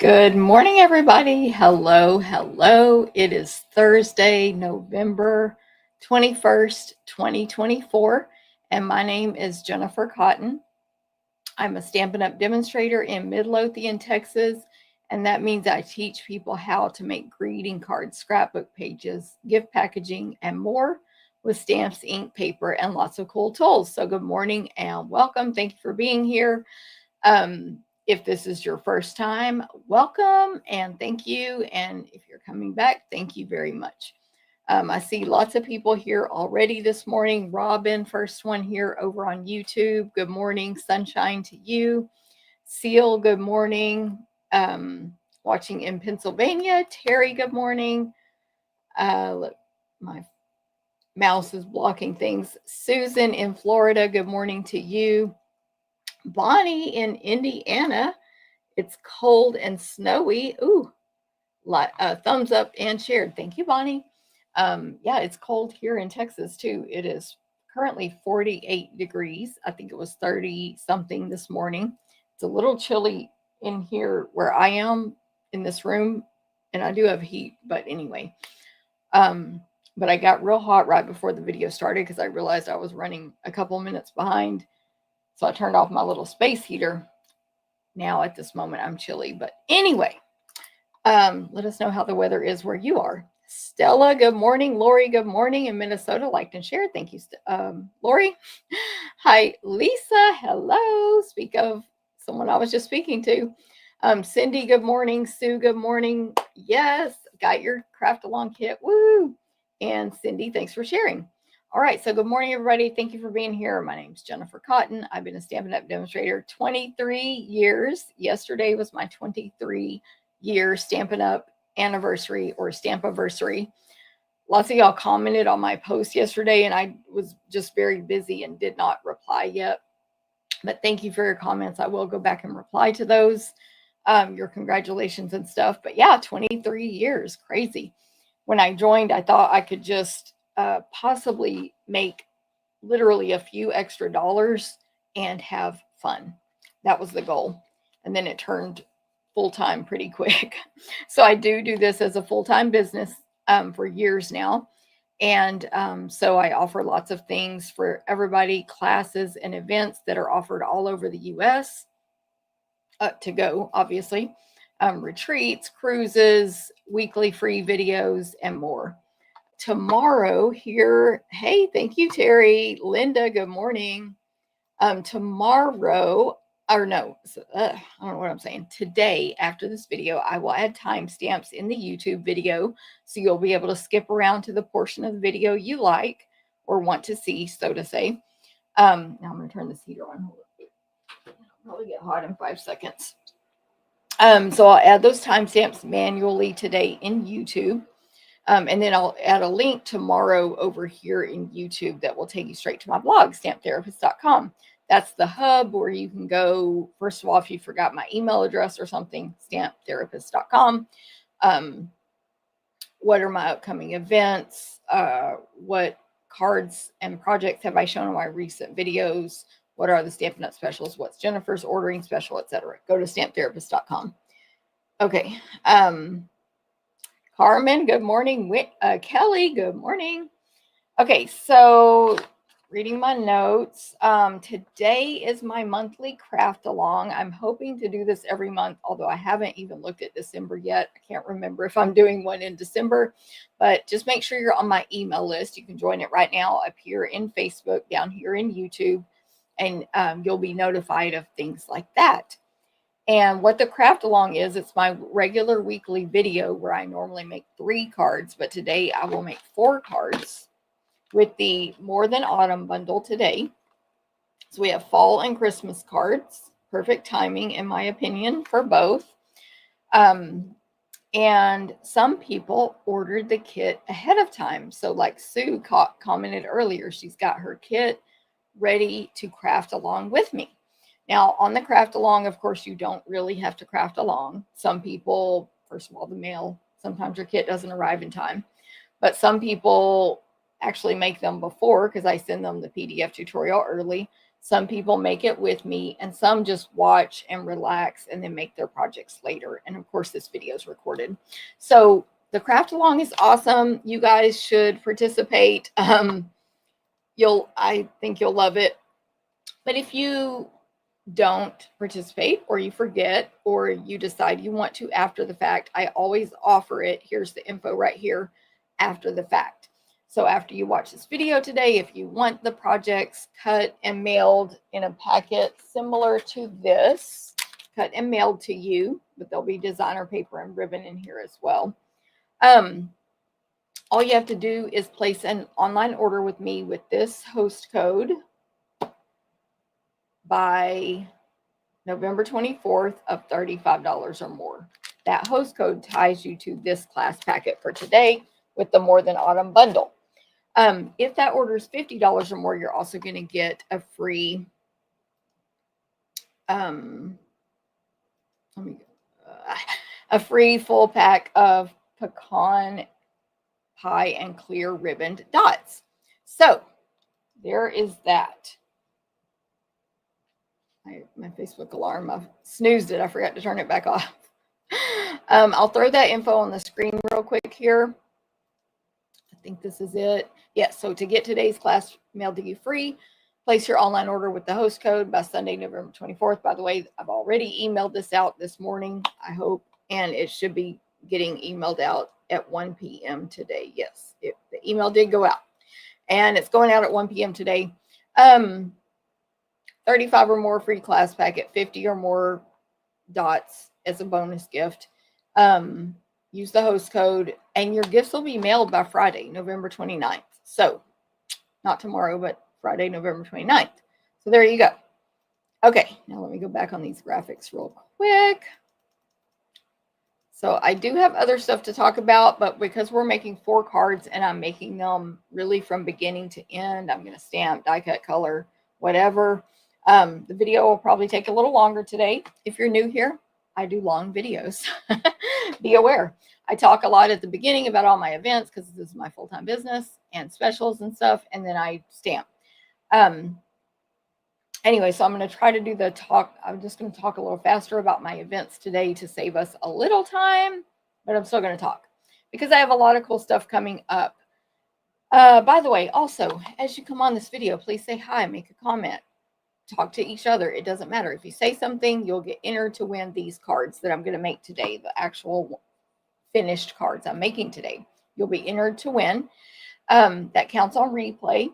Good morning, everybody. Hello. It is Thursday, November 21st, 2024, and my name is Jennifer Cotton. I'm a Stampin' Up! Demonstrator in Midlothian, Texas, and that means I teach people how to make greeting cards, scrapbook pages, gift packaging, and more with stamps, ink, paper, and lots of cool tools. So good morning and welcome. Thank you for being here. If this is your first time, welcome and thank you. And if you're coming back, thank you very much. I see lots of people here already this morning. Robin, first one here over on YouTube. Good morning, sunshine to you. Seal, good morning. Watching in Pennsylvania. Terry, good morning. Look, my mouse is blocking things. Susan in Florida, good morning to you. Bonnie in Indiana, it's cold and snowy. Ooh, thumbs up and shared. Thank you, Bonnie. Yeah, it's cold here in Texas too. It is currently 48 degrees. I think it was 30 something this morning. It's a little chilly in here where I am in this room, and I do have heat, but anyway. But I got real hot right before the video started because I realized I was running a couple minutes behind. So I turned off my little space heater. Now at this moment, I'm chilly. But anyway, let us know how the weather is where you are. Stella, good morning. Lori, good morning. In Minnesota, liked and shared. Thank you, Lori. Hi, Lisa. Hello. Speak of someone I was just speaking to. Cindy, good morning. Sue, good morning. Yes, got your craft along kit. Woo. And Cindy, thanks for sharing. All right, so good morning, everybody. Thank you for being here. My name's Jennifer Cotton. I've been a Stampin' Up! Demonstrator 23 years. Yesterday was my 23-year Stampin' Up! Anniversary or Stampiversary. Lots of y'all commented on my post yesterday, and I was just very busy and did not reply yet. But thank you for your comments. I will go back and reply to those, your congratulations and stuff. But yeah, 23 years, crazy. When I joined, I thought I could just possibly make literally a few extra dollars and have fun. That was the goal. And then it turned full-time pretty quick. So I do this as a full-time business for years now. And so I offer lots of things for everybody, classes and events that are offered all over the U.S. To go, obviously. Retreats, cruises, weekly free videos, and more. Tomorrow here, hey, thank you, Terry. Linda, good morning. Tomorrow, or no, I don't know what I'm saying. Today, after this video, I will add timestamps in the YouTube video, so you'll be able to skip around to the portion of the video you like or want to see, so to say. Now I'm going to turn this heater on. It'll probably get hot in 5 seconds. So I'll add those timestamps manually today in YouTube. And then I'll add a link tomorrow over here in YouTube that will take you straight to my blog, stamptherapist.com. That's the hub where you can go. First of all, if you forgot my email address or something, stamptherapist.com. What are my upcoming events? What cards and projects have I shown in my recent videos? What are the Stampin' Up! Specials? What's Jennifer's ordering special, etc. Go to stamptherapist.com. Okay. Carmen, good morning. Kelly, good morning. Okay, so reading my notes. Today is my monthly craft along. I'm hoping to do this every month, although I haven't even looked at December yet. I can't remember if I'm doing one in December, but just make sure you're on my email list. You can join it right now up here in Facebook, down here in YouTube, and you'll be notified of things like that. And what the craft along is, it's my regular weekly video where I normally make 3 cards, but today I will make 4 cards with the More Than Autumn bundle today. So we have fall and Christmas cards. Perfect timing, in my opinion, for both. And some people ordered the kit ahead of time. So like Sue commented earlier, she's got her kit ready to craft along with me. Now, on the craft along, of course, you don't really have to craft along. Some people, first of all, the mail, sometimes your kit doesn't arrive in time. But some people actually make them before because I send them the PDF tutorial early. Some people make it with me, and some just watch and relax and then make their projects later. And of course, this video is recorded. So the craft along is awesome. You guys should participate. I think you'll love it. But if you don't participate, or you forget, or you decide you want to after the fact, I always offer it. Here's the info right here after the fact. So after you watch this video today, if you want the projects cut and mailed in a packet similar to this, cut and mailed to you, but there'll be designer paper and ribbon in here as well. All you have to do is place an online order with me with this host code by November 24th of $35 or more. That host code ties you to this class packet for today with the More Than Autumn bundle. If that order is $50 or more, you're also going to get a free, a free full pack of pecan pie and clear ribboned dots. So there is that. My Facebook alarm, I snoozed it. I forgot to turn it back off. I'll throw that info on the screen real quick here. I think this is it. Yes, so to get today's class mailed to you free, place your online order with the host code by Sunday, November 24th. By the way, I've already emailed this out this morning, I hope, and it should be getting emailed out at 1 p.m. today. Yes, the email did go out, and it's going out at 1 p.m. today. 35 or more free class packet, 50 or more dots as a bonus gift. Use the host code, and your gifts will be mailed by Friday, November 29th. So not tomorrow, but Friday, November 29th. So there you go. Okay, now let me go back on these graphics real quick. So I do have other stuff to talk about, but because we're making 4 cards and I'm making them really from beginning to end, I'm going to stamp, die cut, color, whatever. The video will probably take a little longer today. If you're new here, I do long videos. Be aware. I talk a lot at the beginning about all my events because this is my full-time business and specials and stuff, and then I stamp. Anyway, so I'm going to try to do the talk. I'm just going to talk a little faster about my events today to save us a little time, but I'm still going to talk because I have a lot of cool stuff coming up. By the way, also, as you come on this video, please say hi, make a comment. Talk to each other. It doesn't matter. If you say something, you'll get entered to win these cards that I'm going to make today, the actual finished cards I'm making today. You'll be entered to win. That counts on replay.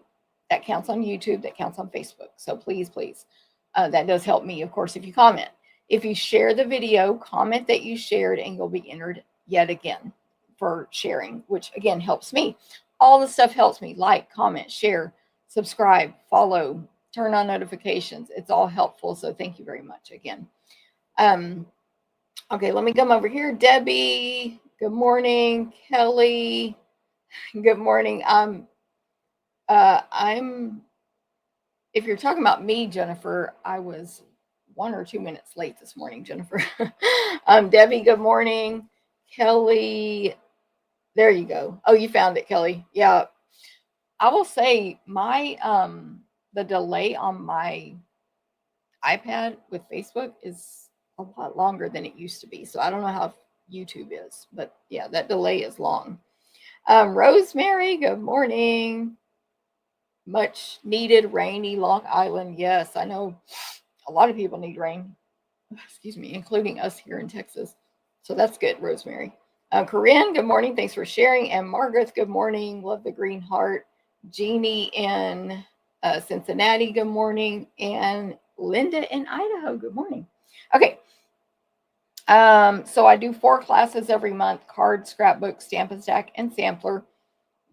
That counts on YouTube. That counts on Facebook. So please, please. That does help me, of course, if you comment. If you share the video, comment that you shared, and you'll be entered yet again for sharing, which again helps me. All the stuff helps me. Like, comment, share, subscribe, follow, turn on notifications. It's all helpful. So thank you very much again. Okay, let me come over here. Debbie, good morning. Kelly, good morning. If you're talking about me, Jennifer, I was 1 or 2 minutes late this morning, Jennifer. Debbie, good morning. Kelly, there you go. Oh, you found it, Kelly. Yeah. I will say the delay on my iPad with Facebook is a lot longer than it used to be. So I don't know how YouTube is, but yeah, that delay is long. Rosemary, good morning. Much needed rainy Long Island. Yes, I know a lot of people need rain. Excuse me, including us here in Texas. So that's good, Rosemary. Corinne, good morning. Thanks for sharing. And Margaret, good morning. Love the green heart. Jeannie in Cincinnati, good morning. And Linda in Idaho, good morning. Okay. So I do 4 classes every month: card, scrapbook, Stampin' Stack, and sampler.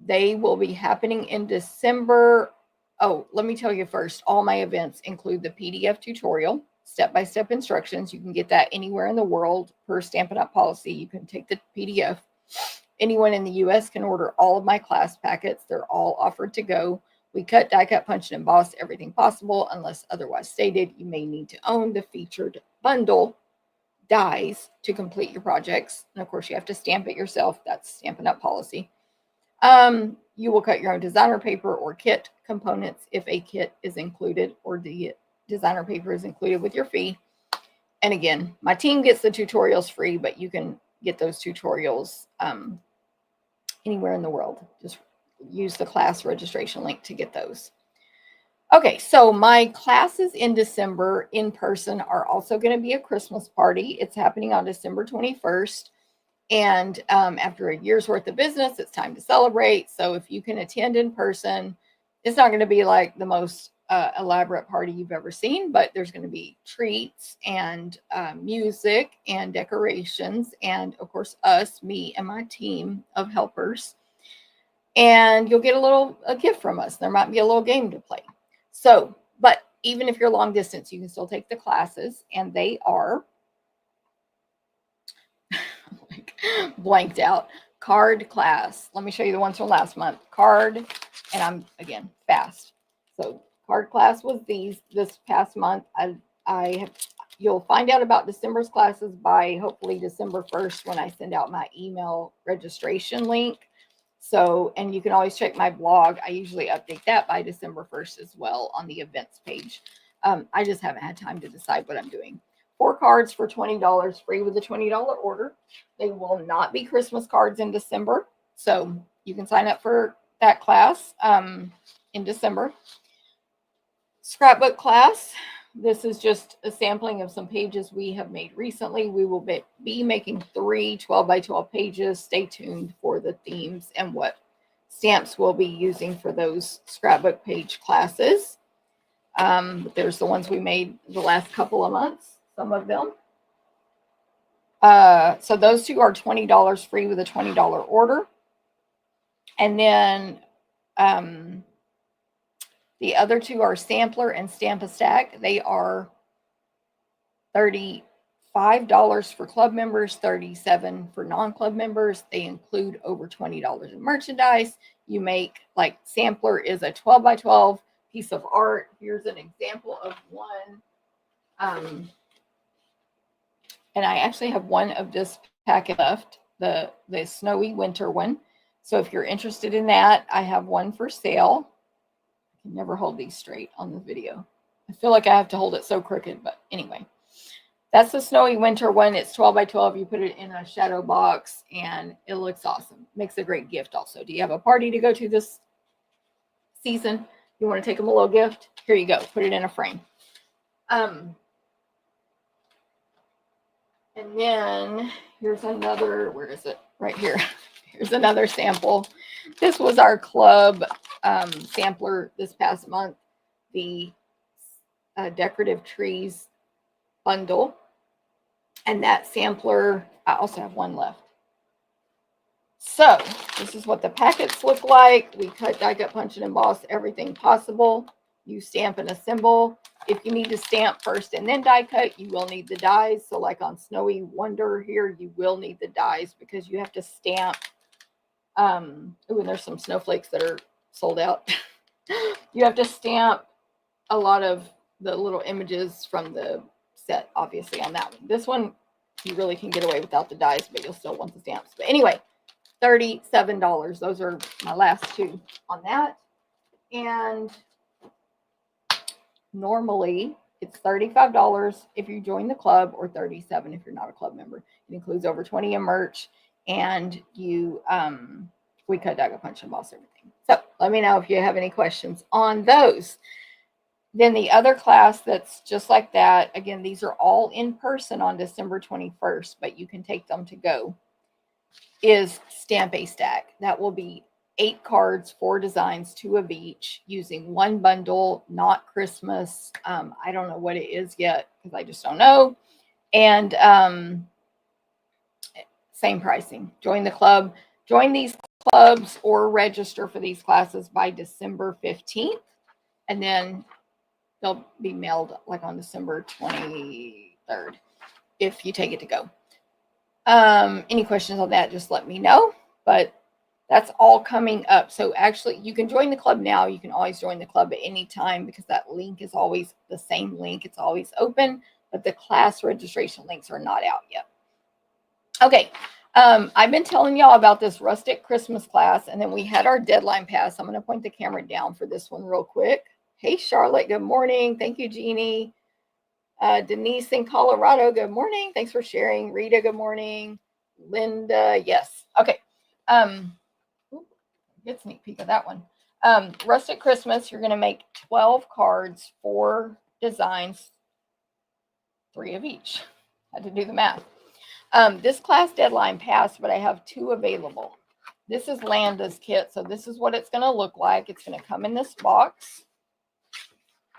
They will be happening in December. Oh, let me tell you first, all my events include the PDF tutorial, step-by-step instructions. You can get that anywhere in the world per Stampin' Up policy. You can take the PDF. Anyone in the U.S. can order all of my class packets. They're all offered to go. We cut, die cut, punch, and emboss everything possible. Unless otherwise stated, you may need to own the featured bundle dies to complete your projects. And of course, you have to stamp it yourself. That's Stampin' Up policy. You will cut your own designer paper or kit components if a kit is included or the designer paper is included with your fee. And again, my team gets the tutorials free, but you can get those tutorials anywhere in the world. Just use the class registration link to get those. Okay, so my classes in December in person are also going to be a Christmas party. It's happening on December 21st. And after a year's worth of business, it's time to celebrate. So if you can attend in person, it's not going to be like the most elaborate party you've ever seen, but there's going to be treats and music and decorations. And of course, me and my team of helpers. And you'll get a gift from us. There might be a little game to play. So, but even if you're long distance, you can still take the classes, and they are like blanked out. Card class. Let me show you the ones from last month. Card, and I'm again fast. So card class was this past month. You'll find out about December's classes by hopefully December 1st when I send out my email registration link. So, and you can always check my blog. I usually update that by December 1st as well on the events page. I just haven't had time to decide what I'm doing. 4 cards for $20 free with a $20 order. They will not be Christmas cards in December. So you can sign up for that class in December. Scrapbook class. This is just a sampling of some pages we have made recently. We will be making 3 12 by 12 pages. Stay tuned for the themes and what stamps we'll be using for those scrapbook page classes. There's the ones we made the last couple of months, some of them. So those 2 are $20 free with a $20 order. And then the other 2 are Sampler and Stamp a Stack. They are $35 for club members, $37 for non-club members. They include over $20 in merchandise. You make, like, Sampler is a 12 by 12 piece of art. Here's an example of one. And I actually have one of this packet left, the snowy winter one. So if you're interested in that, I have one for sale. I can never hold these straight on the video. I feel like I have to hold it so crooked, but anyway. That's the snowy winter one. It's 12 by 12. You put it in a shadow box and it looks awesome. Makes a great gift also. Do you have a party to go to this season? You want to take them a little gift? Here you go. Put it in a frame. And then here's another, where is it? Right here. Here's another sample. This was our club sampler this past month. The decorative trees bundle. And that sampler, I also have one left. So this is what the packets look like. We cut, die cut, punch, and emboss everything possible. You stamp and assemble. If you need to stamp first and then die cut, you will need the dies. So like on Snowy Wonder here, you will need the dies because you have to stamp. And there's some snowflakes that are sold out. You have to stamp a lot of the little images from the set, obviously, on that one. This one, you really can get away without the dies, but you'll still want the stamps. But anyway, $37. Those are my last 2 on that. And normally it's $35 if you join the club, or $37 if you're not a club member. It includes over 20 in merch, and you we cut, die, punch, and emboss everything. So let me know if you have any questions on those. Then the other class that's just like that, again, these are all in person on December 21st, but you can take them to go, is Stamp a Stack. That will be 8 cards, 4 designs, 2 of each, using one bundle, not Christmas. I don't know what it is yet because I just don't know. And same pricing. Join the club. Join these clubs or register for these classes by December 15th. And then they'll be mailed like on December 23rd if you take it to go. Any questions on that, just let me know. But that's all coming up. So actually, you can join the club now. You can always join the club at any time because that link is always the same link. It's always open, but the class registration links are not out yet. Okay, I've been telling y'all about this rustic Christmas class, and then we had our deadline pass. I'm going to point the camera down for this one real quick. Hey, Charlotte, good morning. Thank you, Jeannie. Denise in Colorado, good morning. Thanks for sharing. Rita, good morning. Linda, yes. Okay. Good sneak peek of that one. Rustic Christmas, you're going to make 12 cards, 4 designs, 3 of each. Had to do the math. This class deadline passed, but I have 2 available. This is Landa's kit, so this is what it's going to look like. It's going to come in this box.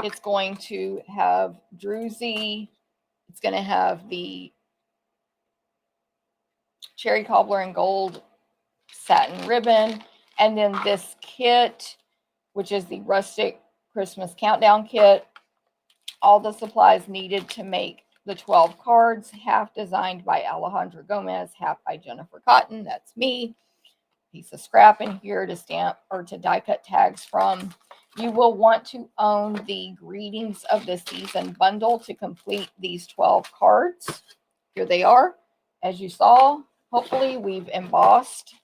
It's going to have druzy. It's going to have the cherry cobbler and gold satin ribbon. And then this kit, which is the rustic Christmas countdown kit. All the supplies needed to make the 12 cards, half designed by Alejandra Gomez, half by Jennifer Cotton. That's me. Piece of scrap in here to stamp or to die cut tags from. You will want to own the Greetings of the Season bundle to complete these 12 cards. Here they are. As you saw, hopefully we've embossed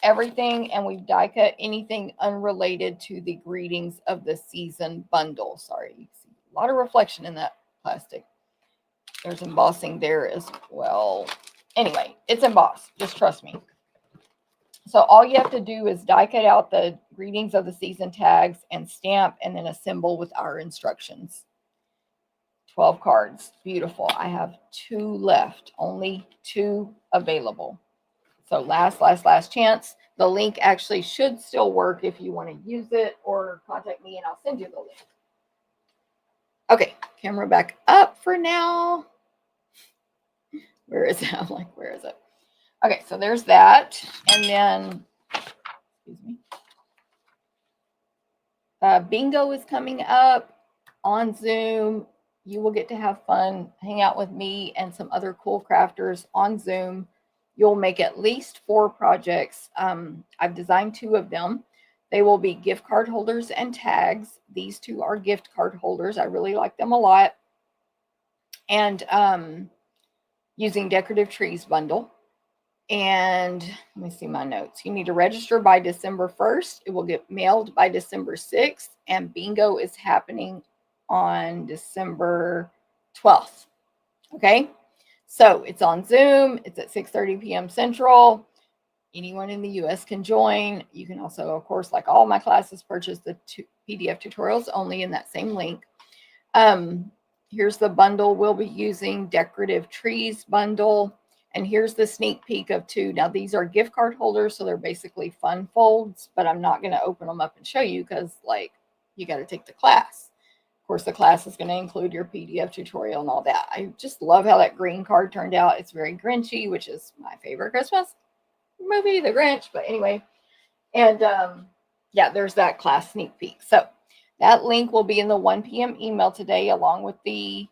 everything and we've die cut anything unrelated to the Greetings of the Season bundle. Sorry, you see a lot of reflection in that plastic. There's embossing there as well. Anyway, it's embossed. Just trust me. So all you have to do is die cut out the Greetings of the Season tags and stamp and then assemble with our instructions. 12 cards. Beautiful. I have 2 left. Only 2 available. So last chance. The link actually should still work if you want to use it, or contact me and I'll send you the link. Okay, camera back up for now. Where is it? I'm like, where is it? Okay, so there's that. And then, excuse me, bingo is coming up on Zoom. You will get to have fun, hang out with me and some other cool crafters on Zoom. You'll make at least 4 projects. I've designed 2 of them. They will be gift card holders and tags. These 2 are gift card holders. I really like them a lot. And using Decorative Trees bundle. And let me see my notes. You need to register by December 1st. It will get mailed by December 6th. And bingo is happening on December 12th. Okay? So it's on Zoom. It's at 6:30 p.m. Central. Anyone in the U.S. can join. You can also, of course, like all my classes, purchase the PDF tutorials only in that same link. Here's the bundle we'll be using, Decorative Trees bundle. And here's the sneak peek of 2. Now, these are gift card holders, so they're basically fun folds, but I'm not going to open them up and show you because, like, you got to take the class. Of course, the class is going to include your PDF tutorial and all that. I just love how that green card turned out. It's very Grinchy, which is my favorite Christmas movie, The Grinch. But anyway, and yeah, there's that class sneak peek. So that link will be in the 1 p.m. email today, along with the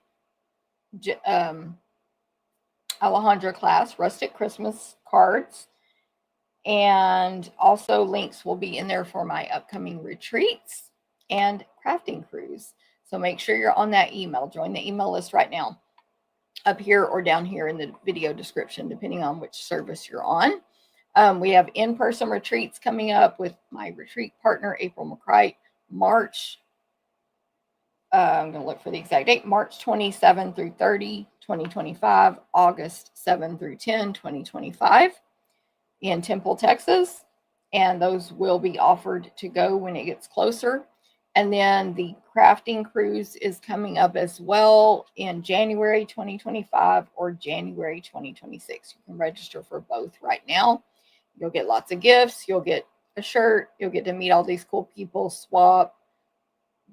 Alejandra class, Rustic Christmas cards. And also links will be in there for my upcoming retreats and crafting cruise. So make sure you're on that email. Join the email list right now, up here or down here in the video description, depending on which service you're on. We have in-person retreats coming up with my retreat partner, April McCright, March. I'm going to look for the exact date, March 27 through 30, 2025, August 7 through 10, 2025 in Temple, Texas. And those will be offered to go when it gets closer. And then the crafting cruise is coming up as well in January 2025 or January 2026. You can register for both right now. You'll get lots of gifts. You'll get a shirt. You'll get to meet all these cool people, swap,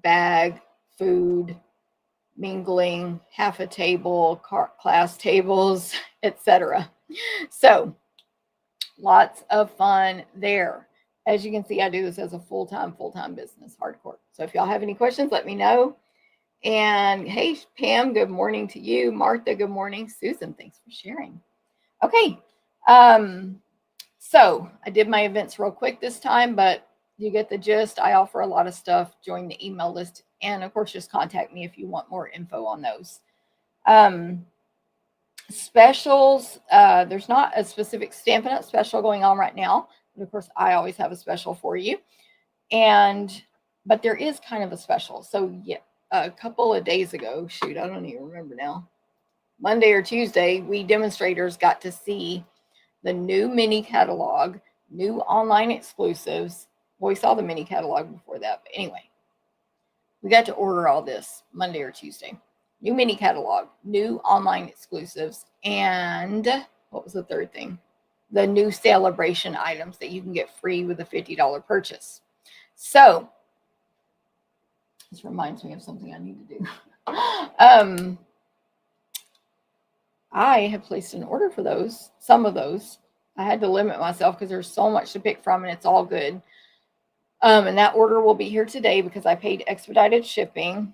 bag, food, mingling, half a table, class tables, etc. So lots of fun there. As you can see, I do this as a full-time business, hardcore. So if y'all have any questions, let me know. And hey, Pam, good morning to you. Martha, good morning. Susan, thanks for sharing. Okay. So I did my events real quick this time, but you get the gist. I offer a lot of stuff. Join the email list. And of course, just contact me if you want more info on those. Specials, there's not a specific Stampin' Up! Special going on right now. But of course, I always have a special for you. But there is kind of a special. So yeah, a couple of days ago, shoot, I don't even remember now. Monday or Tuesday, we demonstrators got to see the new mini catalog, new online exclusives. Well, we saw the mini catalog before that, but anyway, we got to order all this Monday or Tuesday. New mini catalog, new online exclusives, and what was the third thing? The new celebration items that you can get free with a $50 purchase. So, this reminds me of something I need to do. I have placed an order for those, some of those. I had to limit myself because there's so much to pick from and it's all good. And that order will be here today because I paid expedited shipping.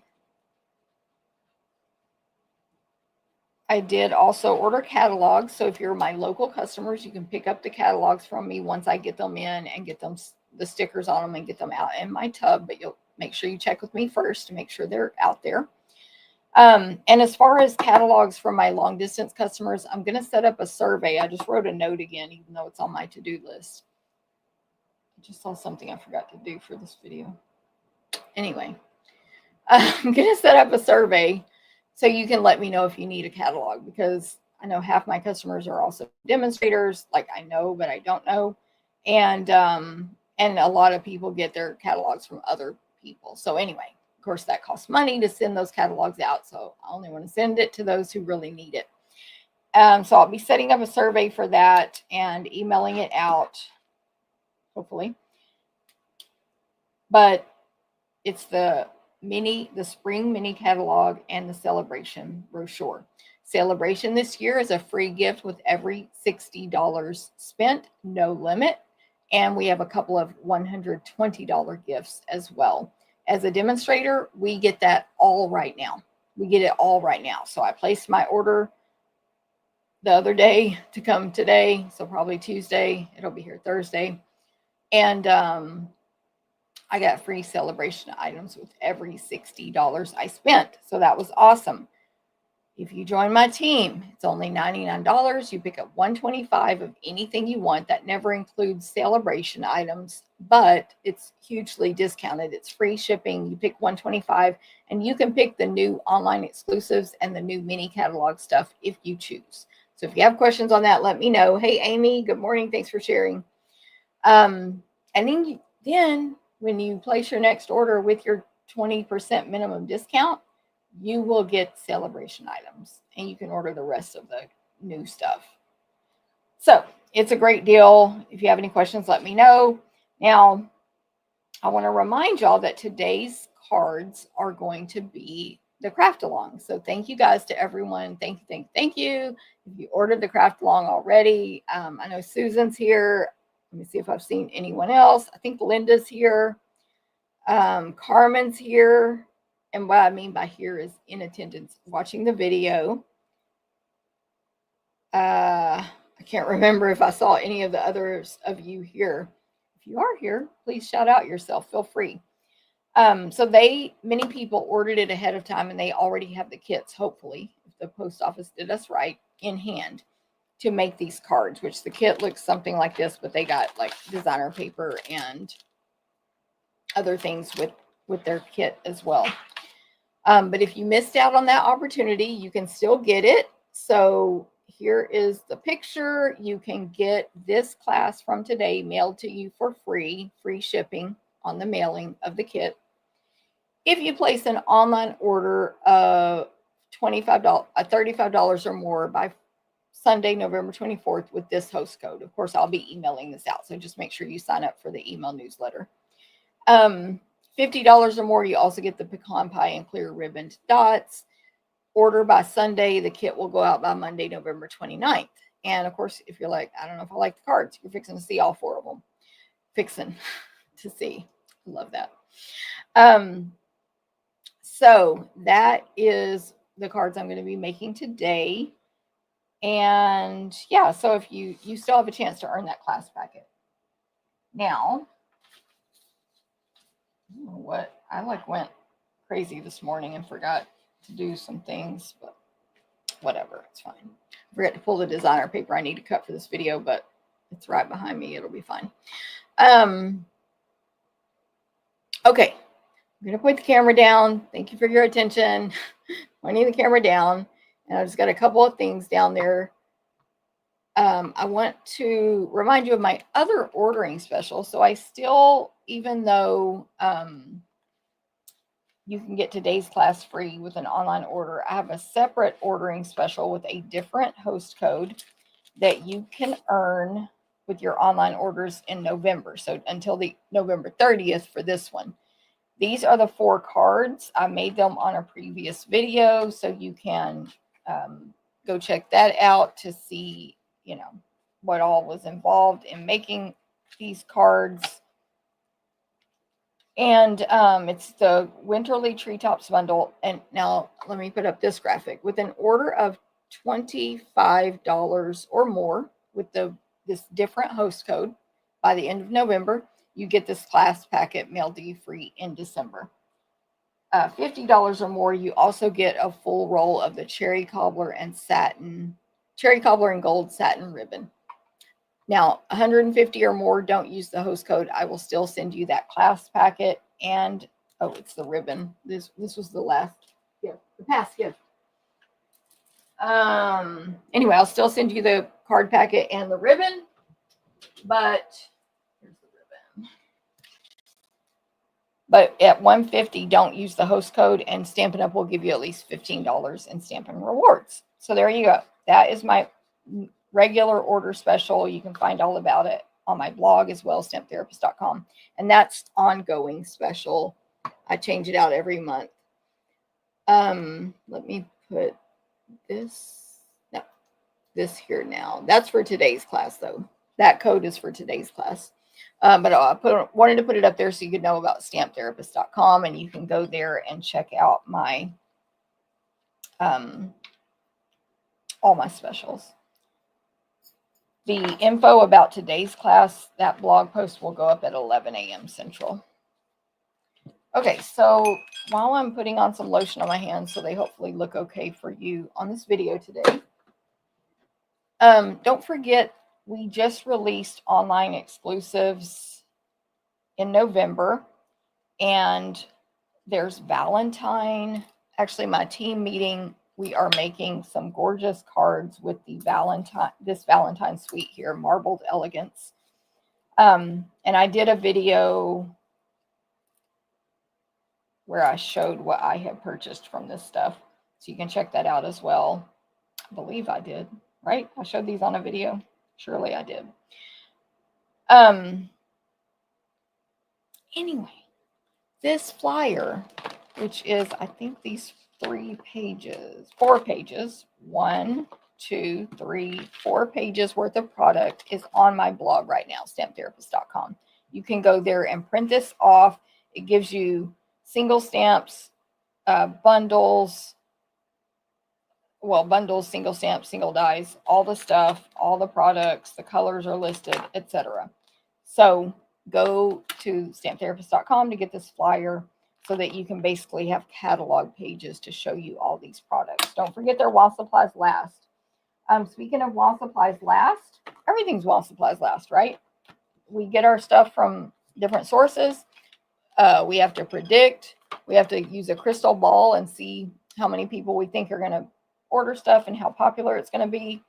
I did also order catalogs. So if you're my local customers, you can pick up the catalogs from me once I get them in and get them the stickers on them and get them out in my tub. But you'll make sure you check with me first to make sure they're out there. And as far as catalogs for my long distance customers, I'm going to set up a survey. I just wrote a note again, even though it's on my to-do list. I just saw something I forgot to do for this video. Anyway, I'm going to set up a survey so you can let me know if you need a catalog, because I know half my customers are also demonstrators. Like I know, but I don't know. And a lot of people get their catalogs from other people. So anyway, of course, that costs money to send those catalogs out. So I only want to send it to those who really need it. So I'll be setting up a survey for that and emailing it out, hopefully. But it's the spring mini catalog and the celebration brochure. Celebration this year is a free gift with every $60 spent, no limit. And we have a couple of $120 gifts as well. As a demonstrator, we get that all right now. We get it all right now. So I placed my order the other day to come today. So probably Tuesday. It'll be here Thursday. And I got free celebration items with every $60 I spent. So that was awesome. If you join my team, it's only $99. You pick up $125 of anything you want. That never includes celebration items, but it's hugely discounted. It's free shipping. You pick $125, and you can pick the new online exclusives and the new mini catalog stuff if you choose. So if you have questions on that, let me know. Hey, Amy, good morning. Thanks for sharing. And then when you place your next order with your 20% minimum discount, you will get celebration items and you can order the rest of the new stuff. So it's a great deal. If you have any questions, let me know. Now, I want to remind y'all that today's cards are going to be the craft along. So thank you guys to everyone. Thank you. If you ordered the craft along already, I know Susan's here. Let me see if I've seen anyone else. I think Linda's here. Carmen's here. And what I mean by here is in attendance, watching the video. I can't remember if I saw any of the others of you here. If you are here, please shout out yourself. Feel free. So many people ordered it ahead of time and they already have the kits, hopefully, if the post office did us right, in hand to make these cards, which the kit looks something like this, but they got like designer paper and other things with their kit as well. But if you missed out on that opportunity, you can still get it. So here is the picture. You can get this class from today mailed to you for free shipping on the mailing of the kit. If you place an online order of $35 or more by Sunday, November 24th with this host code. Of course, I'll be emailing this out. So just make sure you sign up for the email newsletter. $50 or more, you also get the pecan pie and clear ribboned dots. Order by Sunday. The kit will go out by Monday, November 29th. And of course, if you're like, I don't know if I like the cards, you're fixing to see all four of them. Fixing to see. I love that. So that is the cards I'm going to be making today. And yeah, so if you still have a chance to earn that class packet. Now, I don't know what, I went crazy this morning and forgot to do some things, but whatever, it's fine. I forgot to pull the designer paper I need to cut for this video, but it's right behind me. It'll be fine. Okay, I'm going to put the camera down. Thank you for your attention. Pointing the camera down. And I've just got a couple of things down there. I want to remind you of my other ordering special. So I still, even though you can get today's class free with an online order, I have a separate ordering special with a different host code that you can earn with your online orders in November. So until the November 30th for this one. These are the 4 cards. I made them on a previous video, so you can go check that out to see, you know, what all was involved in making these cards. And it's the Winterly Treetops bundle. And now let me put up this graphic. With an order of $25 or more with this different host code by the end of November, you get this class packet mailed to you free in December. $50 or more, you also get a full roll of the cherry cobbler and gold satin ribbon. Now, 150 or more, don't use the host code. I will still send you that class packet and, oh, it's the ribbon. This was the last gift, the past gift. Anyway, I'll still send you the card packet and the ribbon, but here's the ribbon. But at $150, don't use the host code, and Stampin' Up! Will give you at least $15 in Stampin' Rewards. So there you go. That is my regular order special. You can find all about it on my blog as well, stamptherapist.com. And that's ongoing special. I change it out every month. Let me put this here now. That's for today's class, though. That code is for today's class. But I wanted to put it up there so you could know about stamptherapist.com, and you can go there and check out my all my specials. The info about today's class, that blog post will go up at 11 a.m. Central. Okay, so while I'm putting on some lotion on my hands so they hopefully look okay for you on this video today, don't forget, we just released online exclusives in November, and there's Valentine. Actually, my team meeting, we are making some gorgeous cards with this Valentine suite here, Marbled Elegance. And I did a video where I showed what I have purchased from this stuff. So you can check that out as well. I believe I did, right? I showed these on a video. Surely I did. Anyway, this flyer, which is, I think, these 4 pages, 1, 2, 3, 4 pages worth of product is on my blog right now, stamptherapist.com. You can go there and print this off. It gives you single stamps, bundles, single stamps, single dies, all the stuff, all the products, the colors are listed, etc. So go to stamptherapist.com to get this flyer so that you can basically have catalog pages to show you all these products. Don't forget they're while supplies last. Speaking of while supplies last, everything's while supplies last, right? We get our stuff from different sources. We have to predict. We have to use a crystal ball and see how many people we think are going to order stuff and how popular it's going to be.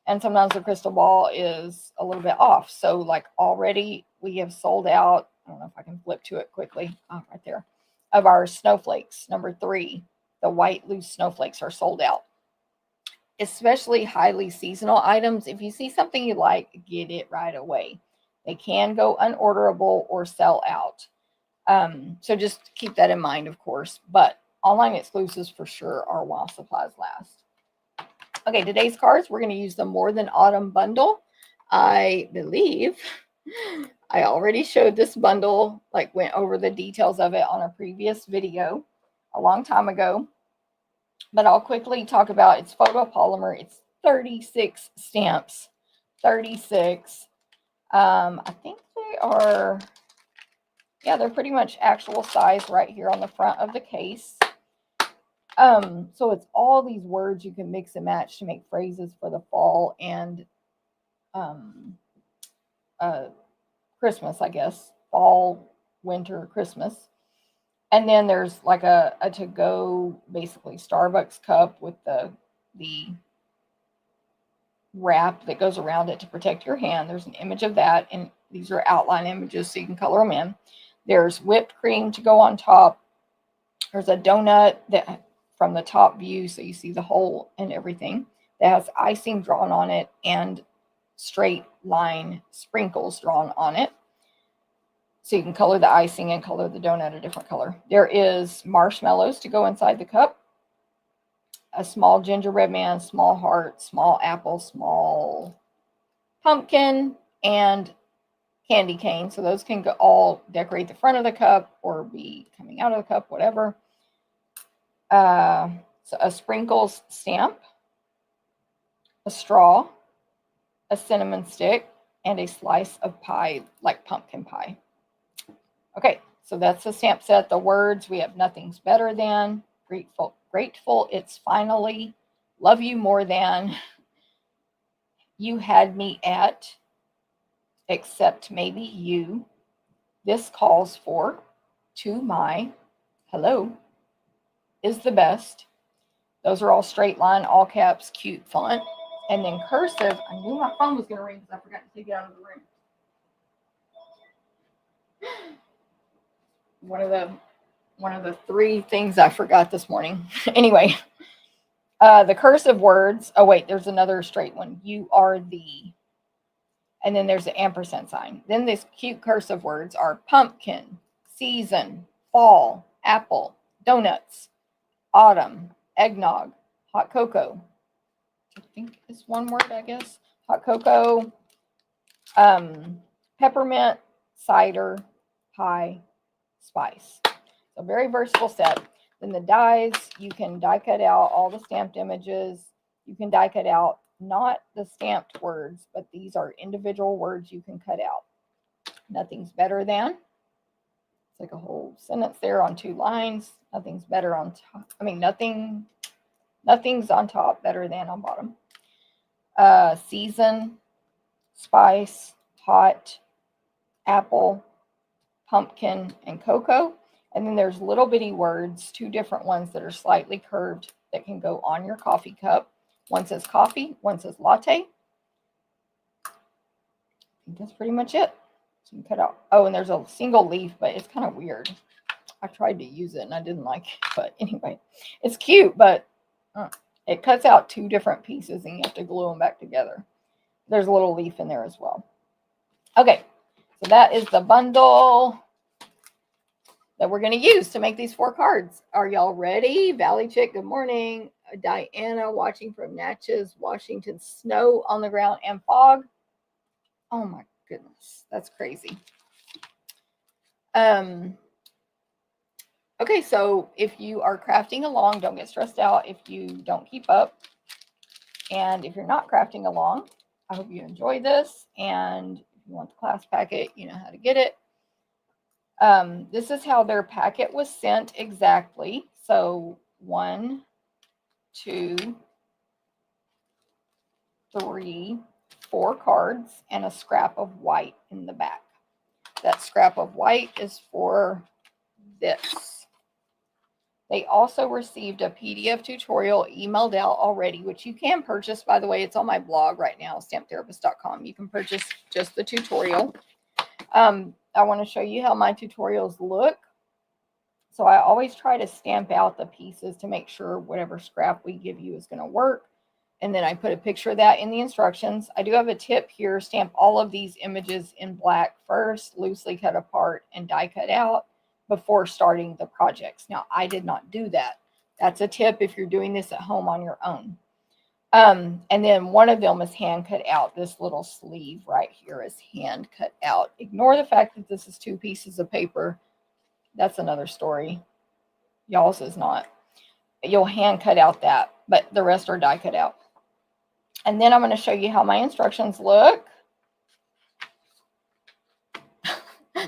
And sometimes the crystal ball is a little bit off. So like already we have sold out. I don't know if I can flip to it quickly. Oh, right there. Of our snowflakes, number 3, the white loose snowflakes are sold out. Especially highly seasonal items. If you see something you like, get it right away. They can go unorderable or sell out. So just keep that in mind, of course. But online exclusives for sure are while supplies last. Okay, today's cards, we're going to use the More Than Autumn bundle. I believe I already showed this bundle, like went over the details of it on a previous video a long time ago. But I'll quickly talk about its photopolymer. It's 36 stamps. 36. I think they are, yeah, they're pretty much actual size right here on the front of the case. So it's all these words you can mix and match to make phrases for the fall and um, uh, Christmas, I guess. Fall, winter, Christmas. And then there's like a to go, basically Starbucks cup with the wrap that goes around it to protect your hand. There's an image of that, and these are outline images so you can color them in. There's whipped cream to go on top. There's a donut that from the top view, so you see the hole and everything, that has icing drawn on it and straight line sprinkles drawn on it. So you can color the icing and color the donut a different color. There is marshmallows to go inside the cup, a small gingerbread man, small heart, small apple, small pumpkin, and candy cane. So those can all decorate the front of the cup or be coming out of the cup, whatever. So a sprinkles stamp, a straw, a cinnamon stick, and a slice of pie, like pumpkin pie. Okay, so that's the stamp set. The words, we have nothing's better than, grateful, it's finally, love you more than, you had me at, except maybe you, this calls for, to my, hello, is the best. Those are all straight line, all caps, cute font. And then cursive, I knew my phone was going to ring because I forgot to take it out of the room. One of the three things I forgot this morning. Anyway, the cursive words. Oh wait, there's another straight one. You are the, and then there's the ampersand sign. Then these cute cursive words are pumpkin, season, fall, apple, donuts, autumn, eggnog, hot cocoa. I think is one word, I guess. Hot cocoa, peppermint, cider, pie, spice. So very versatile set. Then the dies, you can die cut out all the stamped images. You can die cut out not the stamped words, but these are individual words you can cut out. Nothing's better than. It's like a whole sentence there on 2 lines. Nothing's better on top. I mean, nothing's on top better than on bottom. Season, spice, hot, apple, pumpkin, and cocoa. And then there's little bitty words, 2 different ones that are slightly curved that can go on your coffee cup. One says coffee, one says latte. I think that's pretty much it. So you can cut out. Oh, and there's a single leaf, but it's kind of weird. I tried to use it and I didn't like it. But anyway, it's cute, but it cuts out 2 different pieces and you have to glue them back together. There's a little leaf in there as well. Okay, so that is the bundle that we're going to use to make these 4 cards. Are y'all ready? Valley Chick, good morning. Diana watching from Natchez, Washington. Snow on the ground and fog. Oh my goodness, that's crazy. Okay, so if you are crafting along, don't get stressed out if you don't keep up. And if you're not crafting along, I hope you enjoy this. And if you want the class packet, you know how to get it. This is how their packet was sent exactly. So 1, 2, 3, 4 cards and a scrap of white in the back. That scrap of white is for this. They also received a PDF tutorial emailed out already, which you can purchase, by the way. It's on my blog right now, stamptherapist.com. You can purchase just the tutorial. I want to show you how my tutorials look. So I always try to stamp out the pieces to make sure whatever scrap we give you is going to work. And then I put a picture of that in the instructions. I do have a tip here. Stamp all of these images in black first, loosely cut apart and die cut out before starting the projects. Now, I did not do that. That's a tip if you're doing this at home on your own. And then one of them is hand cut out. This little sleeve right here is hand cut out. Ignore the fact that this is 2 pieces of paper. That's another story. Y'all's is not. You'll hand cut out that, but the rest are die cut out. And then I'm going to show you how my instructions look.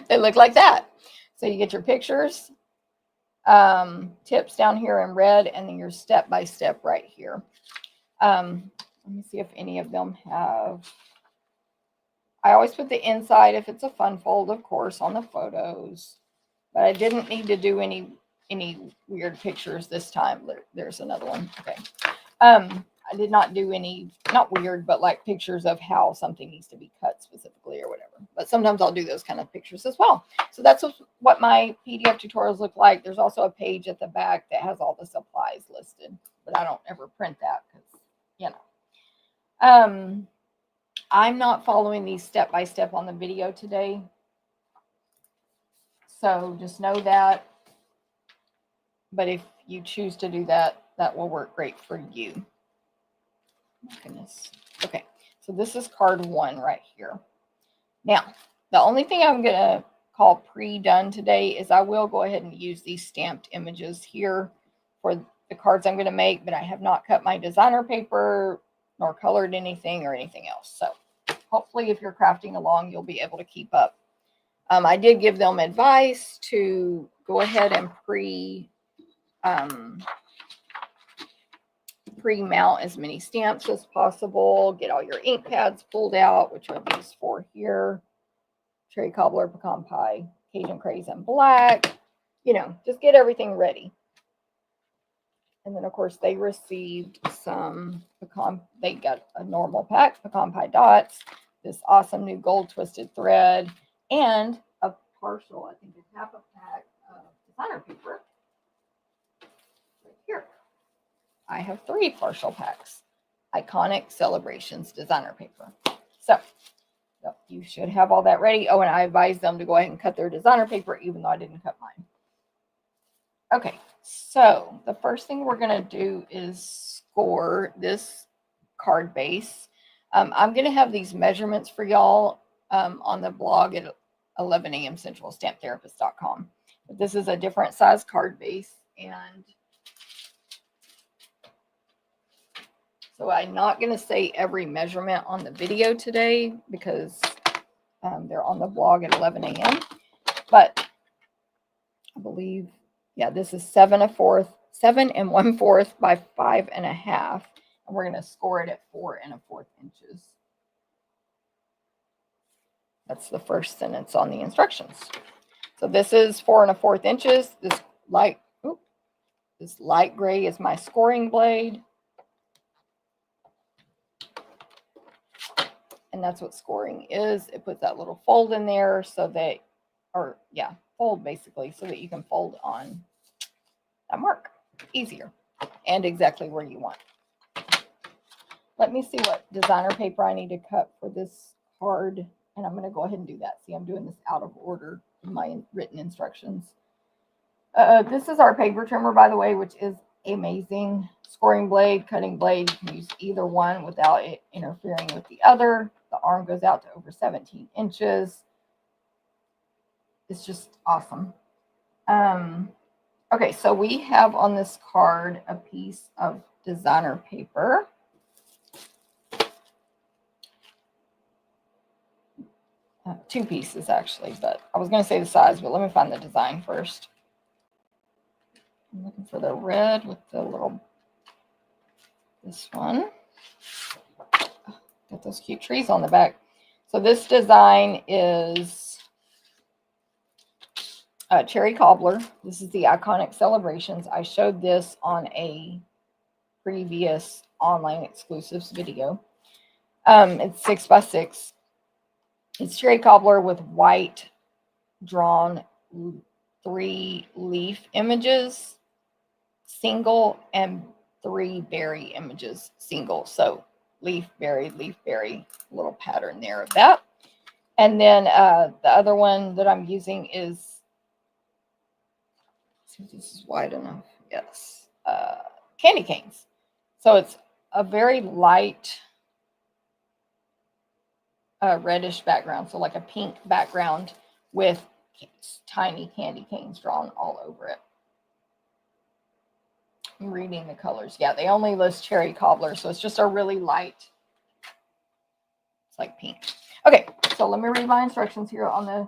They look like that. So you get your pictures tips down here in red, and then your step-by-step right here. Let me see if any of them have. I always put the inside, if it's a fun fold, of course, on the photos. But I didn't need to do any weird pictures this time. There's another one. Okay. I did not do any, not weird, but like pictures of how something needs to be cut specifically or whatever. But sometimes I'll do those kind of pictures as well. So that's what my PDF tutorials look like. There's also a page at the back that has all the supplies listed, but I don't ever print that because, you know. I'm not following these step by step on the video today. So just know that. But if you choose to do that, that will work great for you. Oh my goodness. Okay, so this is card 1 right here. Now, the only thing I'm going to call pre-done today is I will go ahead and use these stamped images here for the cards I'm going to make, but I have not cut my designer paper nor colored anything or anything else. So hopefully if you're crafting along, you'll be able to keep up. I did give them advice to go ahead and pre-mount as many stamps as possible. Get all your ink pads pulled out, which are these 4 here. Cherry cobbler, pecan pie, Cajun craisin black. You know, just get everything ready. And then, of course, they received some pecan. They got a normal pack, pecan pie dots, this awesome new gold twisted thread, and a partial, I think it's half a pack of designer paper. Right here. I have 3 partial packs. Iconic Celebrations designer paper. So you should have all that ready. Oh, and I advised them to go ahead and cut their designer paper, even though I didn't cut mine. Okay, so the first thing we're going to do is score this card base. I'm going to have these measurements for y'all on the blog at 11 a.m. Central, stamptherapist.com. But this is a different size card base, and so I'm not going to say every measurement on the video today because they're on the blog at 11 a.m. But I believe, yeah, this is 7 1/4 by 5 1/2. And we're going to score it at 4 1/4 inches. That's the first sentence on the instructions. So this is 4 1/4 inches. This light gray is my scoring blade. And that's what scoring is. It puts that little fold in there so that, or yeah, fold basically, so that you can fold on that mark easier and exactly where you want. Let me see what designer paper I need to cut for this card. And I'm going to go ahead and do that. See, I'm doing this out of order in my written instructions. This is our paper trimmer, by the way, which is amazing. Scoring blade, cutting blade, you can use either one without it interfering with the other. The arm goes out to over 17 inches. It's just awesome. Okay, so we have on this card a piece of designer paper. Two pieces actually, but I was going to say the size, but let me find the design first. I'm looking for the red with the little, this one. Got those cute trees on the back. So this design is Cherry Cobbler. This is the Iconic Celebrations. I showed this on a previous online exclusives video. It's 6 by 6. It's Cherry Cobbler with white drawn 3 leaf images, single, and 3 berry images, single. So leaf, berry, little pattern there of that. And then the other one that I'm using is, see if this is wide enough. Yes. Candy canes. So it's a very light reddish background. So like a pink background with tiny candy canes drawn all over it. I'm reading the colors. Yeah, they only list Cherry Cobbler. So it's just a really light, it's like pink. Okay, so let me read my instructions here on the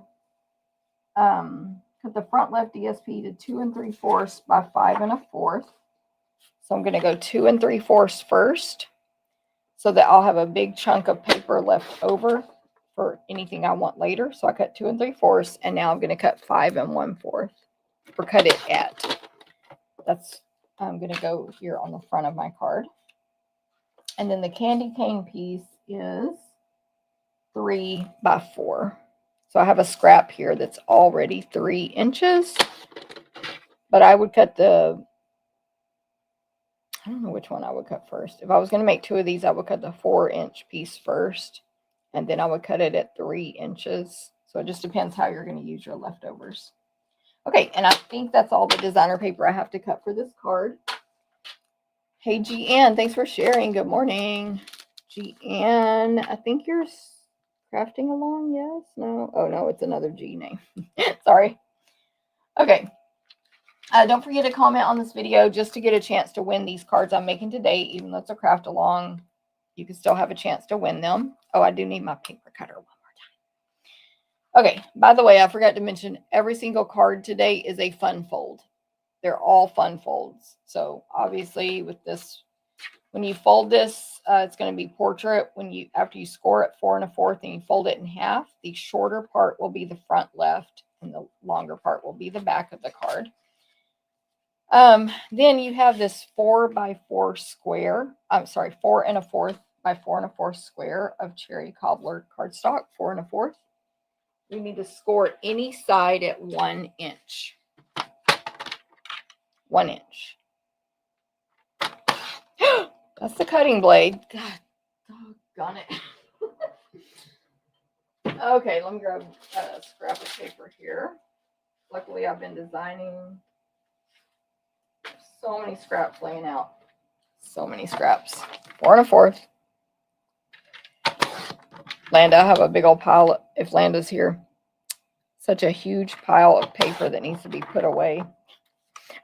cut the front left DSP to 2 3/4 by 5 1/4. So I'm going to go 2 3/4 first, so that I'll have a big chunk of paper left over for anything I want later. So I cut 2 3/4, and now I'm going to cut 5 1/4, or cut it at. I'm going to go here on the front of my card. And then the candy cane piece is 3 by 4. So I have a scrap here that's already 3 inches, but I would cut I don't know which one I would cut first. If I was going to make 2 of these, I would cut the 4-inch piece first, and then I would cut it at 3 inches. So it just depends how you're going to use your leftovers. Okay, and I think that's all the designer paper I have to cut for this card. Hey, GN, thanks for sharing. Good morning. GN, I think you're crafting along, yes? No? Oh, no, it's another G name. Sorry. Okay. Don't forget to comment on this video just to get a chance to win these cards I'm making today. Even though it's a craft along, you can still have a chance to win them. Oh, I do need my paper cutter one more time. Okay, by the way, I forgot to mention every single card today is a fun fold. They're all fun folds. So obviously with this, when you fold this, it's going to be portrait. After you score it 4 1/4 and you fold it in half, the shorter part will be the front left and the longer part will be the back of the card. Then you have this 4 by 4 square. I'm sorry, 4 1/4 by 4 1/4 square of cherry cobbler cardstock, 4 1/4. You need to score any side at 1 inch. 1 inch. That's the cutting blade. God, doggone it. Okay, let me grab a scrap of paper here. Luckily, I've been designing so many scraps laying out. So many scraps. 4 1/4. Landa, I have a big old pile. If Landa's here, such a huge pile of paper that needs to be put away.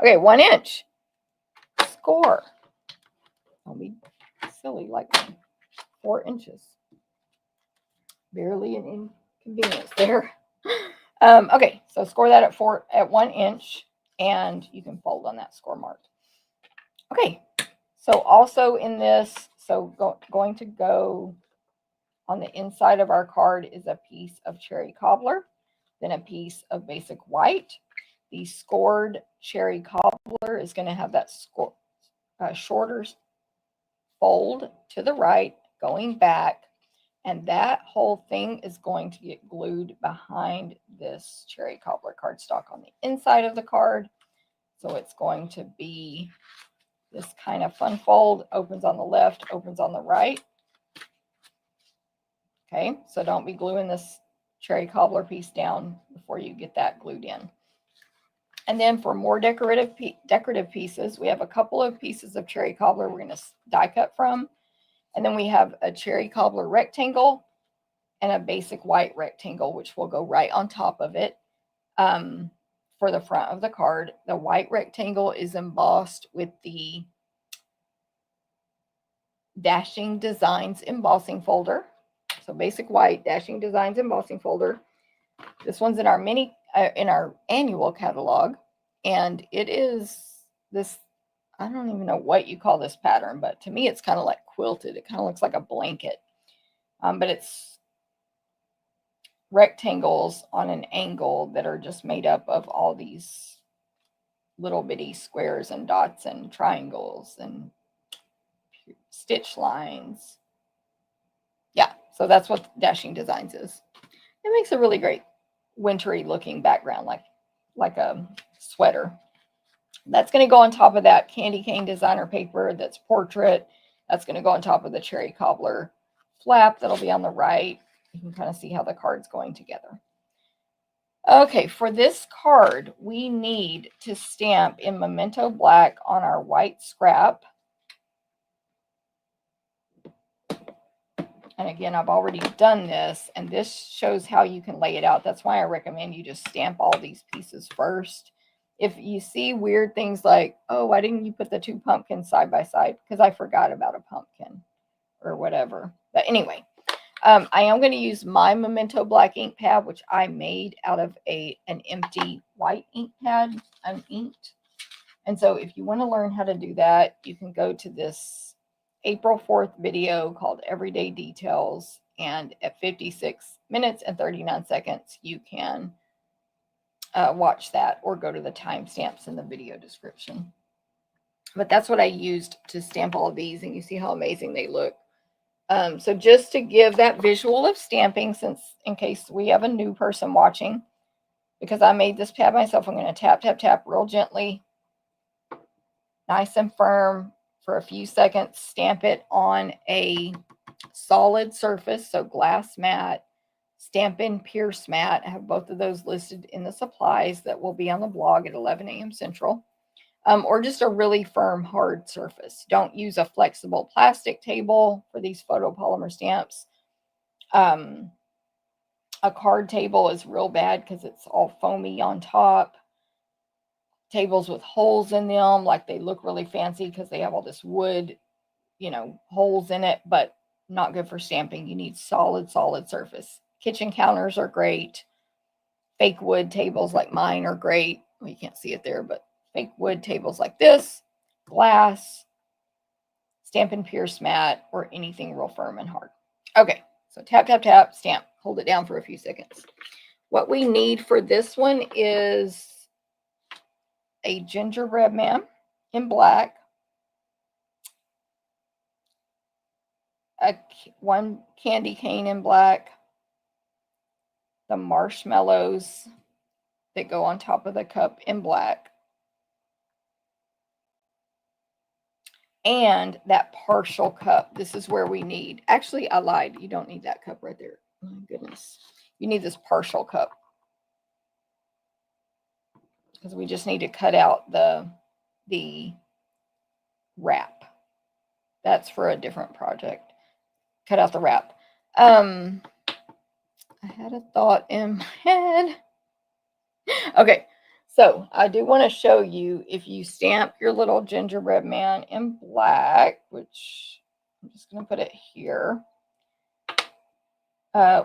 Okay, 1 inch. Score. Don't be silly like me. 4 inches. Barely an inconvenience there. Okay, so score that at 1 inch, and you can fold on that score mark. Okay, so also in this, going to go on the inside of our card is a piece of cherry cobbler, then a piece of basic white. The scored cherry cobbler is going to have that shorter fold to the right, going back, and that whole thing is going to get glued behind this cherry cobbler cardstock on the inside of the card. So it's going to be this kind of fun fold, opens on the left, opens on the right. Okay, so don't be gluing this cherry cobbler piece down before you get that glued in. And then for more decorative pieces, we have a couple of pieces of cherry cobbler we're going to die cut from. And then we have a cherry cobbler rectangle and a basic white rectangle, which will go right on top of it for the front of the card. The white rectangle is embossed with the Dashing Designs embossing folder. So basic white, Dashing Designs embossing folder. This one's in our annual catalog, and it is this, I don't even know what you call this pattern, but to me it's kind of like quilted. It kind of looks like a blanket, but it's rectangles on an angle that are just made up of all these little bitty squares and dots and triangles and stitch lines. Yeah, so that's what Dashing Designs is. It makes a really great wintry looking background, like a sweater. That's going to go on top of that candy cane designer paper that's portrait. That's going to go on top of the cherry cobbler flap that'll be on the right. You can kind of see how the card's going together. Okay, for this card, we need to stamp in Memento Black on our white scrap. And again, I've already done this, and this shows how you can lay it out. That's why I recommend you just stamp all these pieces first. If you see weird things like, oh, why didn't you put the 2 pumpkins side by side? Because I forgot about a pumpkin or whatever. But anyway, I am going to use my Memento black ink pad, which I made out of an empty white ink pad, uninked. And so if you want to learn how to do that, you can go to this April 4th video called Everyday Details. And at 56 minutes and 39 seconds, you can watch that or go to the timestamps in the video description. But that's what I used to stamp all of these. And you see how amazing they look. So just to give that visual of stamping, since in case we have a new person watching, because I made this pad myself, I'm going to tap, tap, tap real gently, nice and firm for a few seconds, stamp it on a solid surface, so glass mat, Stampin' Pierce mat. I have both of those listed in the supplies that will be on the blog at 11 a.m. Central. Or just a really firm, hard surface. Don't use a flexible plastic table for these photopolymer stamps. A card table is real bad because it's all foamy on top. Tables with holes in them, like they look really fancy because they have all this wood, holes in it, but not good for stamping. You need solid surface. Kitchen counters are great. Fake wood tables like mine are great. Well, you can't see it there, but fake wood tables like this, glass, Stampin' Pierce mat, or anything real firm and hard. Okay, so tap, tap, tap, stamp. Hold it down for a few seconds. What we need for this one is a gingerbread man in black, one candy cane in black, the marshmallows that go on top of the cup in black, and that partial cup. This is where we need, actually I lied, you don't need that cup right there. Oh my goodness. You need this partial cup because we just need to cut out the wrap. That's for a different project. Cut out the wrap. I had a thought in my head. Okay, so I do want to show you, if you stamp your little gingerbread man in black, which I'm just going to put it here.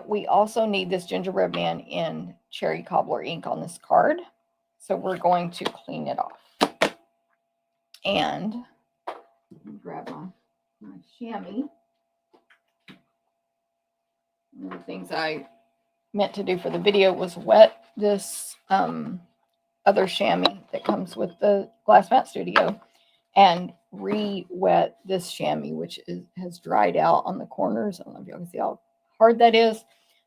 We also need this gingerbread man in cherry cobbler ink on this card. So we're going to clean it off. And grab my chamois. One of the things I meant to do for the video was wet this other chamois that comes with the Glass Mat Studio and re-wet this chamois, which has dried out on the corners. I don't know if y'all can see how hard that is,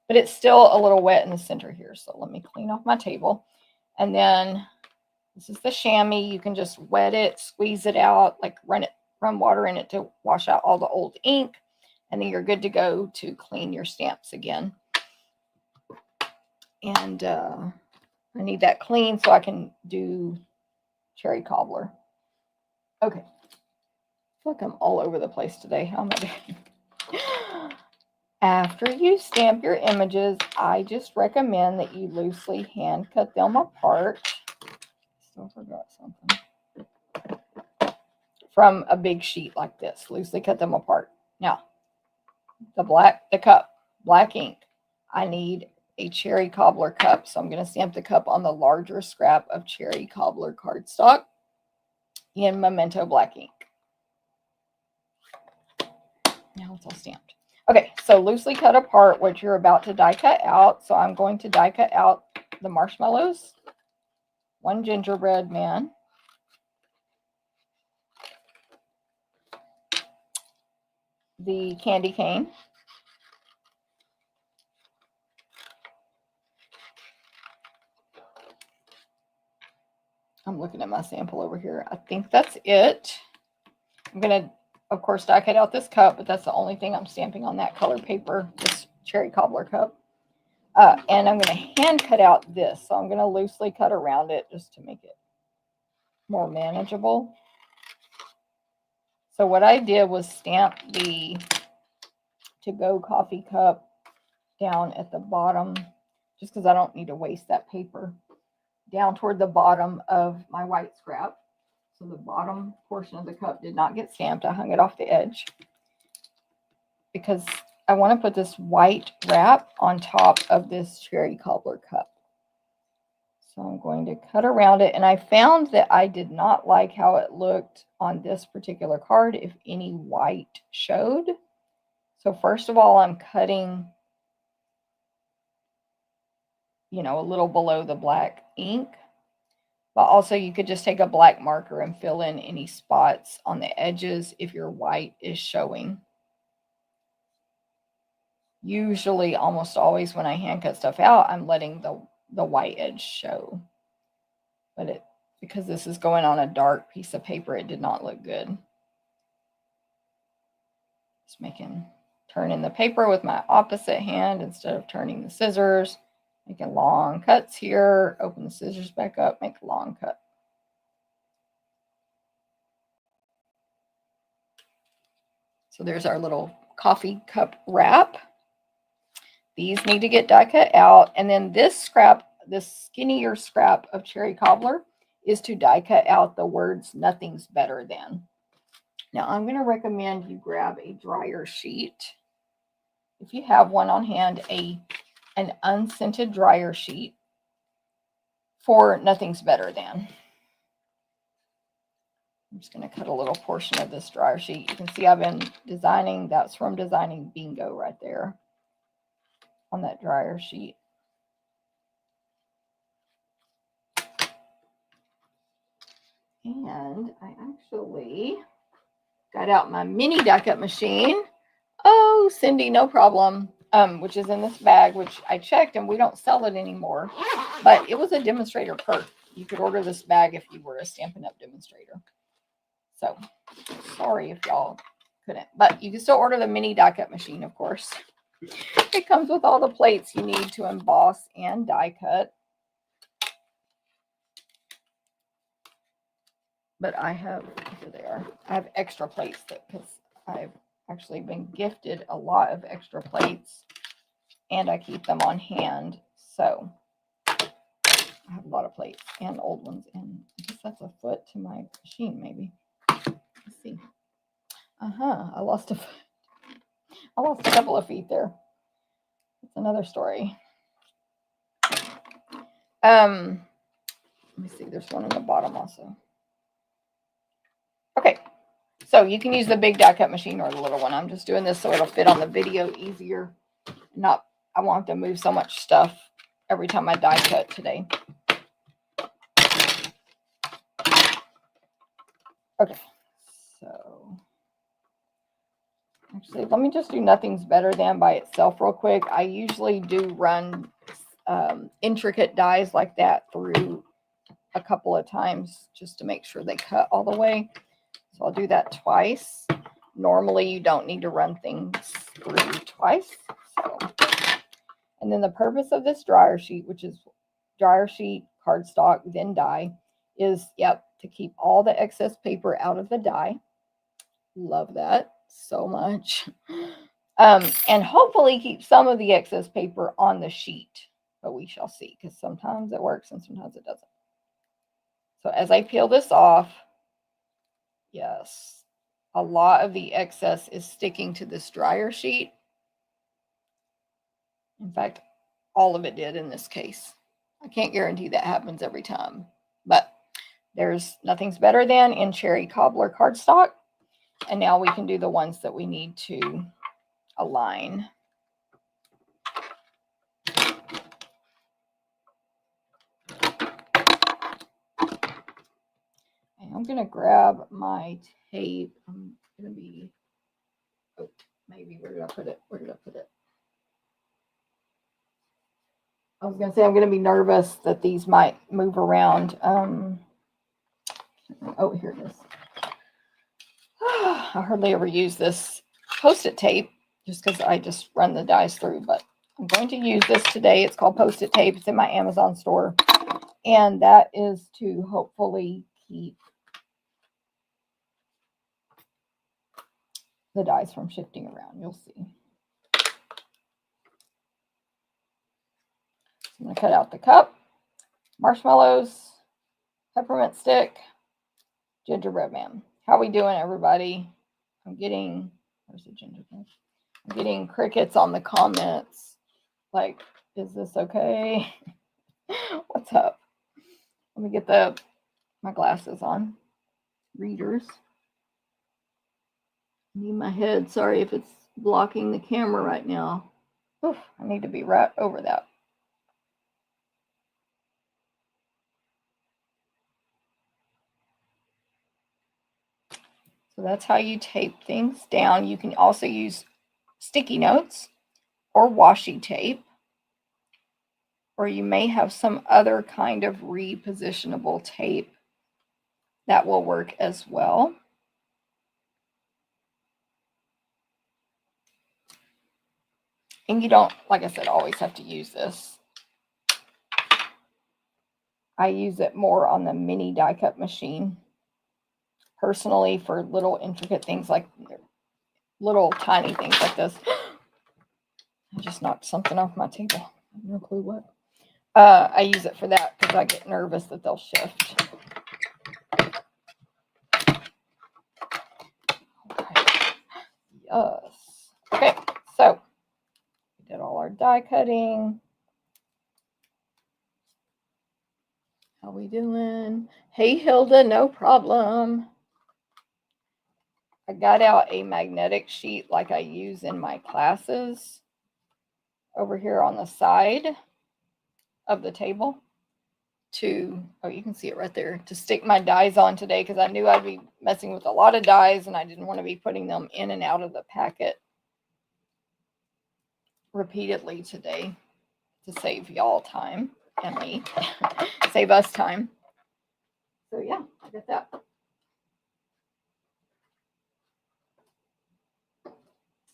but it's still a little wet in the center here. So let me clean off my table. And then this is the chamois. You can just wet it, squeeze it out, like run water in it to wash out all the old ink. And then you're good to go to clean your stamps again. And I need that clean so I can do cherry cobbler. Okay. I feel like I'm all over the place today. How am I doing? After you stamp your images, I just recommend that you loosely hand cut them apart. Still forgot something. From a big sheet like this. Loosely cut them apart. Now, the cup, black ink. I need a cherry cobbler cup. So I'm going to stamp the cup on the larger scrap of cherry cobbler cardstock in Memento black ink. Now it's all stamped. Okay, so loosely cut apart what you're about to die cut out. So I'm going to die cut out the marshmallows, one gingerbread man, the candy cane, I'm looking at my sample over here. I think that's it. I'm going to, of course, die cut out this cup, but that's the only thing I'm stamping on that color paper, this cherry cobbler cup. And I'm going to hand cut out this. So I'm going to loosely cut around it just to make it more manageable. So what I did was stamp the to-go coffee cup down at the bottom, just because I don't need to waste that paper, down toward the bottom of my white scrap. So the bottom portion of the cup did not get stamped. I hung it off the edge because I want to put this white wrap on top of this cherry cobbler cup. So I'm going to cut around it, and I found that I did not like how it looked on this particular card if any white showed. So first of all, I'm cutting, you know, a little below the black ink, but also you could just take a black marker and fill in any spots on the edges if your white is showing. Usually, almost always when I hand cut stuff out, I'm letting the white edge show. But because this is going on a dark piece of paper, it did not look good. Just turning the paper with my opposite hand instead of turning the scissors, making long cuts here, open the scissors back up, make a long cut. So there's our little coffee cup wrap. These need to get die cut out. And then this scrap, this skinnier scrap of cherry cobbler is to die cut out the words "nothing's better than." Now I'm going to recommend you grab a dryer sheet. If you have one on hand, an unscented dryer sheet for "nothing's better than." I'm just going to cut a little portion of this dryer sheet. You can see I've been designing, that's from designing bingo right there on that dryer sheet. And I actually got out my mini die cut machine. Oh, Cindy, no problem. Which is in this bag, which I checked and we don't sell it anymore. But it was a demonstrator perk. You could order this bag if you were a Stampin' Up demonstrator. So, sorry if y'all couldn't. But you can still order the mini die cut machine, of course. It comes with all the plates you need to emboss and die cut. But I have, here they are. I have extra plates because I've actually been gifted a lot of extra plates and I keep them on hand. So I have a lot of plates and old ones. And I guess that's a foot to my machine, maybe. Let's see. I lost a foot. I lost a couple of feet there. It's another story. Let me see. There's one in the bottom also. Okay. So you can use the big die cut machine or the little one. I'm just doing this so it'll fit on the video easier. I won't have to move so much stuff every time I die cut today. Okay. So actually, let me just do "nothing's better than" by itself real quick. I usually do run intricate dies like that through a couple of times just to make sure they cut all the way. So I'll do that twice. Normally, you don't need to run things through twice. So. And then the purpose of this dryer sheet, which is dryer sheet, cardstock, then die, is, to keep all the excess paper out of the die. Love that so much. And hopefully keep some of the excess paper on the sheet. But we shall see, because sometimes it works and sometimes it doesn't. So as I peel this off, yes, a lot of the excess is sticking to this dryer sheet. In fact, all of it did in this case. I can't guarantee that happens every time, but there's "nothing's better than" in cherry cobbler cardstock. And now we can do the ones that we need to align. And I'm going to grab my tape. I'm going to be, maybe, where did I put it? I was going to say I'm going to be nervous that these might move around. Oh, here it is. I hardly ever use this Post-it tape just because I just run the dies through, but I'm going to use this today. It's called Post-it tape. It's in my Amazon store. And that is to hopefully keep the dies from shifting around. You'll see. I'm going to cut out the cup, marshmallows, peppermint stick, gingerbread man. How we doing, everybody? I'm getting, where's the gingerbread? I'm getting crickets on the comments. Like, is this okay? What's up? Let me get my glasses on. Readers. I need my head. Sorry if it's blocking the camera right now. Oof, I need to be right over that. So that's how you tape things down. You can also use sticky notes or washi tape, or you may have some other kind of repositionable tape that will work as well. And you don't, like I said, always have to use this. I use it more on the mini die cut machine personally for little intricate things, like little tiny things like this. I just knocked something off my table. I have no clue what. I use it for that because I get nervous that they'll shift. Okay. Yes. Okay, so we did all our die cutting. How we doing? Hey, Hilda, no problem. I got out a magnetic sheet like I use in my classes over here on the side of the table to, oh, you can see it right there, to stick my dies on today because I knew I'd be messing with a lot of dies and I didn't want to be putting them in and out of the packet repeatedly today to save y'all time and me, save us time. So yeah, I got that.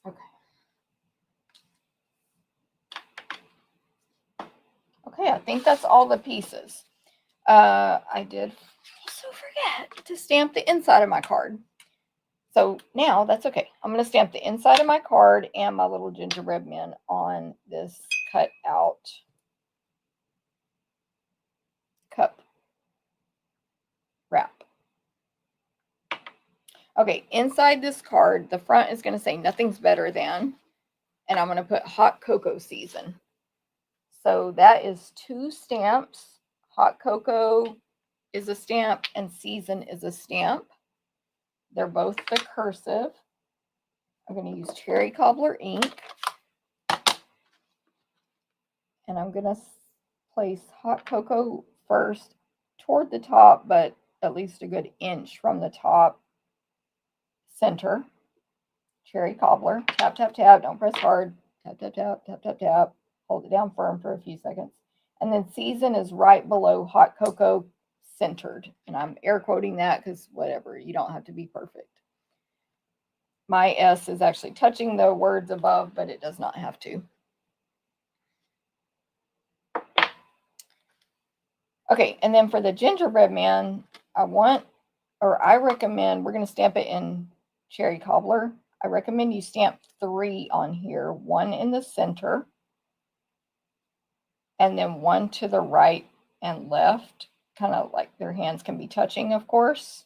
Okay. Okay, I think that's all the pieces. I did also forget to stamp the inside of my card. So now that's okay. I'm going to stamp the inside of my card and my little gingerbread men on this cut out cup wrap. Okay, inside this card, the front is going to say nothing's better than, and I'm going to put hot cocoa season. So that is 2 stamps. Hot cocoa is a stamp and season is a stamp. They're both the cursive. I'm going to use cherry cobbler ink. And I'm going to place hot cocoa first toward the top, but at least a good inch from the top center. Cherry cobbler, tap, tap, tap, don't press hard. Tap, tap, tap, tap, tap, tap. Hold it down firm for a few seconds. And then season is right below hot cocoa centered. And I'm air quoting that because whatever, you don't have to be perfect. My S is actually touching the words above, but it does not have to. Okay, and then for the gingerbread man, I recommend, we're going to stamp it in cherry cobbler. I recommend you stamp 3 on here, 1 in the center, and then 1 to the right and left, kind of like their hands can be touching, of course.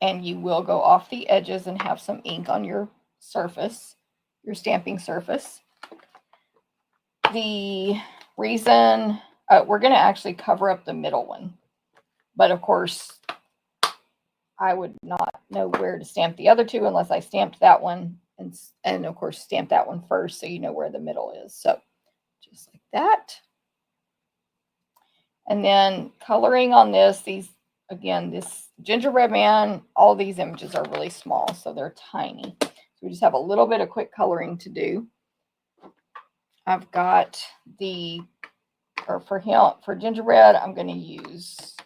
And you will go off the edges and have some ink on your surface, your stamping surface. The reason we're going to actually cover up the middle one, but of course I would not know where to stamp the other 2 unless I stamped that one and of course stamp that one first so you know where the middle is. So just like that. And then coloring on this, again, this gingerbread man, all these images are really small, so they're tiny. So we just have a little bit of quick coloring to do. I've got for gingerbread, I'm going to use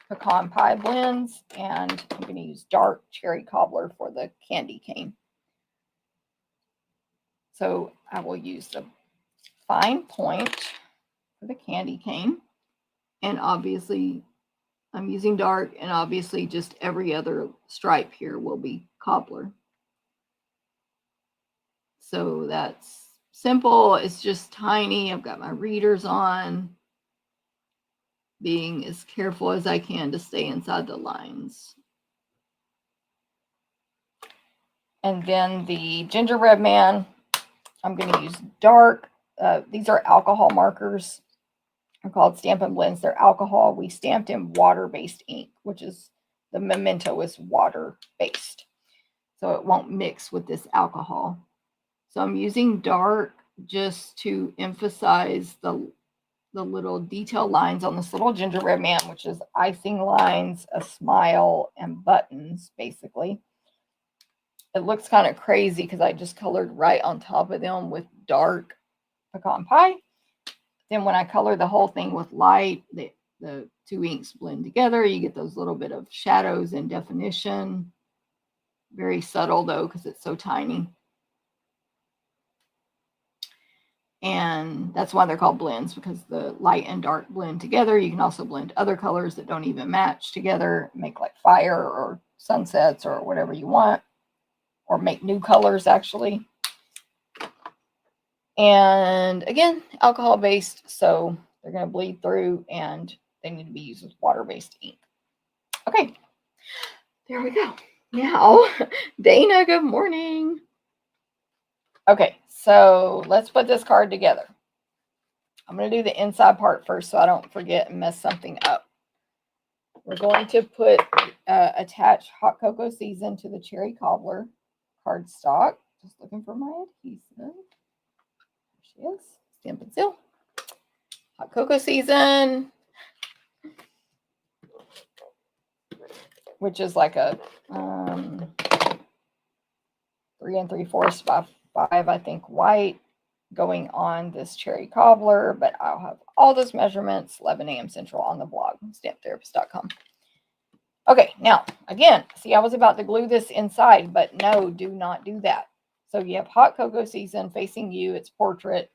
pecan pie blends, and I'm going to use dark cherry cobbler for the candy cane. So I will use the fine point for the candy cane, and obviously I'm using dark, and obviously just every other stripe here will be cobbler. So that's simple. It's just tiny. I've got my readers on, being as careful as I can to stay inside the lines. And then the gingerbread man, I'm going to use dark. These are alcohol markers. They're called Stampin' Blends. They're alcohol. We stamped in water-based ink, which is the memento is water-based. So it won't mix with this alcohol. So I'm using dark just to emphasize the little detail lines on this little gingerbread man, which is icing lines, a smile, and buttons, basically. It looks kind of crazy because I just colored right on top of them with dark pecan pie. Then when I color the whole thing with light, the two inks blend together. You get those little bit of shadows and definition. Very subtle though, because it's so tiny. And that's why they're called blends, because the light and dark blend together. You can also blend other colors that don't even match together, make like fire or sunsets or whatever you want, or make new colors actually. And again, alcohol based, so they're going to bleed through and they need to be used with water-based ink. Okay, there we go. Now, Dana, good morning. Okay, so let's put this card together. I'm going to do the inside part first so I don't forget and mess something up. We're going to put attach hot cocoa season to the cherry cobbler cardstock. Just looking for my adhesive. There she is. Stampin' Seal. Hot cocoa season, which is like a 3 3/4 by 5, I think, white, going on this cherry cobbler, but I'll have all those measurements 11 a.m. Central on the blog, stamptherapist.com. Okay, now, again, see, I was about to glue this inside, but no, do not do that. So you have hot cocoa season facing you, it's portrait.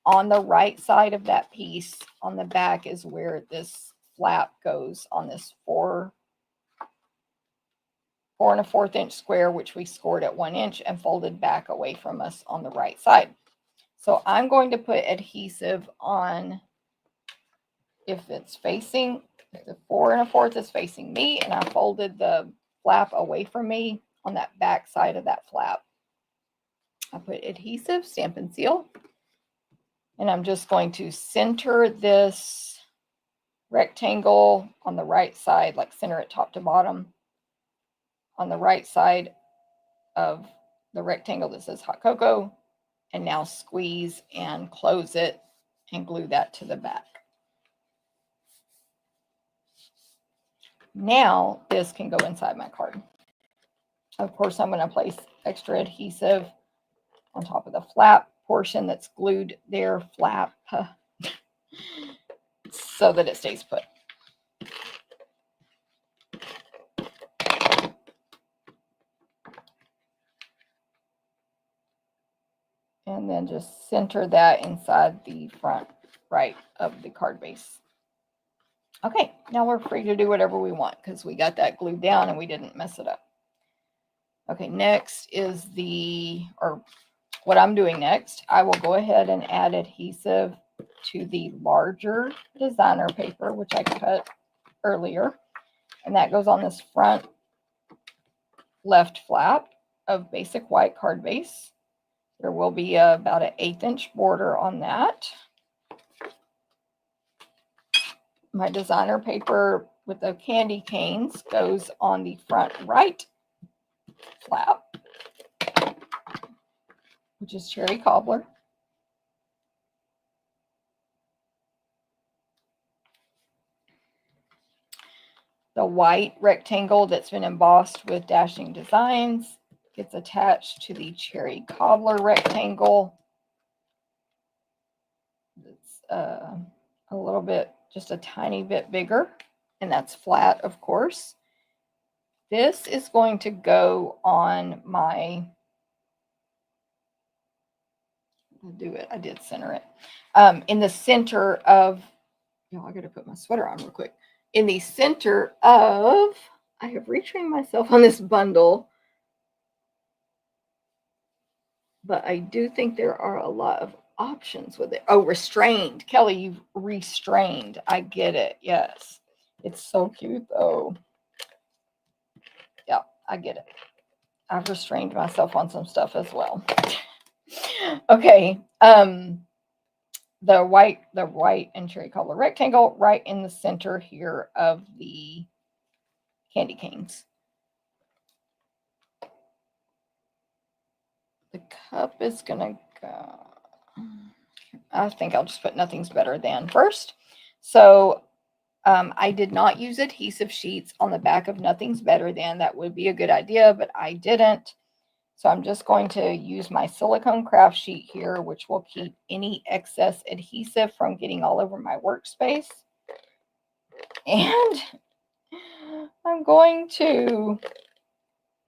On the right side of that piece, on the back, is where this flap goes on this 4 4 1/4 inch square, which we scored at 1 inch and folded back away from us on the right side. So I'm going to put adhesive on, if it's facing, the 4 1/4 is facing me, and I folded the flap away from me on that back side of that flap. I put adhesive, Stampin' Seal, and I'm just going to center this rectangle on the right side, like center it top to bottom on the right side of the rectangle that says hot cocoa, and now squeeze and close it and glue that to the back. Now this can go inside my card. Of course, I'm going to place extra adhesive on top of the flap portion that's glued there, flap, so that it stays put. And then just center that inside the front right of the card base. Okay, now we're free to do whatever we want because we got that glued down and we didn't mess it up. Okay, next is what I'm doing next. I will go ahead and add adhesive to the larger designer paper, which I cut earlier. And that goes on this front left flap of basic white card base. There will be about an 1/8 inch border on that. My designer paper with the candy canes goes on the front right flap, which is cherry cobbler. The white rectangle that's been embossed with dashing designs gets attached to the cherry cobbler rectangle. It's a little bit, just a tiny bit bigger, and that's flat, of course. This is going to go on my, I'll do it, I did center it. In the center of, I got to put my sweater on real quick. In the center of, I have retrained myself on this bundle, but I do think there are a lot of options with it. Oh, restrained. Kelly, you've restrained. I get it. Yes. It's so cute though. Yeah, I get it. I've restrained myself on some stuff as well. Okay. The white and cherry cobbler rectangle right in the center here of the candy canes. The cup is gonna go, I think I'll just put nothing's better than first. So I did not use adhesive sheets on the back of nothing's better than. That would be a good idea, but I didn't. So I'm just going to use my silicone craft sheet here, which will keep any excess adhesive from getting all over my workspace. And I'm going to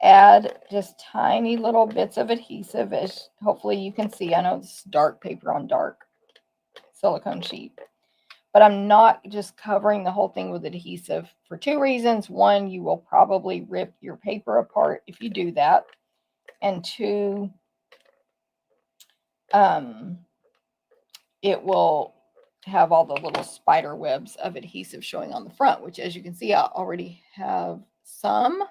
add just tiny little bits of adhesive, as hopefully you can see. I know it's dark paper on dark silicone sheet, but I'm not just covering the whole thing with adhesive for two reasons. One, you will probably rip your paper apart if you do that. And two, it will have all the little spider webs of adhesive showing on the front, which, as you can see, I already have some.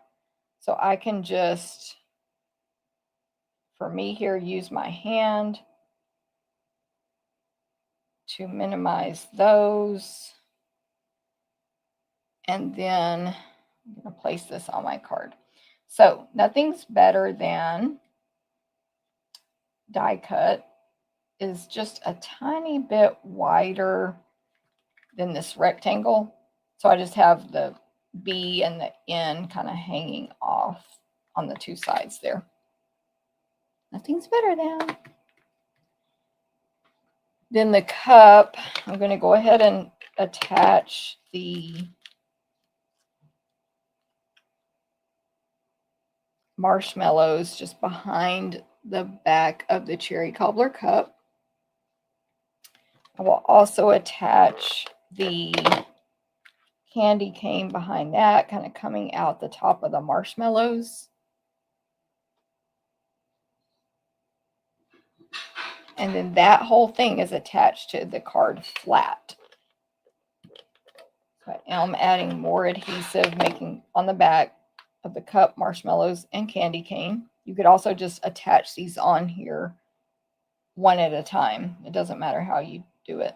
So I can just, for me here, use my hand to minimize those. And then I'm going to place this on my card. So nothing's better than die cut is just a tiny bit wider than this rectangle. So I just have the B and the N kind of hanging off on the two sides there. Nothing's better than. Then the cup, I'm going to go ahead and attach the marshmallows just behind the back of the cherry cobbler cup. I will also attach the candy cane behind that, kind of coming out the top of the marshmallows. And then that whole thing is attached to the card flat. But now I'm adding more adhesive, making on the back of the cup, marshmallows, and candy cane. You could also just attach these on here one at a time. It doesn't matter how you do it.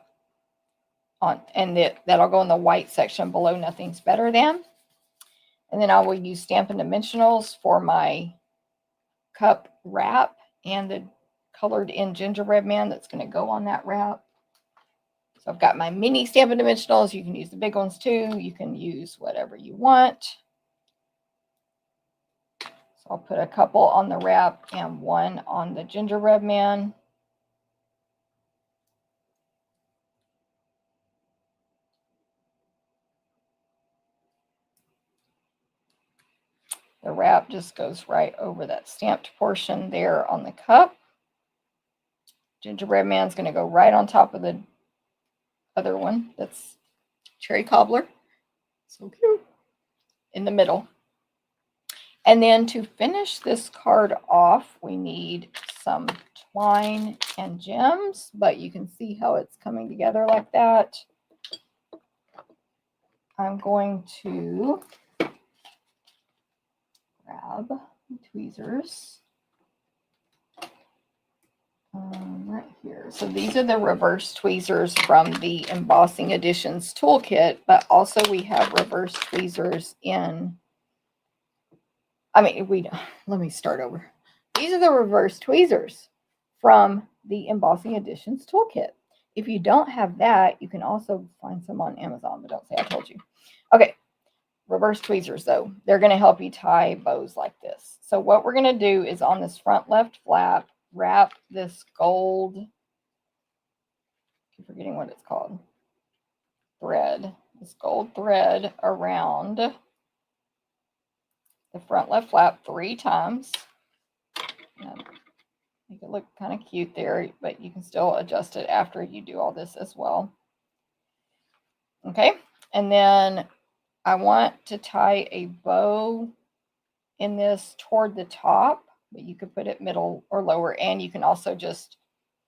And that'll go in the white section below nothing's better than. And then I will use Stampin' Dimensionals for my cup wrap and the colored in gingerbread man that's going to go on that wrap. So I've got my mini Stampin' Dimensionals. You can use the big ones too. You can use whatever you want. So I'll put a couple on the wrap and one on the gingerbread man. The wrap just goes right over that stamped portion there on the cup. Gingerbread man's going to go right on top of the other one that's cherry cobbler. So cute. In the middle. And then to finish this card off, we need some twine and gems, but you can see how it's coming together like that. I'm going to grab the tweezers right here. So these are the reverse tweezers from the Embossing Editions toolkit, but also we have reverse tweezers in, let me start over. These are the reverse tweezers from the Embossing Editions toolkit. If you don't have that, you can also find some on Amazon, but don't say I told you. Okay, reverse tweezers though, they're going to help you tie bows like this. So what we're going to do is on this front left flap, wrap this gold, I'm forgetting what it's called, thread, this gold thread around the front left flap 3 times. Make it look kind of cute there, but you can still adjust it after you do all this as well. Okay, and then I want to tie a bow in this toward the top, but you could put it middle or lower, and you can also just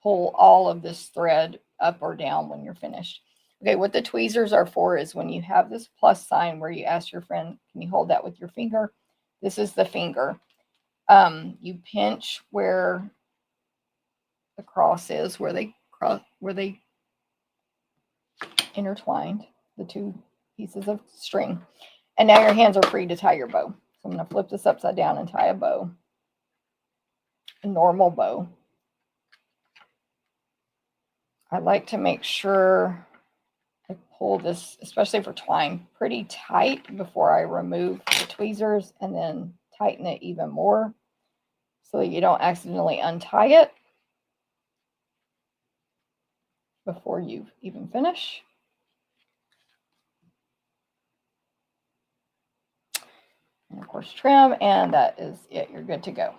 pull all of this thread up or down when you're finished. Okay, what the tweezers are for is when you have this plus sign where you ask your friend, can you hold that with your finger? This is the finger. You pinch where the cross is, where they intertwined, the two pieces of string. And now your hands are free to tie your bow. So I'm going to flip this upside down and tie a bow, a normal bow. I like to make sure I pull this, especially for twine, pretty tight before I remove the tweezers, and then tighten it even more so that you don't accidentally untie it before you even finish. And of course trim, and that is it. You're good to go.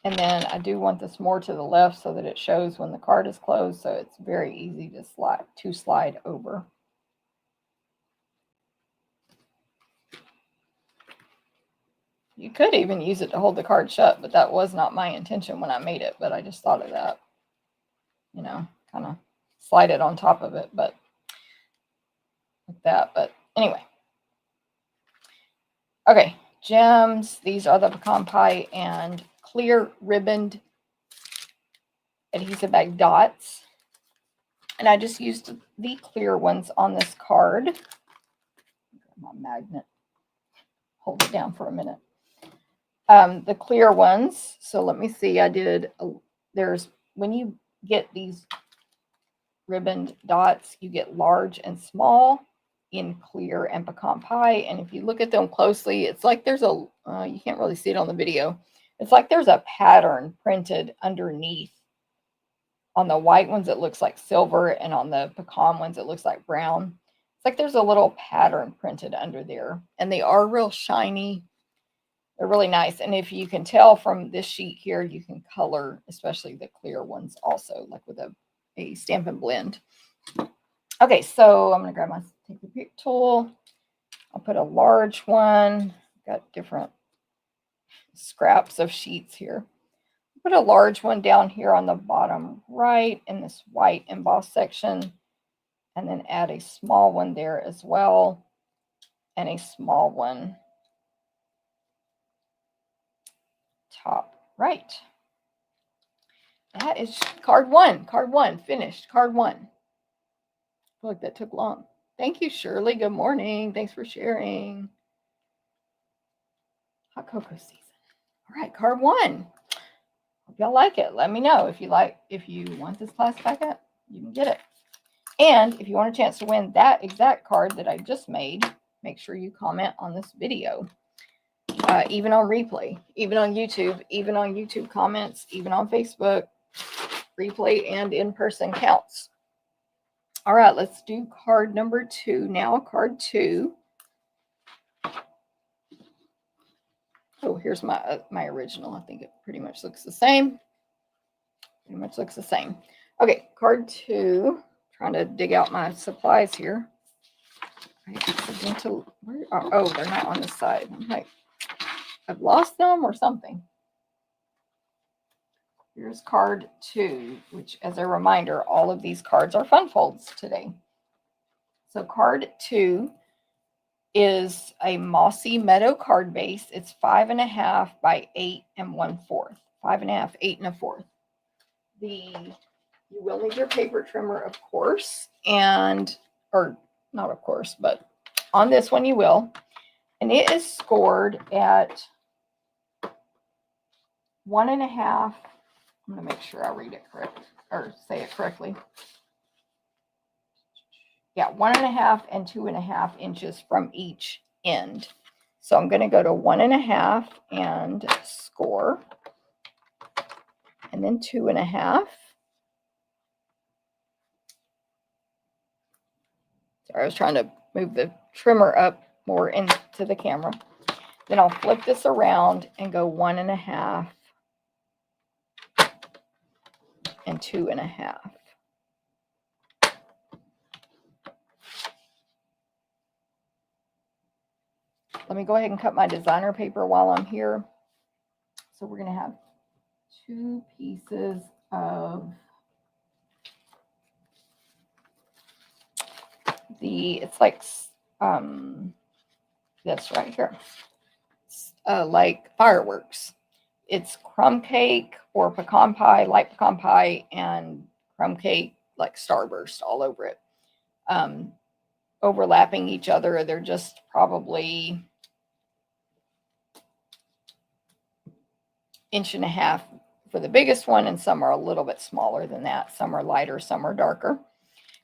And then I do want this more to the left so that it shows when the card is closed, so it's very easy to slide over. You could even use it to hold the card shut, but that was not my intention when I made it, but I just thought of that. You know, kind of slide it on top of it, but like that. But anyway. Okay, gems. These are the pecan pie and clear ribboned adhesive bag dots. And I just used the clear ones on this card. My magnet. Hold it down for a minute. The clear ones. So let me see. I did. There's when you get these ribboned dots, you get large and small in clear and pecan pie. And if you look at them closely, it's like there's a. You can't really see it on the video. It's like there's a pattern printed underneath. On the white ones, it looks like silver, and on the pecan ones, it looks like brown. It's like there's a little pattern printed under there, and they are real shiny. They're really nice. And if you can tell from this sheet here, you can color, especially the clear ones also, like with a Stampin' Blend. Okay, so I'm going to grab my take the pick tool. I'll put a large one. Got different scraps of sheets here. Put a large one down here on the bottom right in this white embossed section, and then add a small one there as well, and a small one top right. That is card one. Card one finished. Card one. I feel like that took long. Thank you, Shirley. Good morning. Thanks for sharing. Hot cocoa season. All right, card one. Hope y'all like it. Let me know if you want this class back up, you can get it. And if you want a chance to win that exact card that I just made, make sure you comment on this video. Even on replay, even on YouTube comments, even on Facebook, replay and in-person counts. All right, let's do card number 2 now. Card 2. Oh, here's my original. I think it pretty much looks the same. Okay, card 2. Trying to dig out my supplies here. Where oh, they're not on this side. I'm like, I've lost them or something. Here's card 2, which, as a reminder, all of these cards are fun folds today. So card 2 is a mossy meadow card base. It's 5.5 by 8 1/4. 5.5, 8 1/4. You will need your paper trimmer, of course, or not of course, but on this one you will. And it is scored at 1.5. I'm going to make sure I read it correct or say it correctly. Yeah, 1.5 and 2.5 inches from each end. So I'm going to go to 1.5 and score, and then 2.5. Sorry, I was trying to move the trimmer up more into the camera. Then I'll flip this around and go 1.5 and 2.5. Let me go ahead and cut my designer paper while I'm here. So we're going to have 2 pieces of it's like this right here, like fireworks. It's crumb cake or pecan pie, light pecan pie, and crumb cake, like starburst all over it. Overlapping each other. They're just probably 1.5 inches for the biggest one, and some are a little bit smaller than that. Some are lighter, some are darker.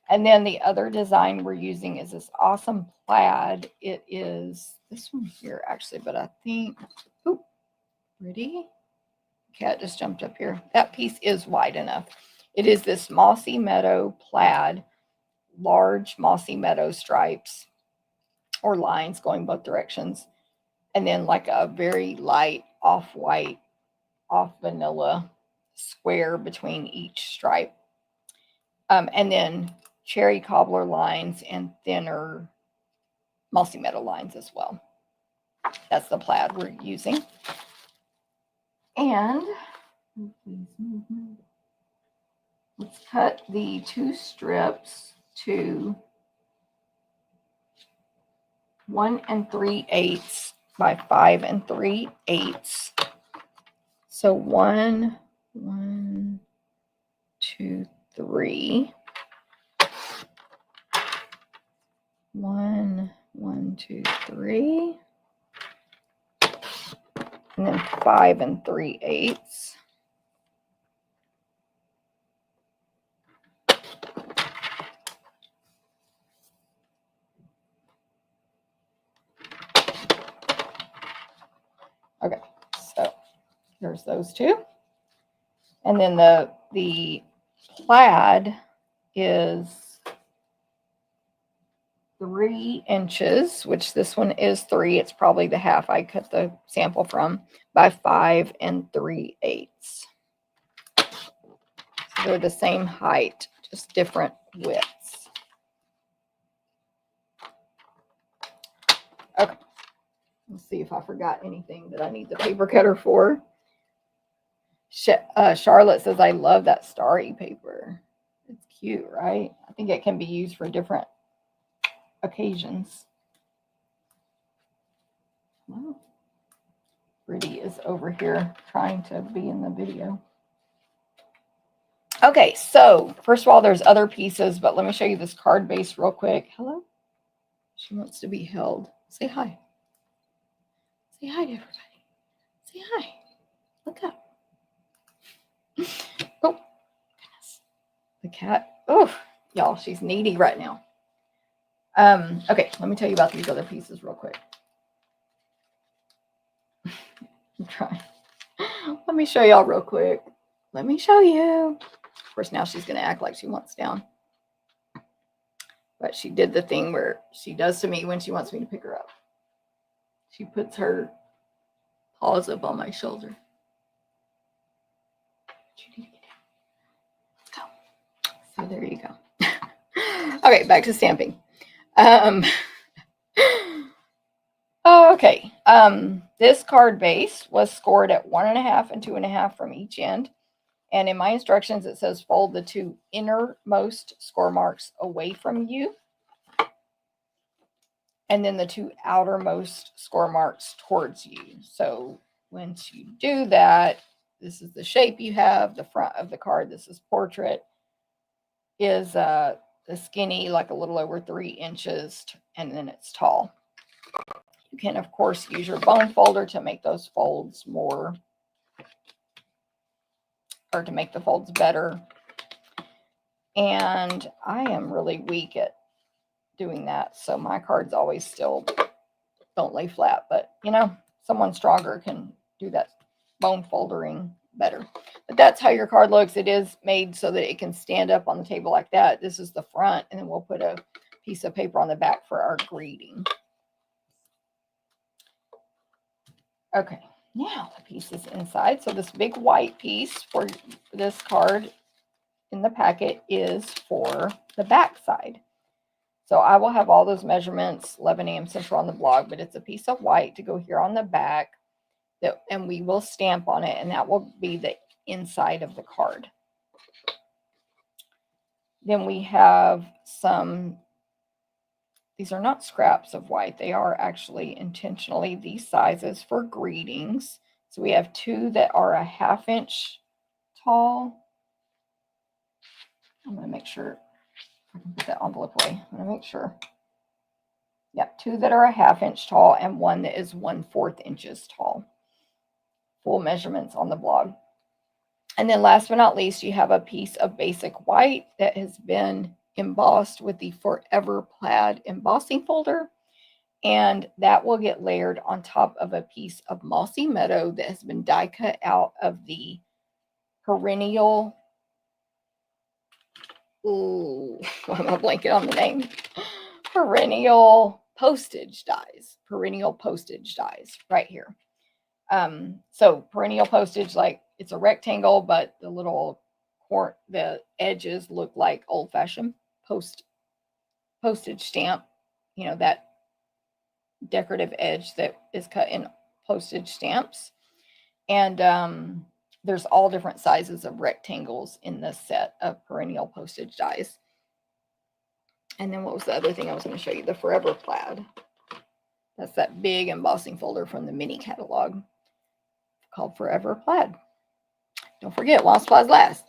And then the other design we're using is this awesome plaid. It is this one here, actually, but I think, oh, pretty. Cat just jumped up here. That piece is wide enough. It is this mossy meadow plaid, large mossy meadow stripes or lines going both directions, and then like a very light off-white, off vanilla square between each stripe, and then cherry cobbler lines and thinner mossy meadow lines as well. That's the plaid we're using. And let's cut the 2 strips to 1 3/8 by 5 3/8. So 1, 2, 3. 1, 2, 3. And then 5 3/8. Okay, so there's those 2. And then the plaid is 3 inches, which this one is 3. It's probably the half I cut the sample from, by 5 3/8. So they're the same height, just different widths. Okay, let's see if I forgot anything that I need the paper cutter for. Charlotte says, I love that starry paper. It's cute, right? I think it can be used for different occasions. Wow. Brittany is over here trying to be in the video. Okay, so first of all, there's other pieces, but let me show you this card base real quick. Hello? She wants to be held. Say hi. Say hi to everybody. Say hi. Look up. Oh, goodness. The cat. Oh, y'all, she's needy right now. Okay, let me tell you about these other pieces real quick. I'm trying. Let me show y'all real quick. Let me show you. Of course, now she's going to act like she wants down. But she did the thing where she does to me when she wants me to pick her up. She puts her paws up on my shoulder. You need to get down. Let's go. So there you go. Okay, back to stamping. Okay. This card base was scored at 1.5 and 2.5 from each end. And in my instructions, it says fold the 2 innermost score marks away from you, and then the 2 outermost score marks towards you. So once you do that, this is the shape you have. The front of the card, this is portrait, is the skinny, like a little over 3 inches, and then it's tall. You can, of course, use your bone folder to make those folds more, or to make the folds better. And I am really weak at doing that, so my cards always still don't lay flat. But, you know, someone stronger can do that bone foldering better. But that's how your card looks. It is made so that it can stand up on the table like that. This is the front, and then we'll put a piece of paper on the back for our greeting. Okay, now the piece is inside. So this big white piece for this card in the packet is for the back side. So I will have all those measurements 11 a.m. Central on the blog, but it's a piece of white to go here on the back, and we will stamp on it, and that will be the inside of the card. Then we have some these are not scraps of white. They are actually intentionally these sizes for greetings. So we have 2 that are a 1/2 inch tall. I'm going to make sure I can put that envelope away. I'm going to make sure. Yep, 2 that are a 1/2 inch tall and 1 that is 1/4 inches tall. Full measurements on the blog. And then last but not least, you have a piece of basic white that has been embossed with the Forever Plaid embossing folder. And that will get layered on top of a piece of Mossy Meadow that has been die cut out of the perennial. Ooh, I'm blanking on the name. Perennial postage dies. Perennial postage dies right here. So perennial postage, like it's a rectangle, but the little the edges look like old-fashioned postage stamp. You know, that decorative edge that is cut in postage stamps. And there's all different sizes of rectangles in this set of perennial postage dies. And then what was the other thing I was going to show you? The Forever Plaid. That's that big embossing folder from the mini catalog called Forever Plaid. Don't forget, while supplies last.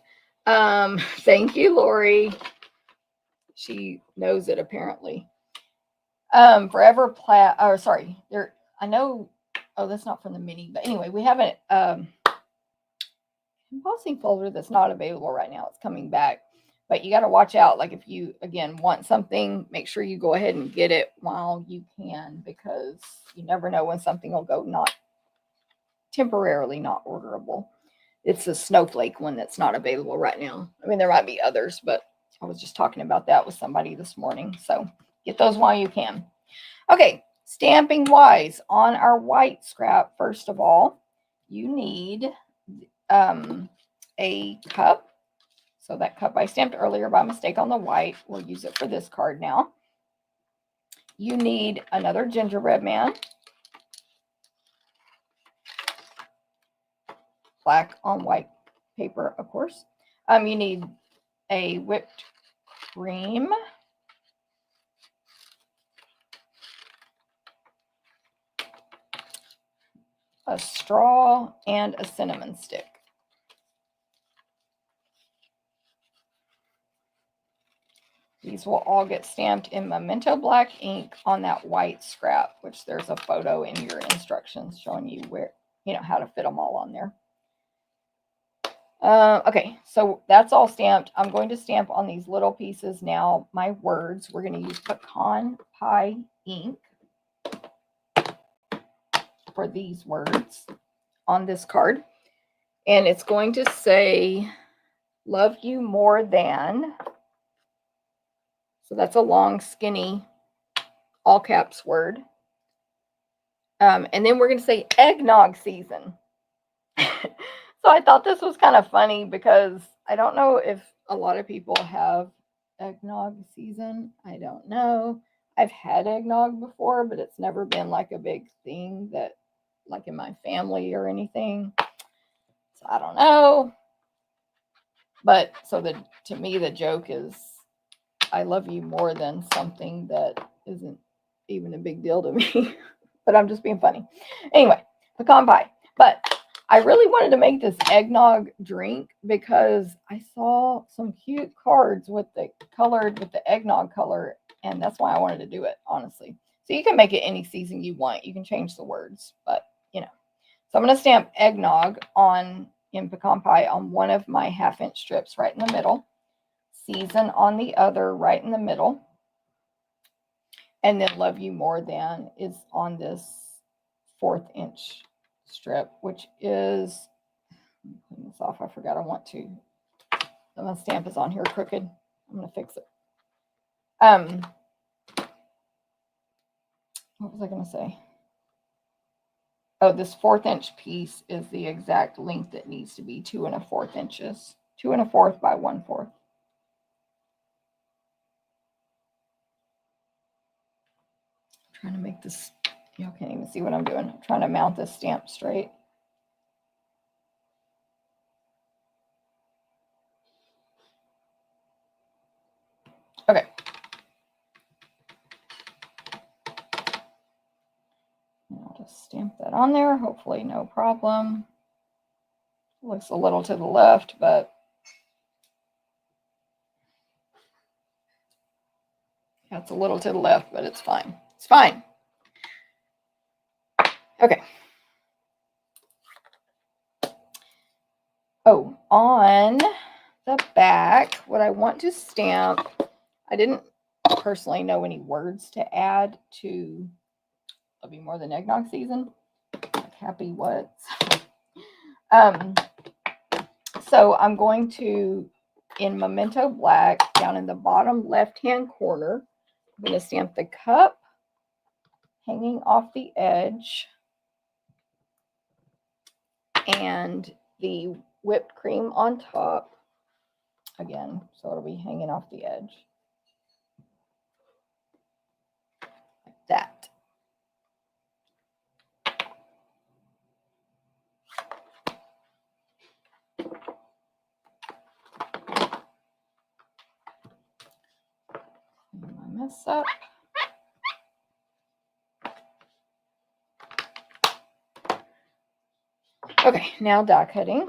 Thank you, Lori. She knows it apparently. Forever Plaid, or sorry, there. I know. Oh, that's not from the mini, but anyway, we have an embossing folder that's not available right now. It's coming back, but you got to watch out. Like if you again want something, make sure you go ahead and get it while you can, because you never know when something will go not temporarily not orderable. It's a snowflake one that's not available right now. I mean, there might be others, but I was just talking about that with somebody this morning. So get those while you can. Okay, stamping wise on our white scrap, first of all, you need a cup. So that cup I stamped earlier by mistake on the white, we'll use it for this card now. You need another gingerbread man. Black on white paper, of course. You need a whipped cream. A straw and a cinnamon stick. These will all get stamped in Memento black ink on that white scrap, which there's a photo in your instructions showing you where, how to fit them all on there. Okay, so that's all stamped. I'm going to stamp on these little pieces now my words. We're going to use pecan pie ink for these words on this card. And it's going to say, love you more than. So that's a long, skinny, all caps word. And then we're going to say eggnog season. So I thought this was kind of funny because I don't know if a lot of people have eggnog season. I don't know. I've had eggnog before, but it's never been like a big thing that like in my family or anything. So I don't know. But so to me, the joke is I love you more than something that isn't even a big deal to me. But I'm just being funny. Anyway, pecan pie. But I really wanted to make this eggnog drink because I saw some cute cards with the eggnog color, and that's why I wanted to do it, honestly. So you can make it any season you want. You can change the words, but So I'm going to stamp eggnog in pecan pie on one of my 1/2 inch strips right in the middle. Season on the other right in the middle. And then love you more than is on this 1/4 inch strip, which is, let me clean this off. I forgot I want to. My stamp is on here crooked. I'm going to fix it. What was I going to say? Oh, this 1/4 inch piece is the exact length it needs to be, 2 1/4 inches. 2 1/4 by 1/4. Trying to make this, y'all can't even see what I'm doing. I'm trying to mount this stamp straight. Okay. just stamp that on there. Hopefully no problem. Looks a little to the left, but that's a little to the left, but it's fine. It's fine. Okay. Oh, on the back, what I want to stamp, I didn't personally know any words to add to Love You More Than Eggnog Season. Like happy what? So I'm going to, in Memento Black, down in the bottom left-hand corner, I'm going to stamp the cup hanging off the edge and the whipped cream on top again, so it'll be hanging off the edge like that. I mess up. Okay, now die cutting.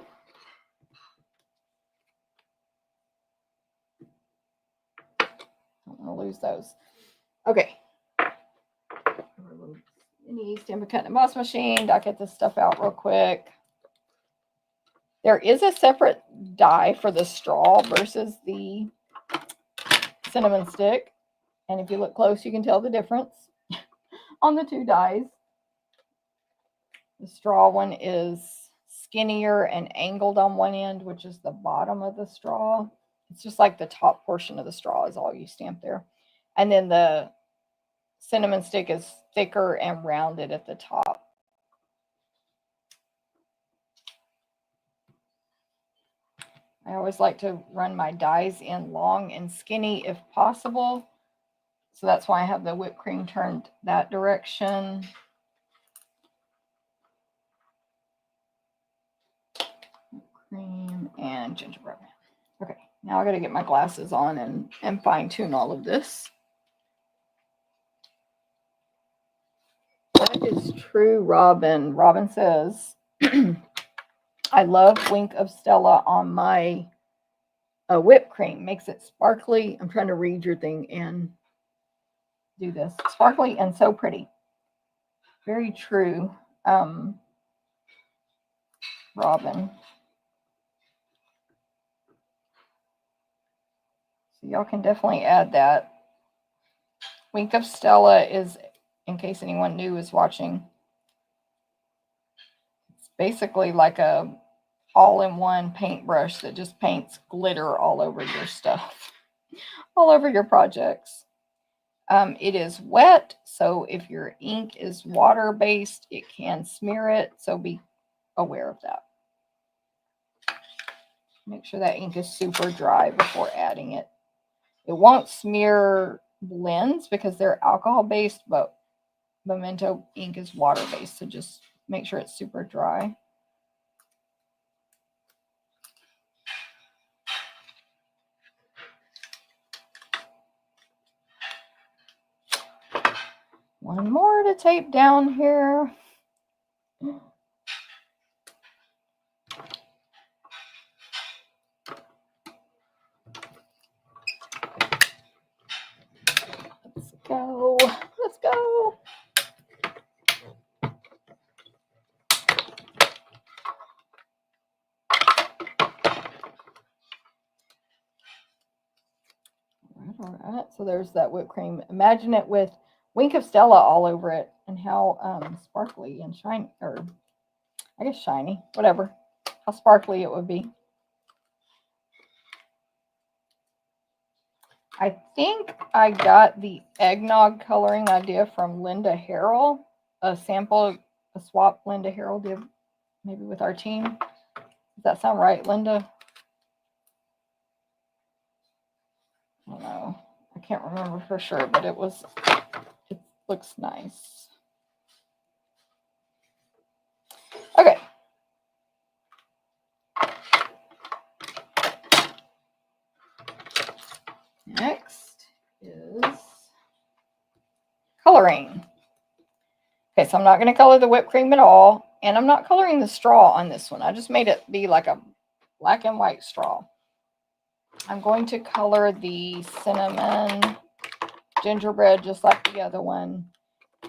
Don't want to lose those. Okay. Mini Stampin' Cut and Emboss machine. Die cut this stuff out real quick. There is a separate die for the straw versus the cinnamon stick. And if you look close, you can tell the difference on the two dies. The straw one is skinnier and angled on one end, which is the bottom of the straw. It's just like the top portion of the straw is all you stamp there. And then the cinnamon stick is thicker and rounded at the top. I always like to run my dies in long and skinny if possible. So that's why I have the whipped cream turned that direction. Cream and gingerbread man. Okay, now I got to get my glasses on and fine tune all of this. That is true, Robin. Robin says, I love Wink of Stella on my whipped cream. Makes it sparkly. I'm trying to read your thing and do this. Sparkly and so pretty. Very true, Robin. So y'all can definitely add that. Wink of Stella is, in case anyone new is watching, it's basically like a all-in-one paintbrush that just paints glitter all over your stuff, all over your projects. It is wet, so if your ink is water-based, it can smear it, so be aware of that. Make sure that ink is super dry before adding it. It won't smear blends because they're alcohol-based, but Memento ink is water-based, so just make sure it's super dry. One more to tape down here. Let's go. Let's go. All right. So there's that whipped cream. Imagine it with Wink of Stella all over it, and how sparkly and shiny, or I guess shiny, whatever, how sparkly it would be. I think I got the eggnog coloring idea from Linda Harrell, a sample, a swap Linda Harrell did maybe with our team. Does that sound right, Linda? I don't know. I can't remember for sure, but it looks nice. Okay. Next is coloring. Okay, so I'm not going to color the whipped cream at all. And I'm not coloring the straw on this one. I just made it be like a black and white straw. I'm going to color the cinnamon gingerbread just like the other one.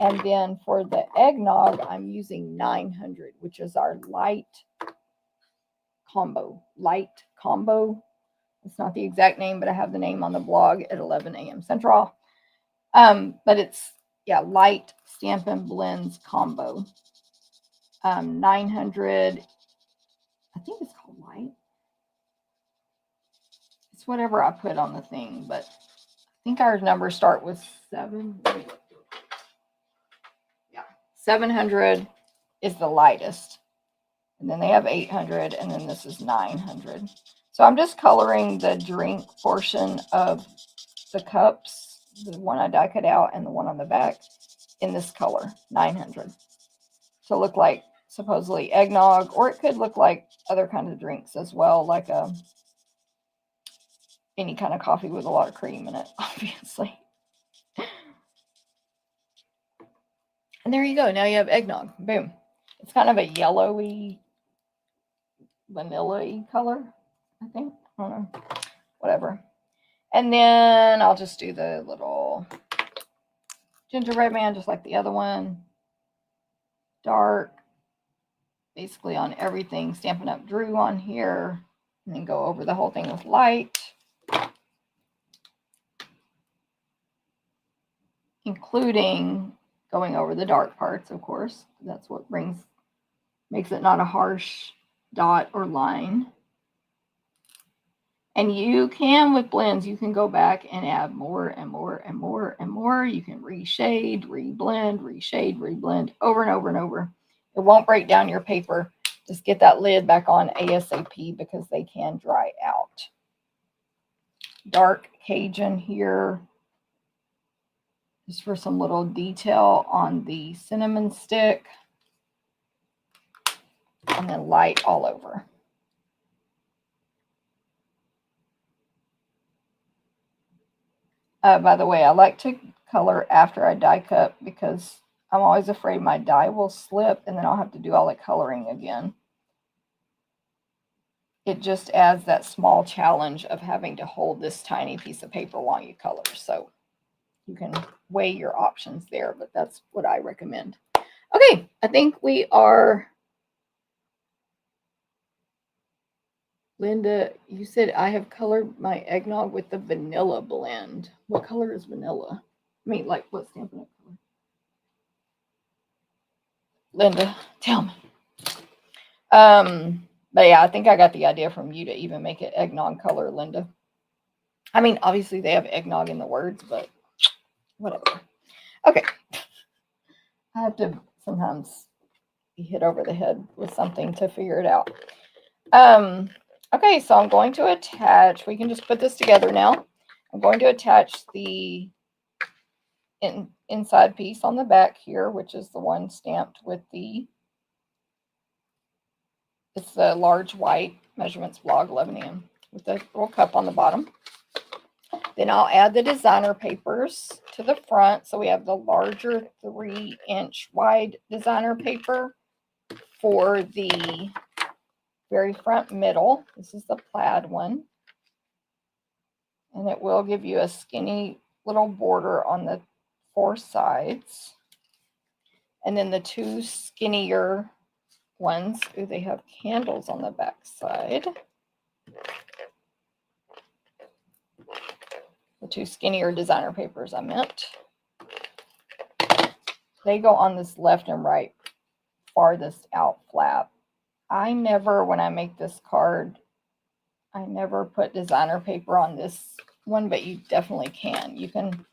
And then for the eggnog, I'm using 900, which is our light combo. Light combo. It's not the exact name, but I have the name on the blog at 11 a.m. Central. But it's, yeah, light Stampin' Blends combo. 900, I think it's called light. It's whatever I put on the thing, but I think our numbers start with 7. Yeah, 700 is the lightest. And then they have 800, and then this is 900. So I'm just coloring the drink portion of the cups, the one I die cut out and the one on the back, in this color, 900. To look like supposedly eggnog, or it could look like other kinds of drinks as well, like any kind of coffee with a lot of cream in it, obviously. And there you go. Now you have eggnog. Boom. It's kind of a yellowy, vanilla-y color, I think. I don't know. Whatever. And then I'll just do the little gingerbread man just like the other one. Dark. Basically on everything. Stampin' Up! Drew on here. And then go over the whole thing with light. Including going over the dark parts, of course. That's what makes it not a harsh dot or line. And you can, with blends, you can go back and add more and more and more and more. You can reshade, reblend, reshade, reblend over and over and over. It won't break down your paper. Just get that lid back on ASAP because they can dry out. Dark Cajun here. Just for some little detail on the cinnamon stick. And then light all over. By the way, I like to color after I die cut because I'm always afraid my die will slip and then I'll have to do all the coloring again. It just adds that small challenge of having to hold this tiny piece of paper while you color. So you can weigh your options there, but that's what I recommend. Okay, I think we are... Linda, you said I have colored my eggnog with the vanilla blend. What color is vanilla? I mean, like, what Stampin' Up! Color? Linda, tell me. But yeah, I think I got the idea from you to even make it eggnog color, Linda. I mean, obviously they have eggnog in the words, but whatever. Okay. I have to sometimes be hit over the head with something to figure it out. Okay, so I'm going to attach, we can just put this together now. I'm going to attach the inside piece on the back here, which is the one stamped with it's the large white Measurements Blog 11 a.m. with the little cup on the bottom. Then I'll add the designer papers to the front. So we have the larger 3-inch wide designer paper for the very front middle. This is the plaid one. And it will give you a skinny little border on the 4 sides. And then the 2 skinnier ones, they have candles on the back side. The 2 skinnier designer papers I meant. They go on this left and right farthest out flap. I never, when I make this card, I never put designer paper on this one, but you definitely can. You can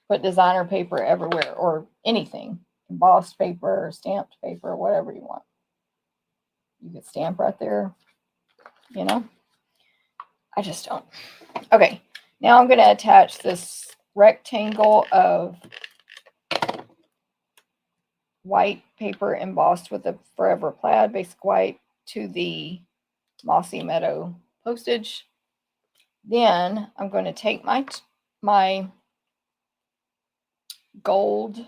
put designer paper everywhere or anything. Embossed paper, stamped paper, whatever you want. You could stamp right there, you know. I just don't. Okay, now I'm going to attach this rectangle of white paper embossed with the Forever Plaid Basic White to the Mossy Meadow postage. Then I'm going to take my gold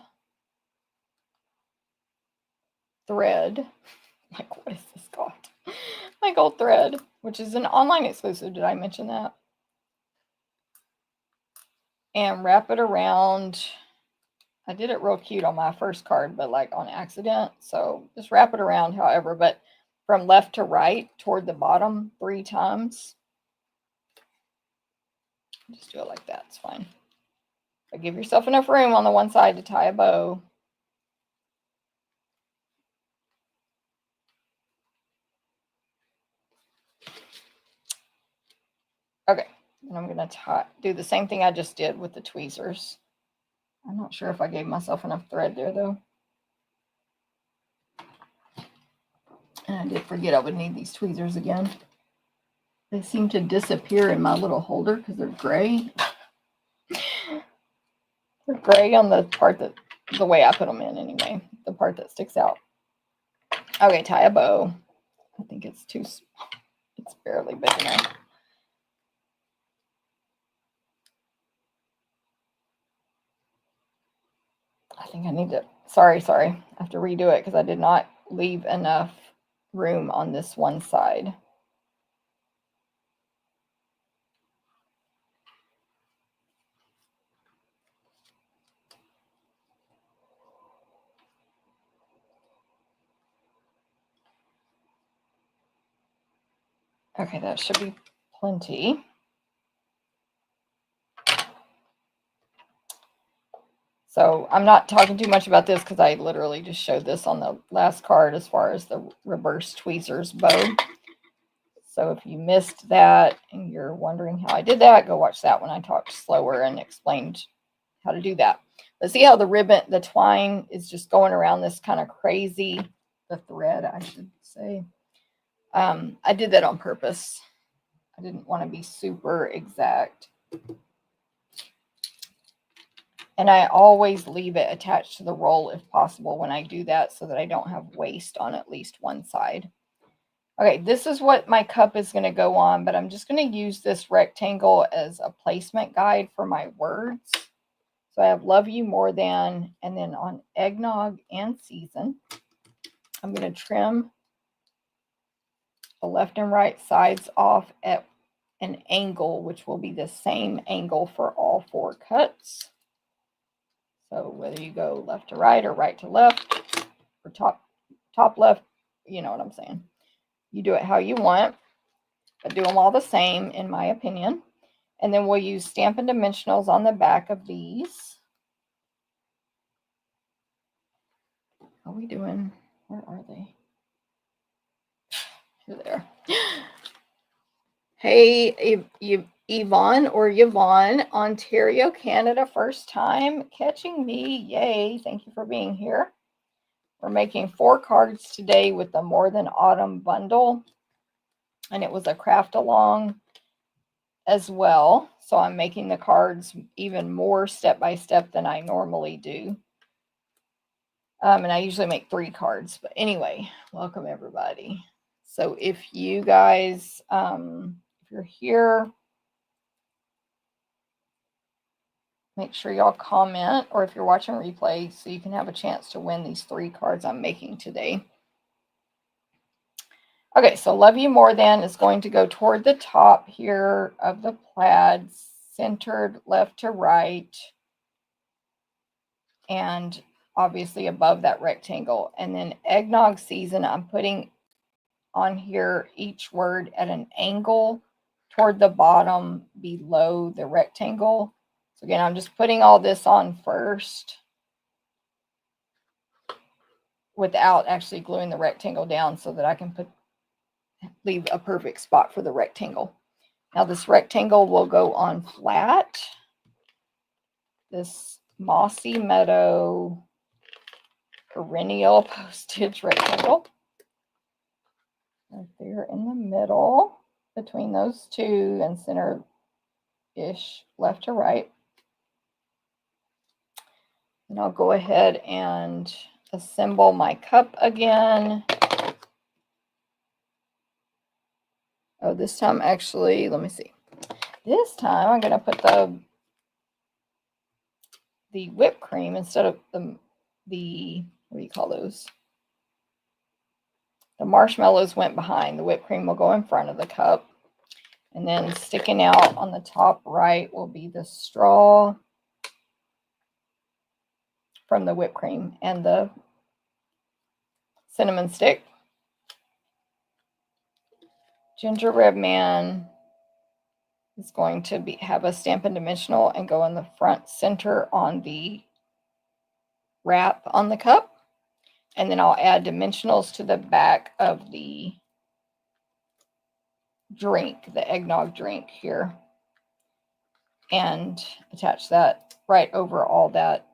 thread. Like, what is this called? My gold thread, which is an online exclusive. Did I mention that? And wrap it around. I did it real cute on my first card, but like on accident. So just wrap it around however, but from left to right toward the bottom 3 times. Just do it like that. It's fine. But give yourself enough room on the one side to tie a bow. Okay, and I'm going to do the same thing I just did with the tweezers. I'm not sure if I gave myself enough thread there though. And I did forget I would need these tweezers again. They seem to disappear in my little holder because they're gray. They're gray on the part that, the way I put them in anyway, the part that sticks out. Okay, tie a bow. I think it's too small. It's barely big enough. I think I need to, sorry. I have to redo it because I did not leave enough room on this one side. Okay, that should be plenty. So I'm not talking too much about this because I literally just showed this on the last card as far as the reverse tweezers bow. So if you missed that and you're wondering how I did that, go watch that when I talked slower and explained how to do that. But see how the ribbon, the twine is just going around this kind of crazy, the thread, I should say. I did that on purpose. I didn't want to be super exact. And I always leave it attached to the roll if possible when I do that so that I don't have waste on at least one side. Okay, this is what my cup is going to go on, but I'm just going to use this rectangle as a placement guide for my words. So I have love you more than, and then on eggnog and season, I'm going to trim the left and right sides off at an angle, which will be the same angle for all 4 cuts. So whether you go left to right or right to left or top left, you know what I'm saying. You do it how you want, but do them all the same in my opinion. And then we'll use Stampin' Dimensionals on the back of these. How are we doing? Where are they? Here they are. Hey, Yvonne or Yvonne, Ontario, Canada, first time catching me. Yay. Thank you for being here. We're making 4 cards today with the More Than Autumn bundle. And it was a craft along as well. So I'm making the cards even more step by step than I normally do. And I usually make 3 cards. But anyway, welcome everybody. So if you guys, if you're here, make sure y'all comment, or if you're watching replay, so you can have a chance to win these 3 cards I'm making today. Okay, so Love You More Than is going to go toward the top here of the plaid, centered left to right, and obviously above that rectangle. And then Eggnog Season, I'm putting on here each word at an angle toward the bottom below the rectangle. So again, I'm just putting all this on first without actually gluing the rectangle down so that I can leave a perfect spot for the rectangle. Now this rectangle will go on flat. This Mossy Meadow perennial postage rectangle. Right there in the middle between those 2 and center-ish left to right. And I'll go ahead and assemble my cup again. Oh, this time actually, let me see. This time I'm going to put the whipped cream instead of the what do you call those? The marshmallows went behind. The whipped cream will go in front of the cup. And then sticking out on the top right will be the straw from the whipped cream and the cinnamon stick. Gingerbread Man is going to have a Stampin' Dimensional and go in the front center on the wrap on the cup. And then I'll add dimensionals to the back of the drink, the eggnog drink here, and attach that right over all that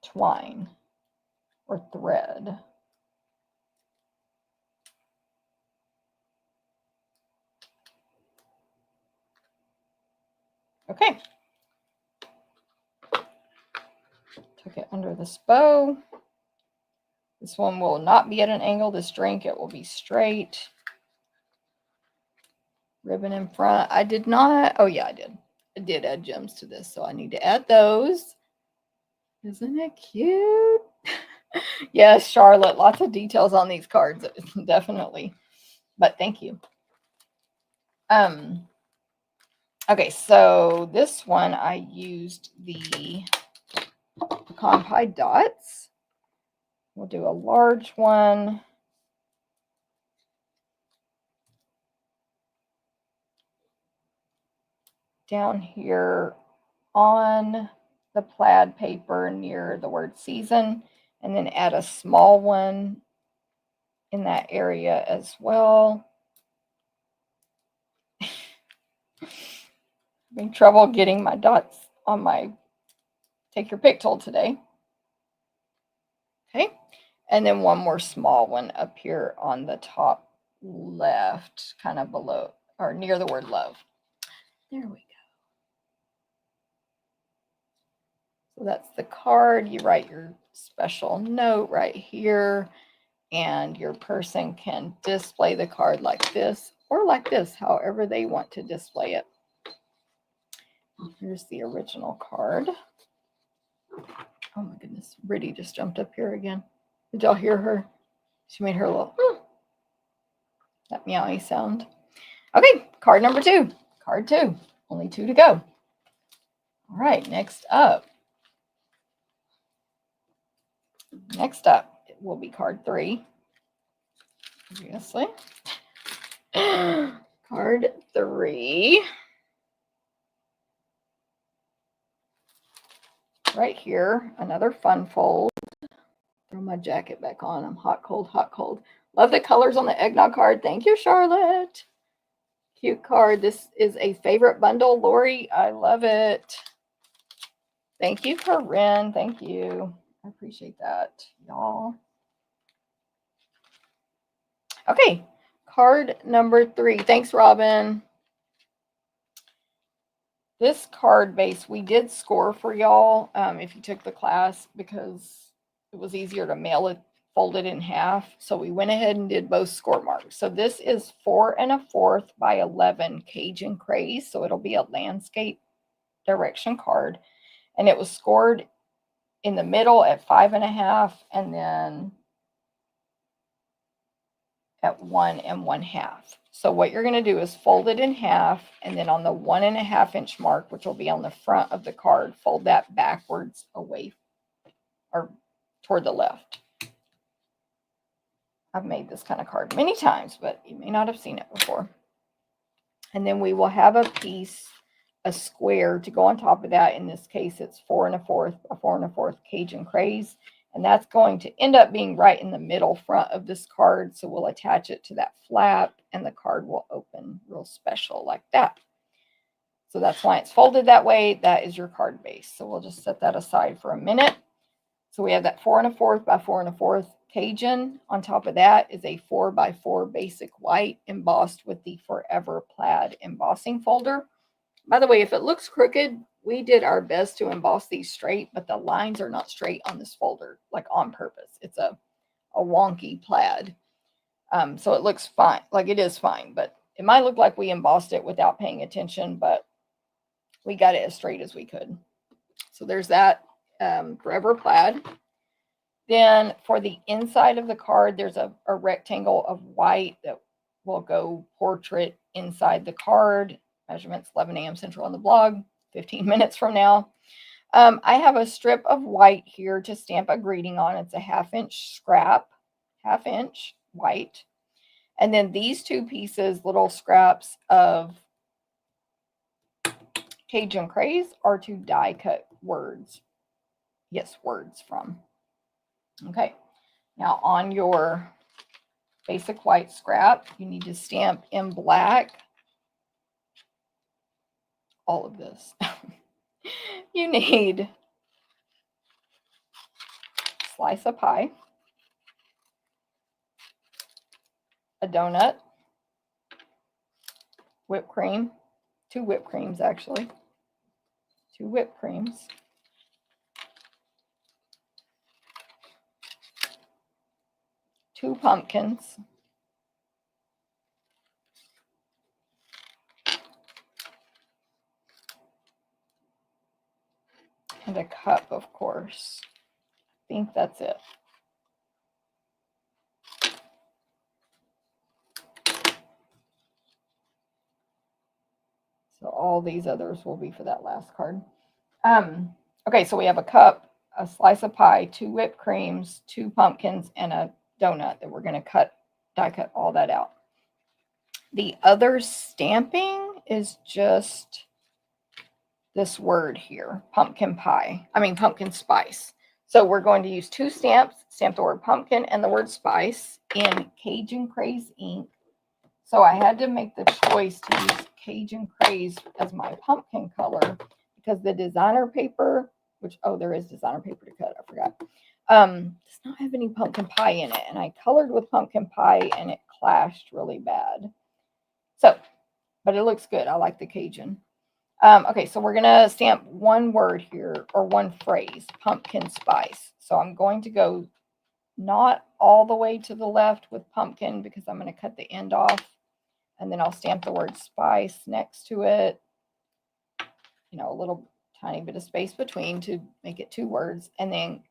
twine or thread. Okay. Tuck it under this bow. This one will not be at an angle. This drink, it will be straight. Ribbon in front. I did not. Oh, yeah, I did. I did add gems to this, so I need to add those. Isn't it cute? Yes, Charlotte. Lots of details on these cards, definitely. But thank you. Okay, so this one I used the pecan pie dots. We'll do a large one. Down here on the plaid paper near the word season, and then add a small one in that area as well. Having trouble getting my dots on my take your pick tool today. Okay, and then one more small one up here on the top left, kind of below or near the word love. There we go. So that's the card. You write your special note right here, and your person can display the card like this or like this, however they want to display it. Here's the original card. Oh my goodness, Brittany just jumped up here again. Did y'all hear her? She made her little that meowy sound. Okay, card number 2. Card 2. Only 2 to go. All right, next up. Next up, it will be card 3. Obviously. Card 3. Right here, another fun fold. Throw my jacket back on. I'm hot, cold, hot, cold. Love the colors on the eggnog card. Thank you, Charlotte. Cute card. This is a favorite bundle, Lori. I love it. Thank you, Corinne. Thank you. I appreciate that, y'all. Okay, card number 3. Thanks, Robin. This card base, we did score for y'all if you took the class because it was easier to mail it, fold it in half. So we went ahead and did both score marks. So this is 4 1/4 by 11 Cajun Craze. So it'll be a landscape direction card. And it was scored in the middle at 5 1/2 and then at 1 1/2. So what you're going to do is fold it in half, and then on the 1 1/2 inch mark, which will be on the front of the card, fold that backwards away or toward the left. I've made this kind of card many times, but you may not have seen it before. And then we will have a piece, a square to go on top of that. In this case, it's 4 1/4, a 4 1/4 Cajun Craze. And that's going to end up being right in the middle front of this card. So we'll attach it to that flap and the card will open real special like that. So that's why it's folded that way. That is your card base. So we'll just set that aside for a minute. So we have that 4 1/4 by 4 1/4 Cajun. On top of that is a 4 by 4 basic white embossed with the Forever Plaid embossing folder. By the way, if it looks crooked, we did our best to emboss these straight, but the lines are not straight on this folder, like on purpose. It's a wonky plaid. So it looks fine, like it is fine, but it might look like we embossed it without paying attention, but we got it as straight as we could. So there's that. Forever Plaid. Then for the inside of the card, there's a rectangle of white that will go portrait inside the card. Measurements 11 a.m. Central on the blog, 15 minutes from now. I have a strip of white here to stamp a greeting on. It's a 1/2 inch scrap, 1/2 inch white. And then these two pieces, little scraps of Cajun Craze, are to die cut words. Yes, words from. Okay, now on your basic white scrap, you need to stamp in black all of this. You need a slice of pie, a donut, whipped cream, 2 whipped creams actually, 2 whipped creams, two pumpkins, and a cup, of course. I think that's it. So all these others will be for that last card. Okay, so we have a cup, a slice of pie, 2 whipped creams, 2 pumpkins, and a donut that we're going to die cut all that out. The other stamping is just this word here, pumpkin spice. So we're going to use 2 stamps, stamp the word pumpkin and the word spice in Cajun Craze ink. So I had to make the choice to use Cajun Craze as my pumpkin color because the designer paper, there is designer paper to cut, I forgot, does not have any pumpkin pie in it. And I colored with pumpkin pie and it clashed really bad. So, but it looks good. I like the Cajun. Okay, so we're going to stamp one word here, or one phrase, pumpkin spice. So I'm going to go not all the way to the left with pumpkin because I'm going to cut the end off. And then I'll stamp the word spice next to it. You know, a little tiny bit of space between to make it 2 words. And then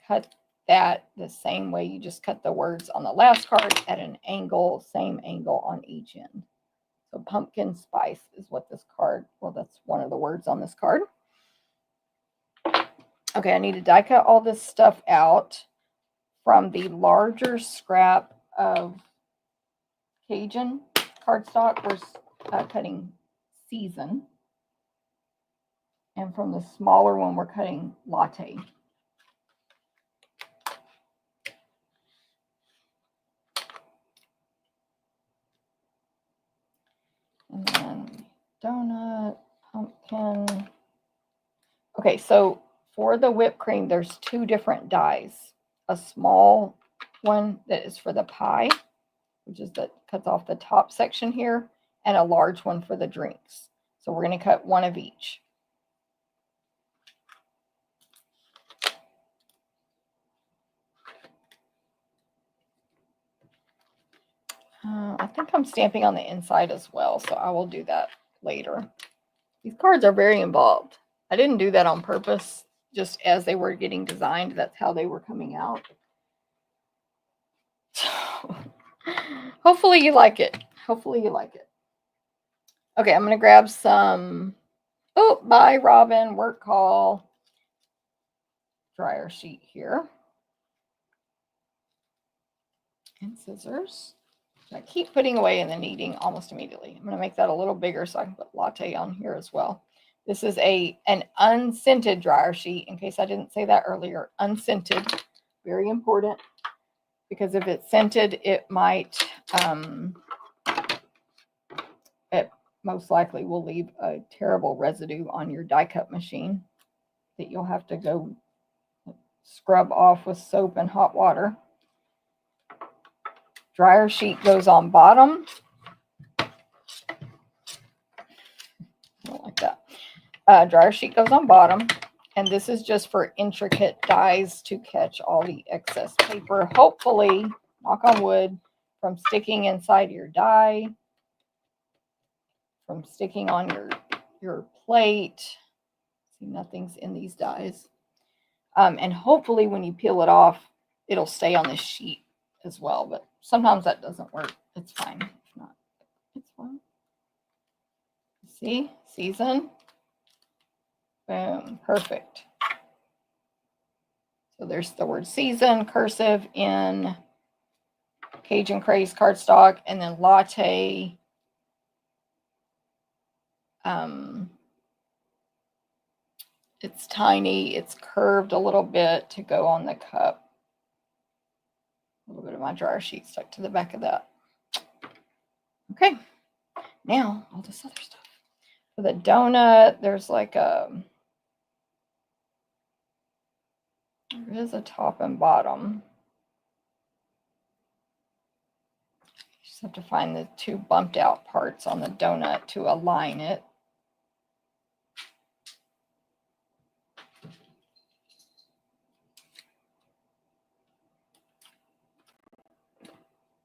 cut that the same way you just cut the words on the last card at an angle, same angle on each end. So pumpkin spice is what this card, that's one of the words on this card. Okay, I need to die cut all this stuff out from the larger scrap of Cajun cardstock. We're cutting season. And from the smaller one, we're cutting latte. And then donut, pumpkin. Okay, so for the whipped cream, there's 2 different dies. A small one that is for the pie, which is that cuts off the top section here, and a large one for the drinks. So we're going to cut one of each. I think I'm stamping on the inside as well, so I will do that later. These cards are very involved. I didn't do that on purpose. Just as they were getting designed, that's how they were coming out. So, hopefully you like it. Hopefully you like it. Okay, I'm going to grab some, bye Robin, work call, dryer sheet here. And scissors. I keep putting away in the kneading almost immediately. I'm going to make that a little bigger so I can put latte on here as well. This is an unscented dryer sheet, in case I didn't say that earlier. Unscented, very important, because if it's scented, it might, it most likely will leave a terrible residue on your die cut machine that you'll have to go scrub off with soap and hot water. Dryer sheet goes on bottom. I don't like that. Dryer sheet goes on bottom. And this is just for intricate dies to catch all the excess paper. Hopefully, knock on wood, from sticking inside your die, from sticking on your plate. See, nothing's in these dies. And hopefully when you peel it off, it'll stay on the sheet as well. But sometimes that doesn't work. It's fine. If not, it's fine. See? Season. Boom. Perfect. So there's the word season, cursive in Cajun Craze cardstock, and then latte. It's tiny. It's curved a little bit to go on the cup. A little bit of my dryer sheet stuck to the back of that. Okay. Now, all this other stuff. For the donut, there's like there is a top and bottom. You just have to find the two bumped out parts on the donut to align it.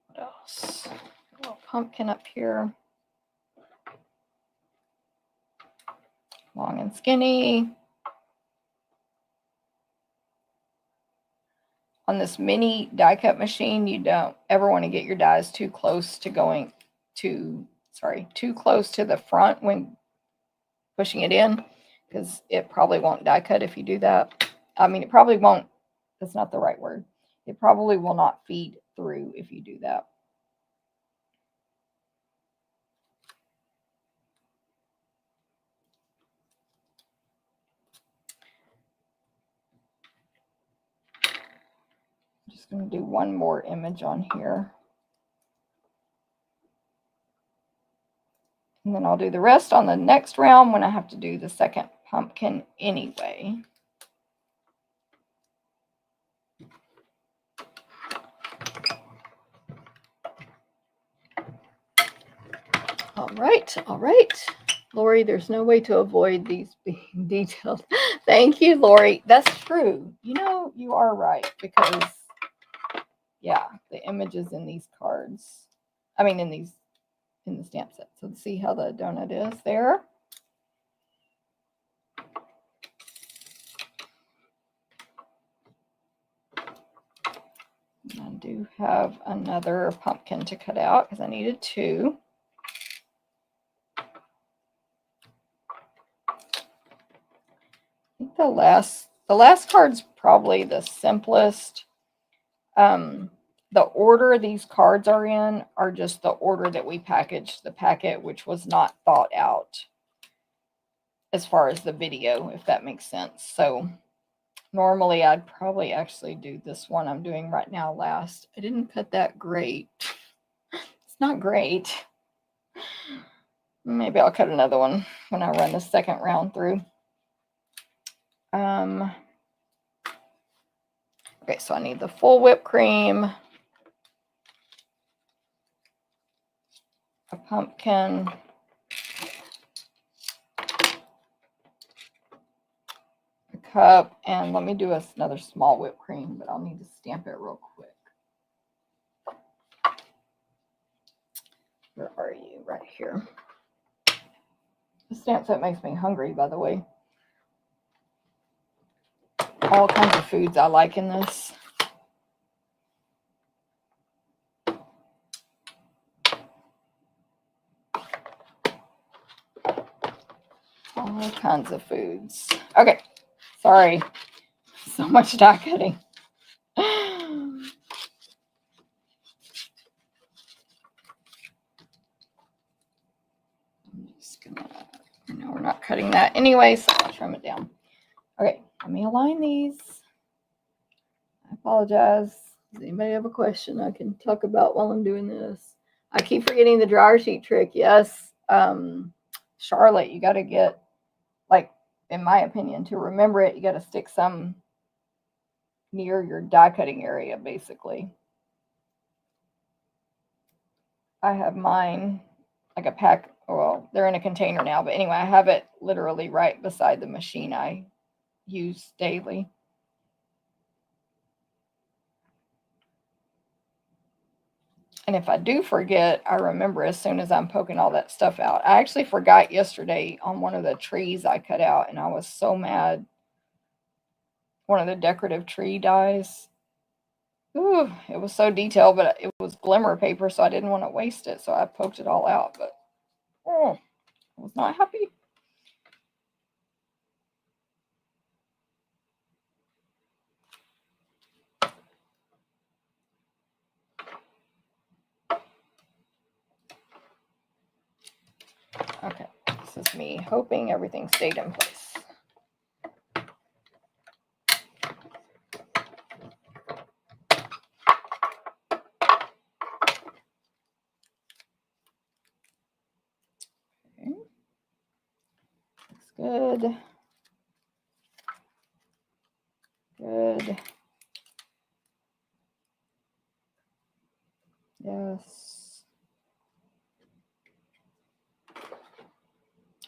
What else? A little pumpkin up here. Long and skinny. On this mini die cut machine, you don't ever want to get your dies too close to too close to the front when pushing it in, because it probably won't die cut if you do that. I mean, it probably won't. That's not the right word. It probably will not feed through if you do that. I'm just going to do one more image on here. And then I'll do the rest on the next round when I have to do the second pumpkin anyway. All right. Lori, there's no way to avoid these being detailed. Thank you, Lori. That's true. You know, you are right, because, yeah, the images in these cards, I mean, in the stamp set. So see how the donut is there? And I do have another pumpkin to cut out because I needed two. I think the last card's probably the simplest. The order these cards are in are just the order that we packaged the packet, which was not thought out as far as the video, if that makes sense. So normally I'd probably actually do this one I'm doing right now last. I didn't cut that great. It's not great. Maybe I'll cut another one when I run the second round through. Okay, so I need the full whipped cream, a pumpkin, a cup, and let me do another small whipped cream, but I'll need to stamp it real quick. Where are you? Right here. The stamp set makes me hungry, by the way. All kinds of foods I like in this. All kinds of foods. Okay, sorry. So much die cutting. I'm just gonna, I know we're not cutting that anyway, so I'll trim it down. Okay, let me align these. I apologize. Does anybody have a question I can talk about while I'm doing this? I keep forgetting the dryer sheet trick. Yes. Charlotte, you got to get, like, in my opinion, to remember it, you got to stick some near your die cutting area, basically. I have mine like a pack. Well, they're in a container now, but anyway, I have it literally right beside the machine I use daily. And if I do forget, I remember as soon as I'm poking all that stuff out. I actually forgot yesterday on one of the trees I cut out, and I was so mad one of the decorative tree dies. Ooh, it was so detailed, but it was glimmer paper, so I didn't want to waste it, so I poked it all out, but oh, I was not happy. Okay, this is me hoping everything stayed in place. Okay. Looks good. Good. Yes.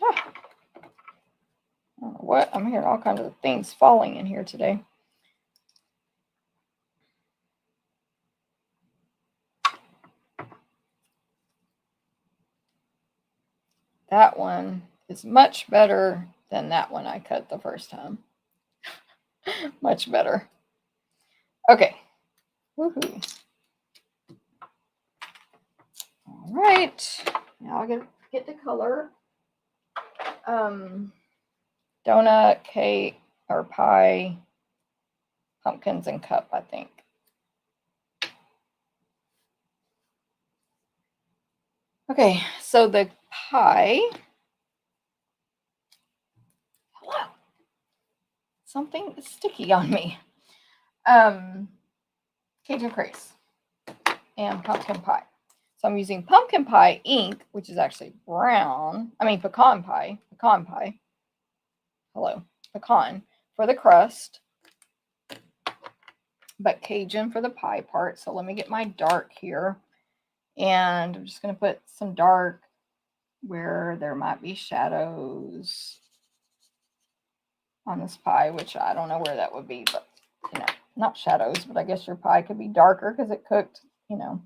Ah. I don't know what. I'm hearing all kinds of things falling in here today. That one is much better than that one I cut the first time. Much better. Okay. Woohoo. All right. Now I'll get the color. Donut, cake, or pie, pumpkins, and cup, I think. Okay, so the pie. Hello. Something is sticky on me. Cajun Craze and pumpkin pie. So I'm using pumpkin pie ink, which is actually brown. I mean pecan pie. Hello, pecan for the crust, but Cajun for the pie part. So let me get my dark here. And I'm just going to put some dark where there might be shadows on this pie, which I don't know where that would be, but you know, not shadows, but I guess your pie could be darker because it cooked, you know.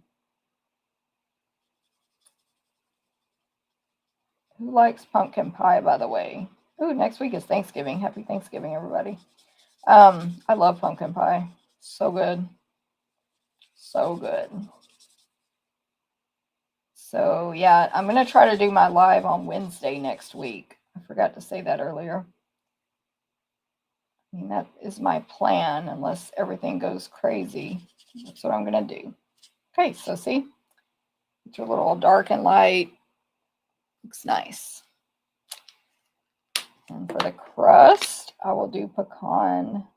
Who likes pumpkin pie, by the way? Ooh, next week is Thanksgiving. Happy Thanksgiving, everybody. I love pumpkin pie. So good. So good. So yeah, I'm going to try to do my live on Wednesday next week. I forgot to say that earlier. I mean, that is my plan unless everything goes crazy. That's what I'm going to do. Okay, so see, it's a little dark and light. Looks nice. And for the crust, I will do pecan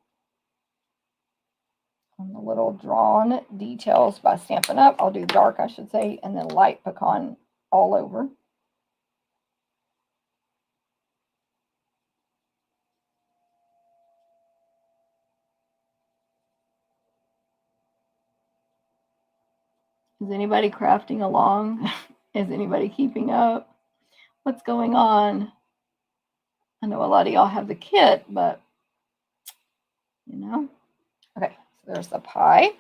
on the little drawn details by Stampin' Up. I'll do dark, I should say, and then light pecan all over. Is anybody crafting along? Is anybody keeping up? What's going on? I know a lot of y'all have the kit, but you know. Okay, so there's the pie.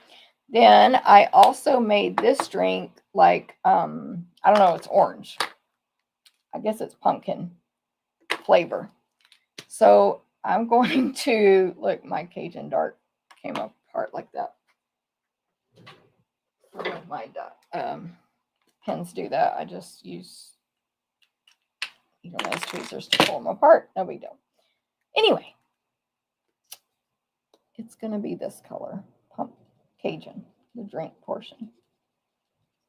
Then I also made this drink like I don't know, it's orange. I guess it's pumpkin flavor. So I'm going to look, my Cajun dark came apart like that. My pens do that. I just use those tweezers to pull them apart. No big deal. Anyway, it's going to be this color, Cajun, the drink portion.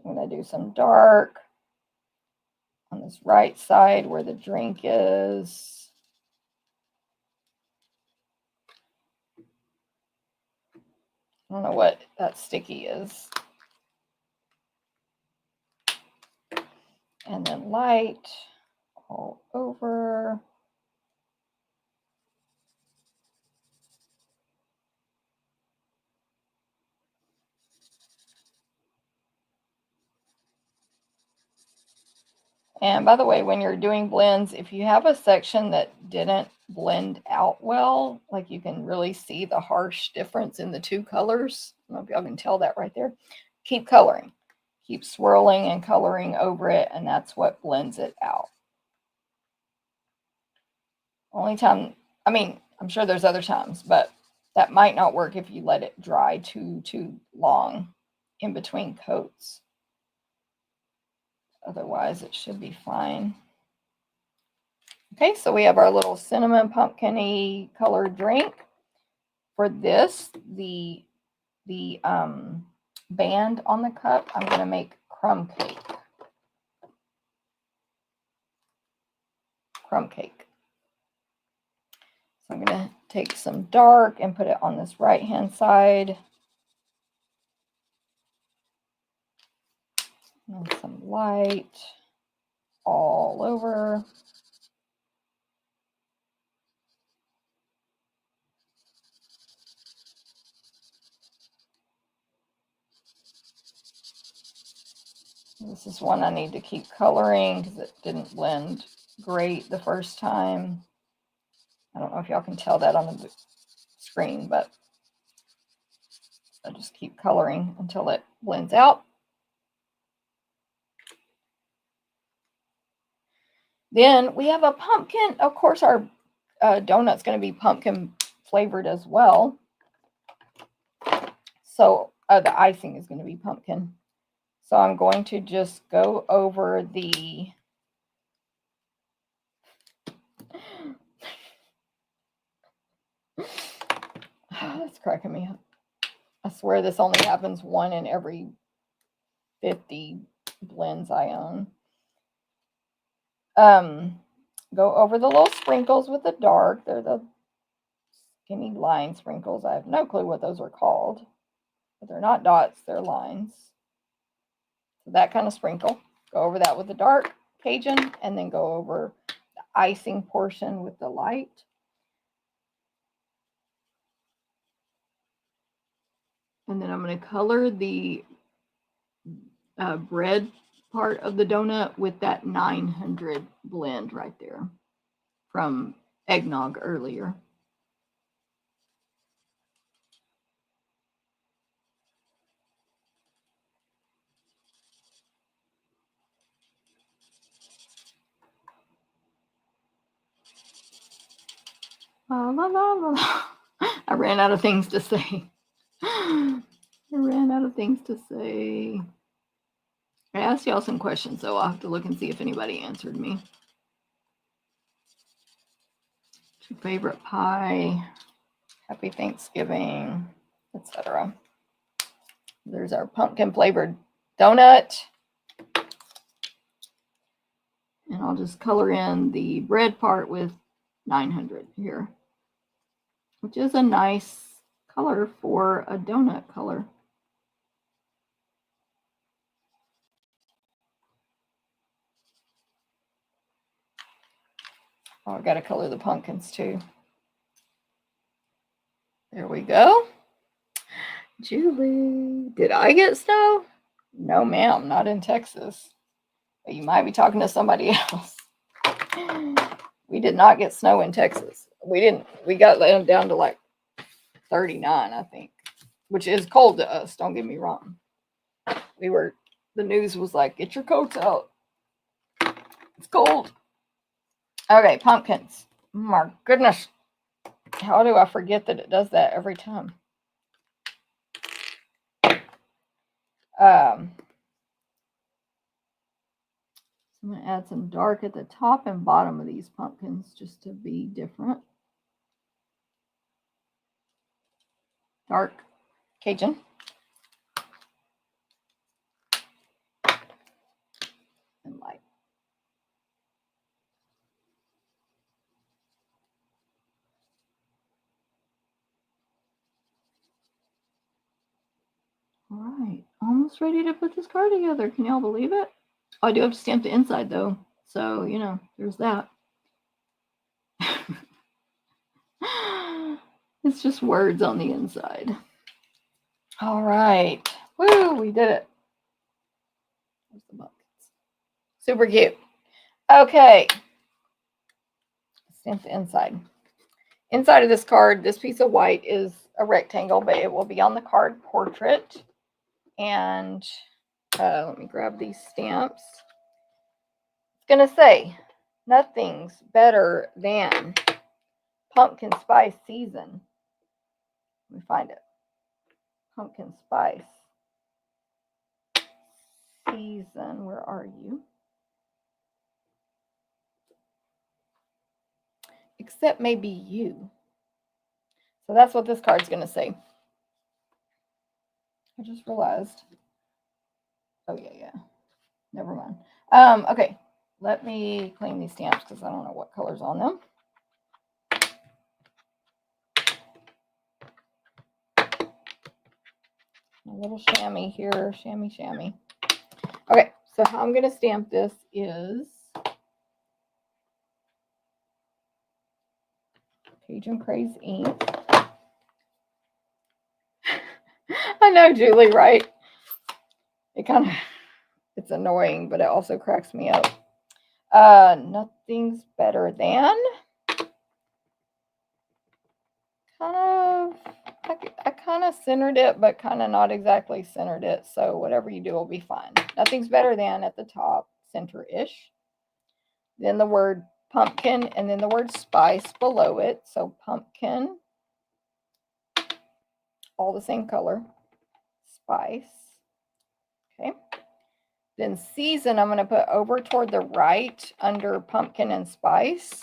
I'm going to do some dark on this right side where the drink is. I don't know what that sticky is. And then light all over. And by the way, when you're doing blends, if you have a section that didn't blend out well, like you can really see the harsh difference in the two colors. I don't know if y'all can tell that right there. Keep coloring. Keep swirling and coloring over it, and that's what blends it out. Only time, I mean, I'm sure there's other times, but That might not work if you let it dry too long in between coats. Otherwise, it should be fine. Okay, so we have our little cinnamon pumpkin-y colored drink. For this, the band on the cup, I'm going to make crumb cake. So I'm going to take some dark and put it on this right-hand side. And some light all over. This is one I need to keep coloring because it didn't blend great the first time. I don't know if y'all can tell that on the screen, but I just keep coloring until it blends out. Then we have a pumpkin. Of course, our donut's going to be pumpkin flavored as well. So the icing is going to be pumpkin. So I'm going to just go over the that's cracking me up. I swear this only happens one in every 50 blends I own. Go over the little sprinkles with the dark. They're the skinny line sprinkles. I have no clue what those are called. But they're not dots, they're lines. So that kind of sprinkle. Go over that with the dark Cajun, and then go over the icing portion with the light. And then I'm going to color the bread part of the donut with that 900 blend right there from eggnog earlier. La, la, la, la. I ran out of things to say. I asked y'all some questions, so I'll have to look and see if anybody answered me. What's your favorite pie? Happy Thanksgiving, etc. There's our pumpkin flavored donut. And I'll just color in the bread part with 900 here, which is a nice color for a donut color. Oh, I got to color the pumpkins too. There we go. Julie, did I get snow? No, ma'am, not in Texas. But you might be talking to somebody else. We did not get snow in Texas. We didn't. We got down to like 39, I think, which is cold to us. Don't get me wrong. The news was like, get your coats out. It's cold. Okay, pumpkins. My goodness. How do I forget that it does that every time? I'm going to add some dark at the top and bottom of these pumpkins just to be different. Dark Cajun. And light. All right, almost ready to put this card together. Can y'all believe it? Oh, I do have to stamp the inside though. So, you know, there's that. It's just words on the inside. All right. Woo, we did it. There's the buckets. Super cute. Okay. Stamp the inside. Inside of this card, this piece of white is a rectangle, but it will be on the card portrait. And let me grab these stamps. It's going to say, nothing's better than pumpkin spice season. Let me find it. Pumpkin spice season. Where are you? Except maybe you. So that's what this card's going to say. I just realized. Oh, yeah. Never mind. Okay. Let me clean these stamps because I don't know what color's on them. A little chamois here. Chamois. Okay. So how I'm going to stamp this is Cajun Craze ink. I know, Julie, right? It's annoying, but it also cracks me up. Nothing's better than I kind of centered it, but kind of not exactly centered it. So whatever you do will be fine. Nothing's better than at the top, center-ish. Then the word pumpkin, and then the word spice below it. So pumpkin, all the same color. Spice. Okay. Then season, I'm going to put over toward the right under pumpkin and spice.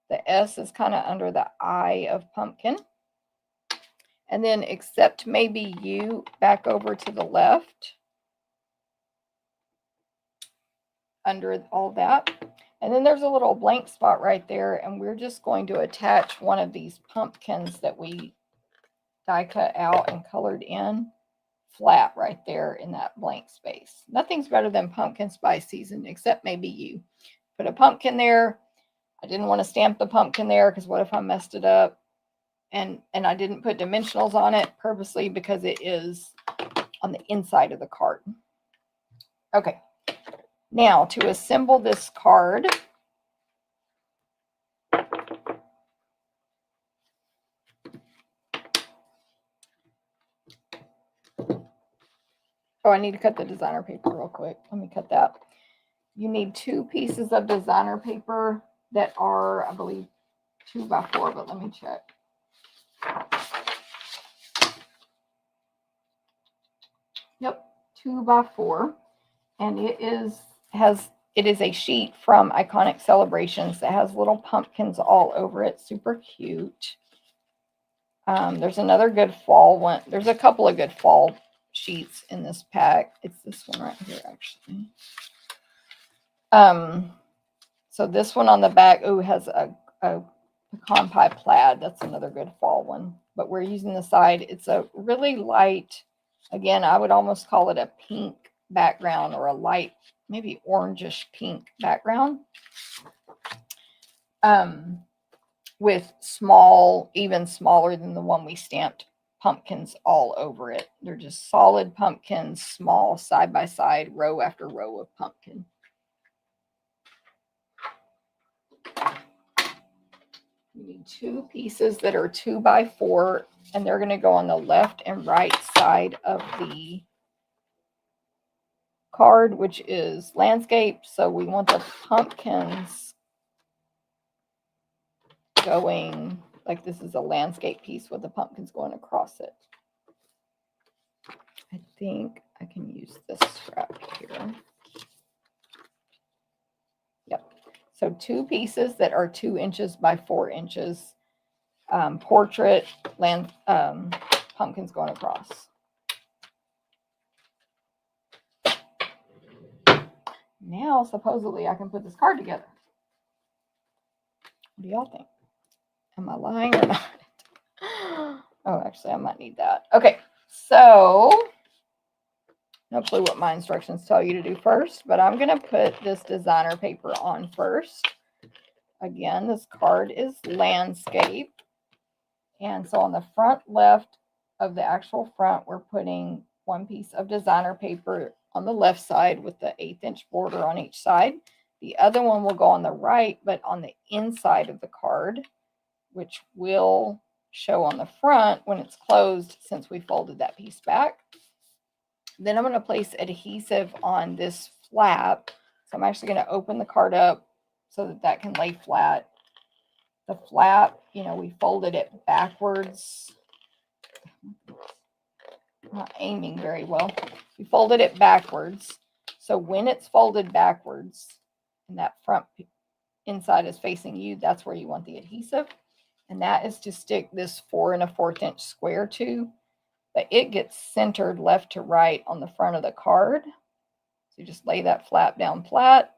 The S is kind of under the I of pumpkin. And then except maybe you back over to the left under all that. And then there's a little blank spot right there. And we're just going to attach one of these pumpkins that we die cut out and colored in flat right there in that blank space. Nothing's better than pumpkin spice season, except maybe you. Put a pumpkin there. I didn't want to stamp the pumpkin there because what if I messed it up? And I didn't put dimensionals on it purposely because it is on the inside of the card. Okay. Now to assemble this card, oh, I need to cut the designer paper real quick. Let me cut that. You need 2 pieces of designer paper that are, I believe, 2x4, but let me check. Yep, 2x4, and it is a sheet from Iconic Celebrations that has little pumpkins all over it. Super cute. There's another good fall one. There's a couple of good fall sheets in this pack. It's this one right here, actually. So this one on the back, has a pecan pie plaid. That's another good fall one. But we're using the side. It's a really light, again, I would almost call it a pink background or a light, maybe orangish pink background. With small, even smaller than the one we stamped, pumpkins all over it. They're just solid pumpkins, small, side by side, row after row of pumpkin. You need 2 pieces that are 2x4, and they're going to go on the left and right side of the card, which is landscape. So we want the pumpkins going like this is a landscape piece with the pumpkins going across it. I think I can use this scrap here. Yep. So 2 pieces that are 2 inches by 4 inches. Portrait land pumpkins going across. Now, supposedly, I can put this card together. What do y'all think? Am I lying or not? Oh, actually, I might need that. Okay, so no clue what my instructions tell you to do first, but I'm going to put this designer paper on first. Again, this card is landscape. And so on the front left of the actual front, we're putting 1 piece of designer paper on the left side with the 1/8 inch border on each side. The other one will go on the right, but on the inside of the card, which will show on the front when it's closed since we folded that piece back. Then I'm going to place adhesive on this flap. So I'm actually going to open the card up so that that can lay flat. The flap, we folded it backwards I'm not aiming very well. We folded it backwards. So when it's folded backwards and that front inside is facing you, that's where you want the adhesive. And that is to stick this 4 1/4 inch square to, but it gets centered left to right on the front of the card. So you just lay that flap down flat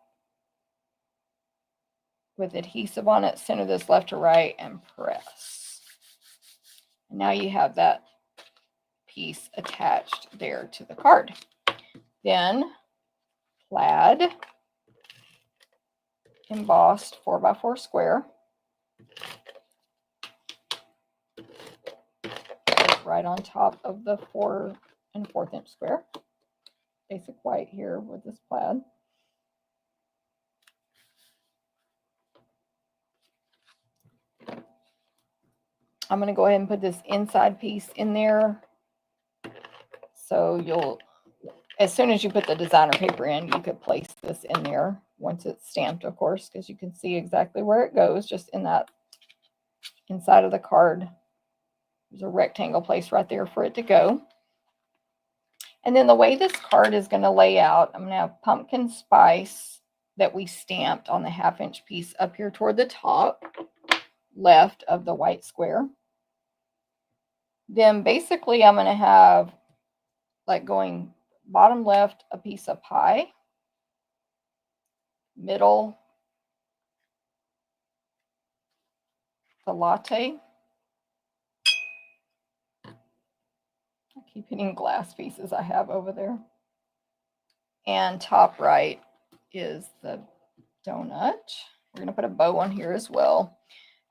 with adhesive on it, center this left to right, and press. And now you have that piece attached there to the card. Then plaid embossed 4x4 square right on top of the 4 1/4 inch square. Basic white here with this plaid. I'm going to go ahead and put this inside piece in there. So you'll, as soon as you put the designer paper in, you could place this in there once it's stamped, of course, because you can see exactly where it goes, just in that inside of the card. There's a rectangle place right there for it to go. And then the way this card is going to lay out, I'm going to have pumpkin spice that we stamped on the 1/2 inch piece up here toward the top left of the white square. Then basically I'm going to have, like, going bottom left, a piece of pie, middle, the latte. I keep hitting glass pieces I have over there. And top right is the donut. We're going to put a bow on here as well.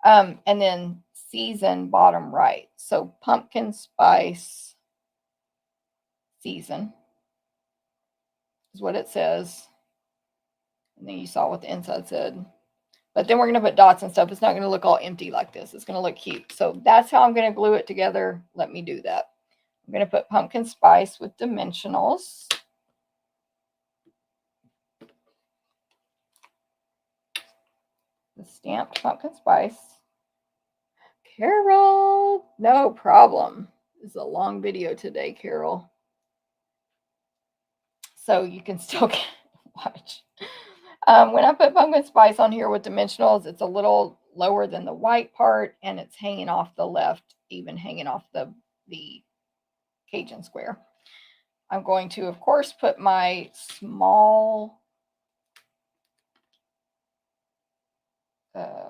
And then season bottom right. So pumpkin spice season is what it says. And then you saw what the inside said. But then we're going to put dots and stuff. It's not going to look all empty like this. It's going to look cute. So that's how I'm going to glue it together. Let me do that. I'm going to put pumpkin spice with dimensionals. The stamped pumpkin spice. Carol, no problem. This is a long video today, Carol. So you can still watch. When I put pumpkin spice on here with dimensionals, it's a little lower than the white part, and it's hanging off the left, even hanging off the Cajun square. I'm going to, of course, put my small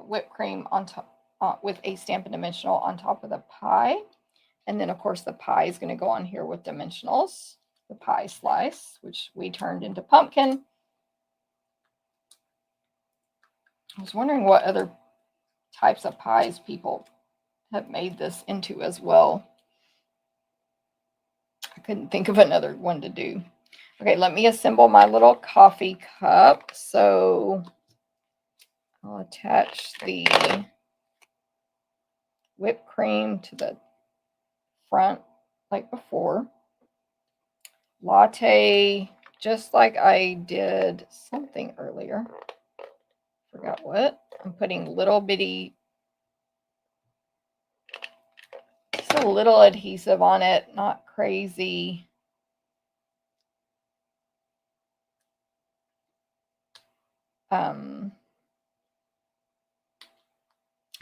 whipped cream on top with a Stampin' Dimensional on top of the pie. And then, of course, the pie is going to go on here with dimensionals. The pie slice, which we turned into pumpkin. I was wondering what other types of pies people have made this into as well. I couldn't think of another one to do. Okay, let me assemble my little coffee cup. So I'll attach the whipped cream to the front like before. Latte, just like I did something earlier. Forgot what. I'm putting little bitty, just a little adhesive on it, not crazy.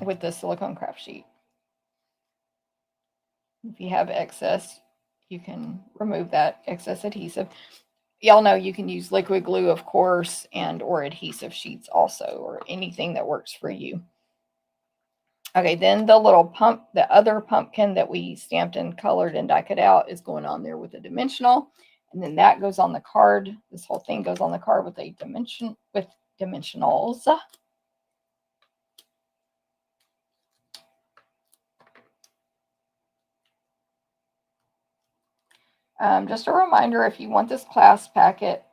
With the silicone craft sheet. If you have excess, you can remove that excess adhesive. Y'all know you can use liquid glue, of course, and or adhesive sheets also, or anything that works for you. Okay, then the little the other pumpkin that we stamped and colored and die cut out is going on there with a dimensional. And then that goes on the card. This whole thing goes on the card with a dimensionals. Just a reminder, if you want this class packet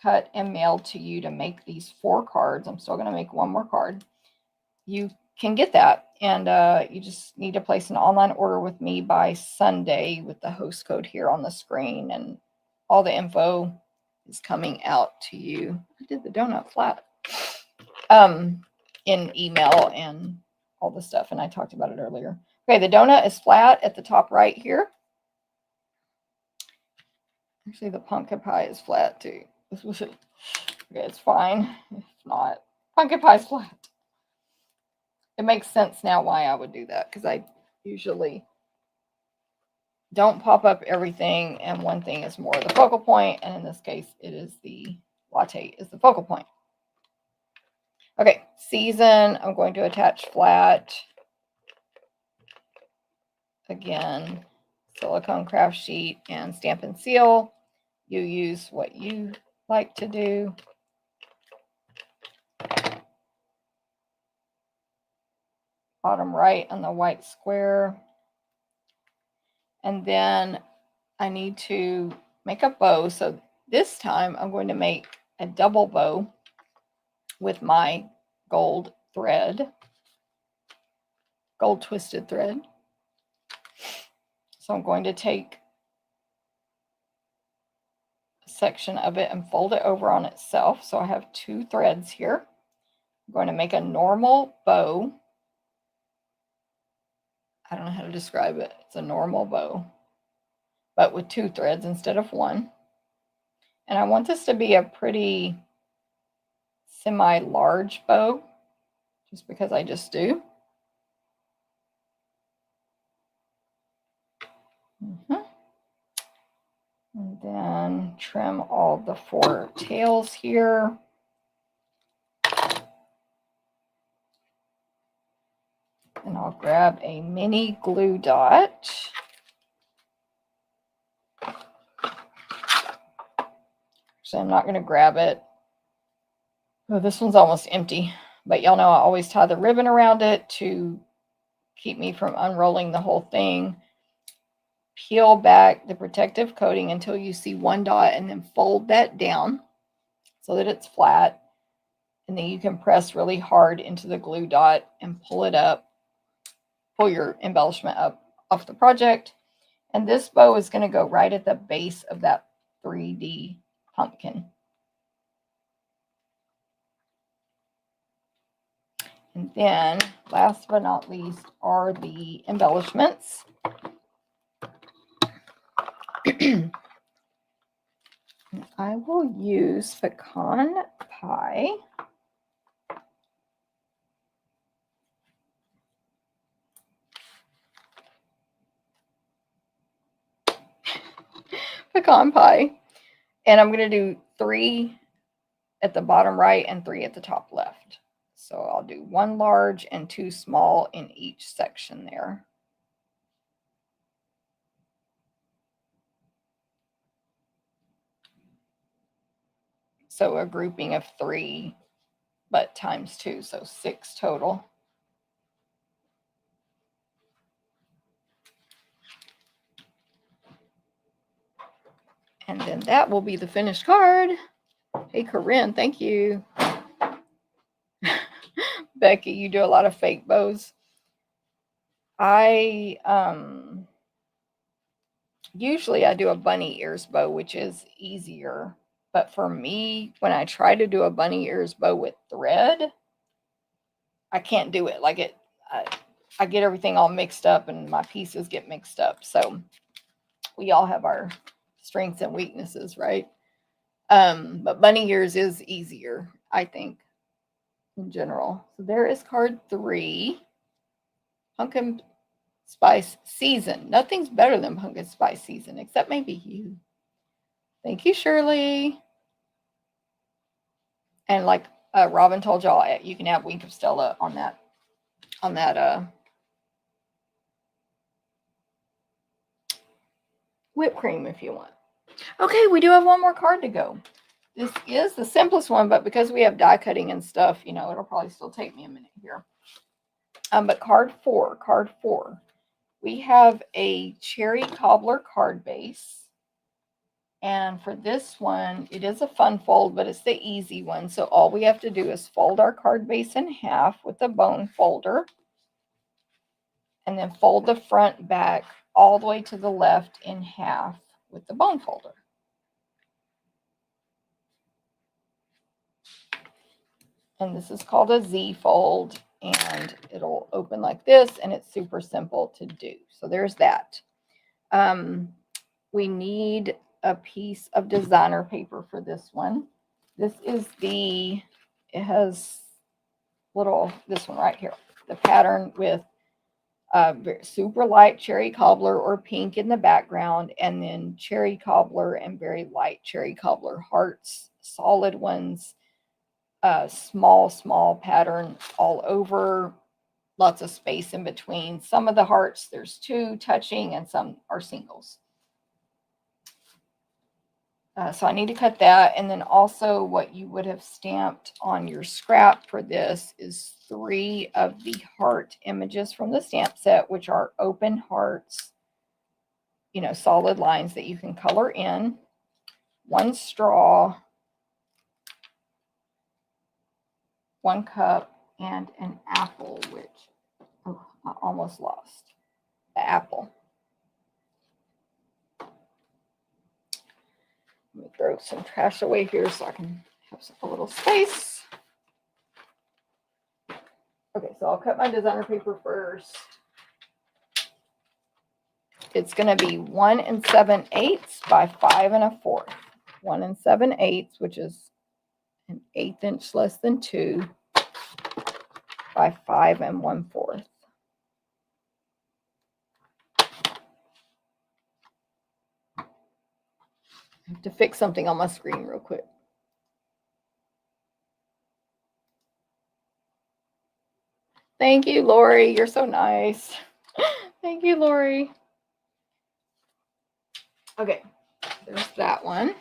cut and mailed to you to make these 4 cards, I'm still going to make one more card, you can get that. And you just need to place an online order with me by Sunday with the host code here on the screen. And all the info is coming out to you. I did the donut flat in email and all the stuff. And I talked about it earlier. Okay, the donut is flat at the top right here. Actually, the pumpkin pie is flat too. This was it. Okay, it's fine. If not, pumpkin pie is flat. It makes sense now why I would do that, because I usually don't pop up everything, and one thing is more the focal point, and in this case, it is the latte is the focal point. Okay, season, I'm going to attach flat. Again, silicone craft sheet and Stampin' Seal. You use what you like to do. Bottom right on the white square. And then I need to make a bow. So this time I'm going to make a double bow with my gold thread, gold twisted thread. So I'm going to take a section of it and fold it over on itself. So I have 2 threads here. I'm going to make a normal bow. I don't know how to describe it. It's a normal bow, but with 2 threads instead of 1. And I want this to be a pretty semi-large bow, just because I just do. And then trim all the 4 tails here. And I'll grab a mini glue dot. So I'm not going to grab it. Oh, this one's almost empty. But y'all know I always tie the ribbon around it to keep me from unrolling the whole thing. Peel back the protective coating until you see 1 dot, and then fold that down so that it's flat. And then you can press really hard into the glue dot and pull it up, pull your embellishment up off the project. And this bow is going to go right at the base of that 3D pumpkin. And then, last but not least, are the embellishments. I will use pecan pie. Pecan pie. And I'm going to do 3 at the bottom right and 3 at the top left. So I'll do 1 large and 2 small in each section there. So a grouping of 3, but times 2, so 6 total. And then that will be the finished card. Hey, Corinne, thank you. Becky, you do a lot of fake bows. Usually I do a bunny ears bow, which is easier. But for me, when I try to do a bunny ears bow with thread, I can't do it. Like I get everything all mixed up and my pieces get mixed up. So we all have our strengths and weaknesses, right? But bunny ears is easier, I think, in general. So there is card 3. Pumpkin spice season. Nothing's better than pumpkin spice season, except maybe you. Thank you, Shirley. And like Robin told y'all, you can have Wink of Stella on that whipped cream if you want. Okay, we do have one more card to go. This is the simplest one, but because we have die cutting and stuff, you know, it'll probably still take me a minute here. But card 4. We have a cherry cobbler card base. And for this one, it is a fun fold, but it's the easy one. So all we have to do is fold our card base in half with a bone folder. And then fold the front back all the way to the left in half with the bone folder. And this is called a Z fold. And it'll open like this, and it's super simple to do. So there's that. We need a piece of designer paper for this one. This is it has this one right here, the pattern with super light cherry cobbler or pink in the background, and then cherry cobbler and very light cherry cobbler hearts, solid ones, small pattern all over, lots of space in between. Some of the hearts, there's 2 touching and some are singles. So I need to cut that. And then also what you would have stamped on your scrap for this is 3 of the heart images from the stamp set, which are open hearts, solid lines that you can color in, 1 straw, 1 cup, and an apple, which I almost lost the apple. Let me throw some trash away here so I can have a little space. Okay, so I'll cut my designer paper first. It's going to be 1 7/8 by 5 1/4. 1 7/8, which is an 1/8 inch less than 2, by 5 1/4. I have to fix something on my screen real quick. Thank you, Lori. You're so nice. Thank you, Lori. Okay, there's that one.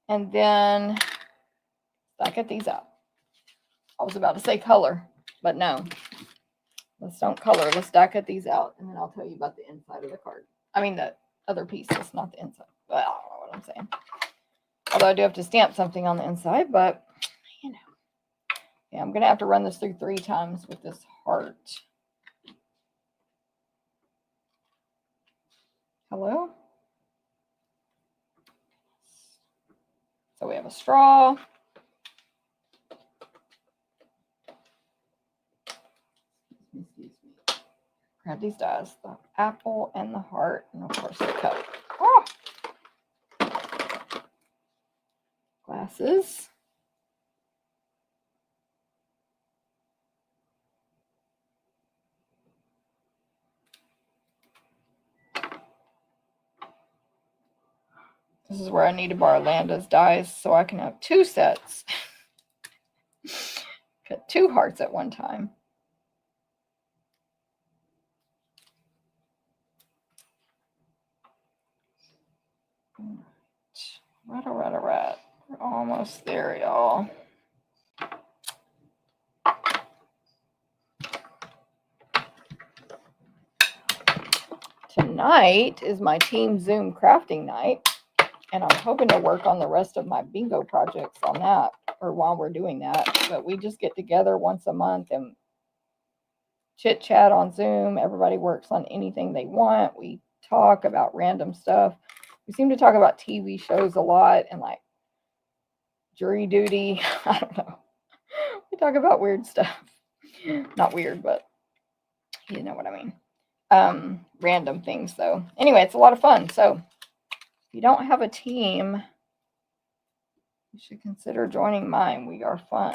And then I get these out. I was about to say color, but no. Let's don't color. Let's die cut these out, and then I'll tell you about the inside of the card. I mean, the other pieces, not the inside. Well, I don't know what I'm saying. Although I do have to stamp something on the inside, but, Yeah, I'm going to have to run this through 3 times with this heart. Hello? So we have a straw. Excuse me. Grab these dies, the apple and the heart, and of course the cup. Oh! Glasses. This is where I need to borrow Landa's dies so I can have 2 sets. Cut 2 hearts at one time. Right. We're almost there, y'all. Tonight is my Team Zoom crafting night, and I'm hoping to work on the rest of my bingo projects on that, or while we're doing that. But we just get together once a month and chit chat on Zoom. Everybody works on anything they want. We talk about random stuff. We seem to talk about TV shows a lot and like jury duty. I don't know. We talk about weird stuff. Not weird, but you know what I mean. Random things though. Anyway, it's a lot of fun. So if you don't have a team, you should consider joining mine. We are fun.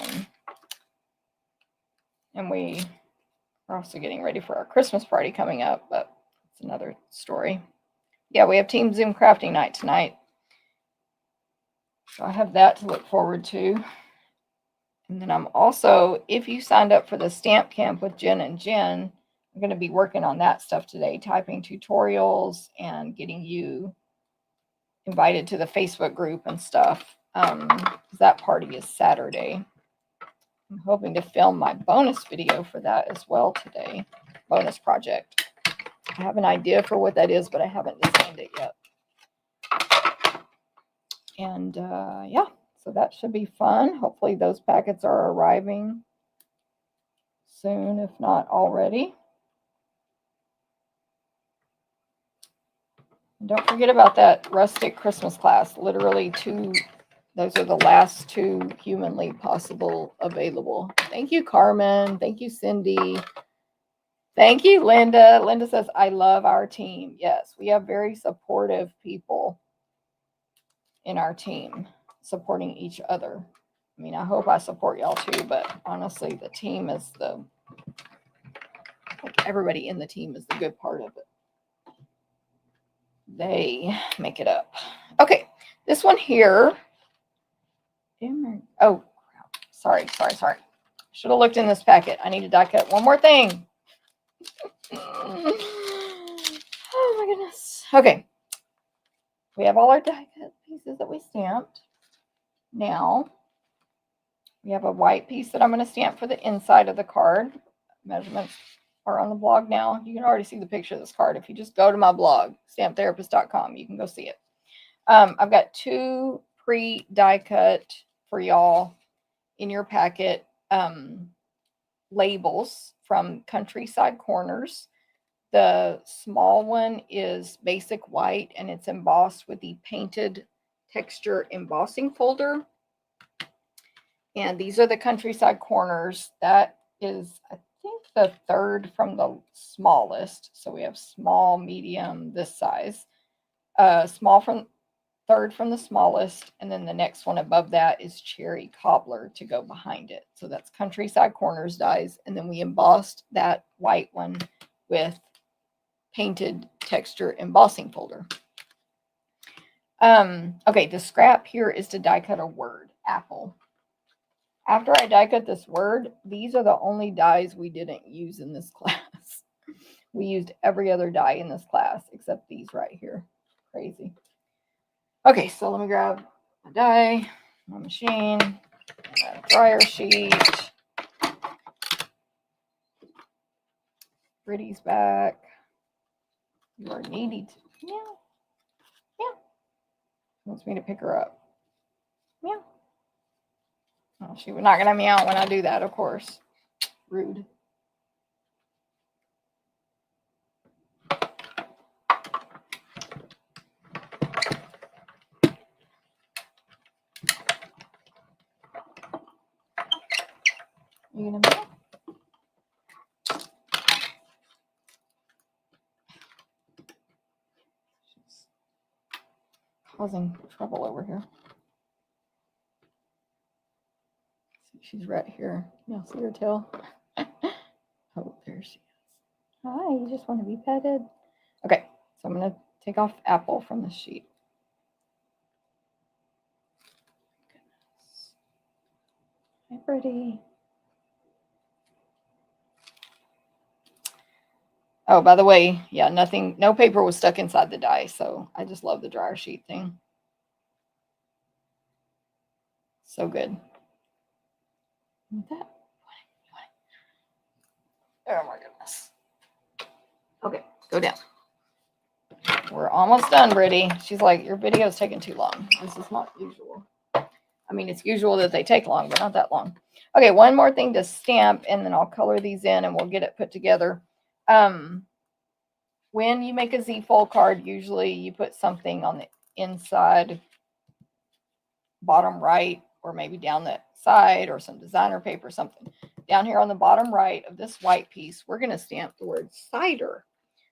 And we are also getting ready for our Christmas party coming up, but it's another story. Yeah, we have Team Zoom crafting night tonight. So I have that to look forward to. And then I'm also, if you signed up for the stamp camp with Jen and Jen, I'm going to be working on that stuff today, typing tutorials and getting you invited to the Facebook group and stuff. That party is Saturday. I'm hoping to film my bonus video for that as well today. Bonus project. I have an idea for what that is, but I haven't designed it yet. And yeah, so that should be fun. Hopefully those packets are arriving soon, if not already. And don't forget about that rustic Christmas class. Literally those are the last 2 humanly possible available. Thank you, Carmen. Thank you, Cindy. Thank you, Linda. Linda says, I love our team. Yes, we have very supportive people. in our team, supporting each other. I mean, I hope I support y'all too, but honestly, the team is like everybody in the team is the good part of it. They make it up. Okay, this one here. Oh, sorry. Should have looked in this packet. I need to die cut one more thing. Oh my goodness. Okay. We have all our die cut pieces that we stamped. Now, we have a white piece that I'm going to stamp for the inside of the card. Measurements are on the blog now. You can already see the picture of this card. If you just go to my blog, stamptherapist.com, you can go see it. I've got 2 pre-die cut for y'all in your packet labels from Countryside Corners. The small one is basic white and it's embossed with the painted texture embossing folder. And these are the Countryside Corners. That is, I think, the 3rd from the smallest. So we have small, medium, this size. Small from 3rd from the smallest, and then the next one above that is Cherry Cobbler to go behind it. So that's Countryside Corners dies, and then we embossed that white one with painted texture embossing folder. Okay, the scrap here is to die cut a word, apple. After I die cut this word, these are the only dies we didn't use in this class. We used every other die in this class except these right here. Crazy. Okay, so let me grab my die, my machine, my dryer sheet. Brittany's back. You are needy to meow. Meow. Wants me to pick her up. Meow. Oh, she was not gonna meow when I do that, of course. Rude. You gonna meow? She's causing trouble over here. She's right here. Y'all see her tail? Oh, there she is. Hi, you just want to be petted? Okay, so I'm going to take off apple from the sheet. Goodness. Hi, Brittany. Oh, by the way, yeah, no paper was stuck inside the die, so I just love the dryer sheet thing. So good. That. Oh my goodness. Okay, go down. We're almost done, Brittany. She's like, your video's taking too long. This is not usual. I mean, it's usual that they take long, but not that long. Okay, one more thing to stamp, and then I'll color these in, and we'll get it put together. When you make a Z-fold card, usually you put something on the inside, bottom right, or maybe down the side, or some designer paper, something. Down here on the bottom right of this white piece, we're going to stamp the word cider.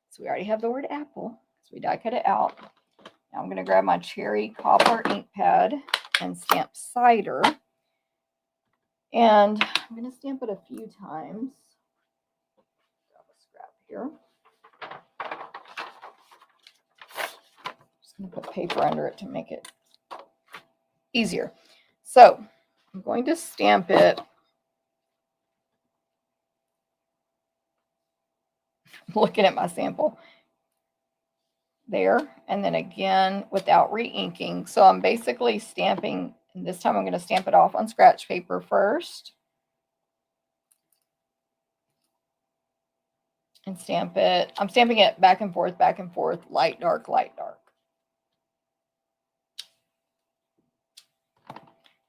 So we already have the word apple, so we die cut it out. Now I'm going to grab my Cherry Cobbler ink pad and stamp cider. And I'm going to stamp it a few times. Grab a scrap here. Just going to put paper under it to make it easier. So I'm going to stamp it. Looking at my sample there, and then again without re-inking. So I'm basically stamping, and this time I'm going to stamp it off on scratch paper first. And stamp it. I'm stamping it back and forth, light, dark, light, dark.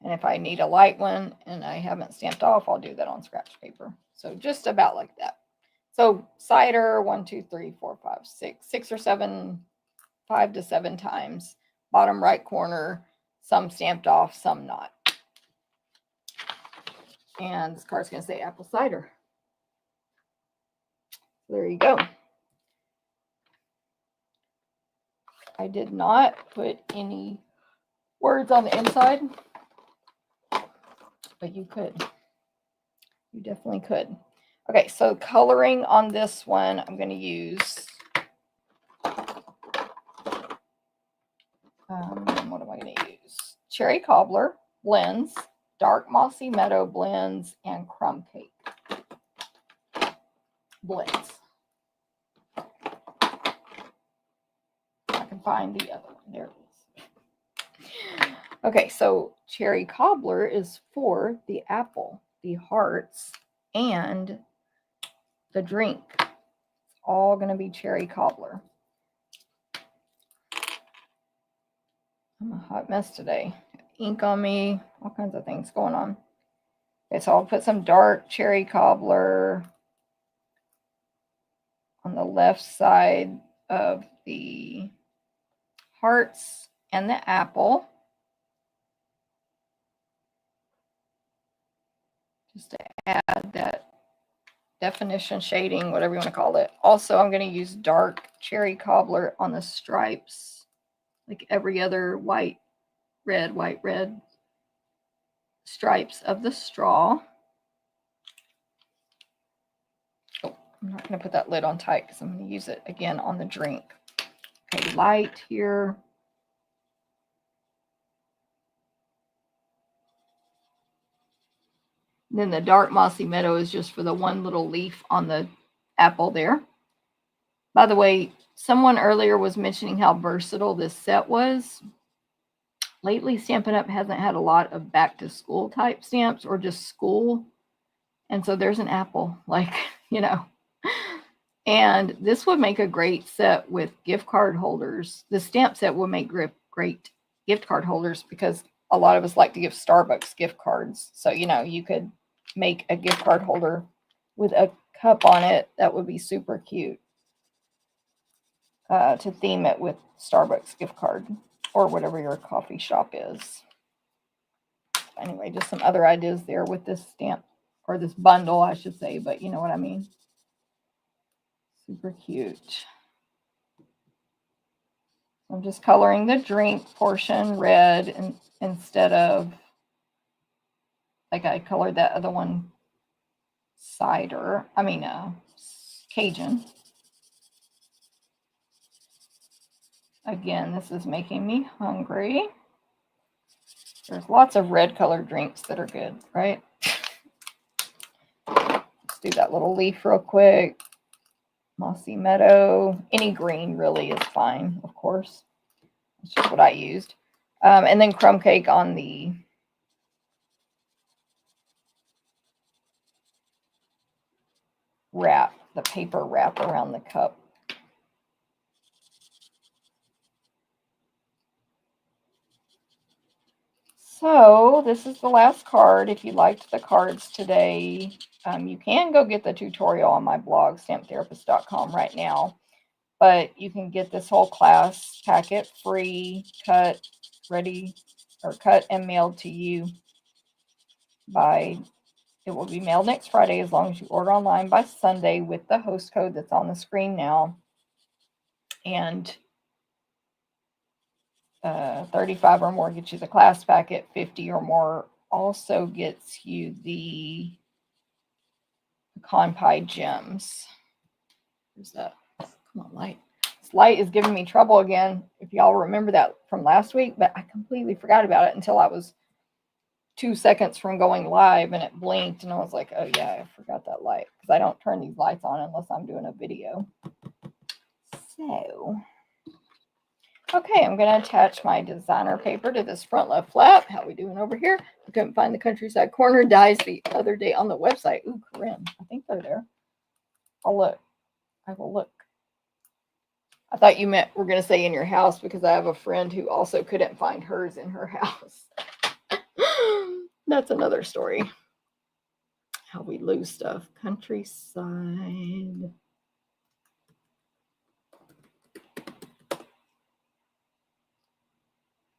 And if I need a light one and I haven't stamped off, I'll do that on scratch paper. So just about like that. So cider, 1, 2, 3, 4, 5, 6 or 7, 5 to 7 times. Bottom right corner, some stamped off, some not. And this card's going to say apple cider. There you go. I did not put any words on the inside, but you could. You definitely could. Okay, so coloring on this one, I'm going to use, what am I going to use? Cherry Cobbler blends, Dark Mossy Meadow blends, and Crumb Cake blends. I can find the other one. There it is. Okay, so Cherry Cobbler is for the apple, the hearts, and the drink. It's all going to be Cherry Cobbler. I'm a hot mess today. Ink on me, all kinds of things going on. Okay, so I'll put some dark Cherry Cobbler on the left side of the hearts and the apple. Just to add that definition, shading, whatever you want to call it. Also, I'm going to use dark Cherry Cobbler on the stripes, like every other white, red stripes of the straw. Oh, I'm not going to put that lid on tight because I'm going to use it again on the drink. Okay, light here. Then the dark mossy meadow is just for the one little leaf on the apple there. By the way, someone earlier was mentioning how versatile this set was. Lately, Stampin' Up! Hasn't had a lot of back to school type stamps or just school. And so there's an apple, like, you know. And this would make a great set with gift card holders. The stamp set would make great gift card holders because a lot of us like to give Starbucks gift cards. So, you know, you could make a gift card holder with a cup on it. That would be super cute to theme it with Starbucks gift card or whatever your coffee shop is. Anyway, just some other ideas there with this stamp, or this bundle, I should say, but you know what I mean. Super cute. I'm just coloring the drink portion red instead of, like I colored that other one, cider. I mean, Cajun. Again, this is making me hungry. There's lots of red colored drinks that are good, right? Let's do that little leaf real quick. Mossy Meadow. Any green really is fine, of course. That's just what I used. And then crumb cake on the wrap, the paper wrap around the cup. So this is the last card. If you liked the cards today, you can go get the tutorial on my blog, stamptherapist.com right now. But you can get this whole class packet free, cut, ready, or cut and mailed to you by, it will be mailed next Friday as long as you order online by Sunday with the host code that's on the screen now. And 35 or more gets you the class packet. 50 or more also gets you the pecan pie gems. Where's that? Come on, light. This light is giving me trouble again. If y'all remember that from last week, but I completely forgot about it until I was 2 seconds from going live and it blinked and I was like, oh yeah, I forgot that light, because I don't turn these lights on unless I'm doing a video. So, okay, I'm going to attach my designer paper to this front left flap. How we doing over here? I couldn't find the countryside corner dies the other day on the website. Ooh, Corinne, I think they're there. I'll look. I will look. I thought you meant we're going to say in your house, because I have a friend who also couldn't find hers in her house. That's another story. How we lose stuff. Countryside.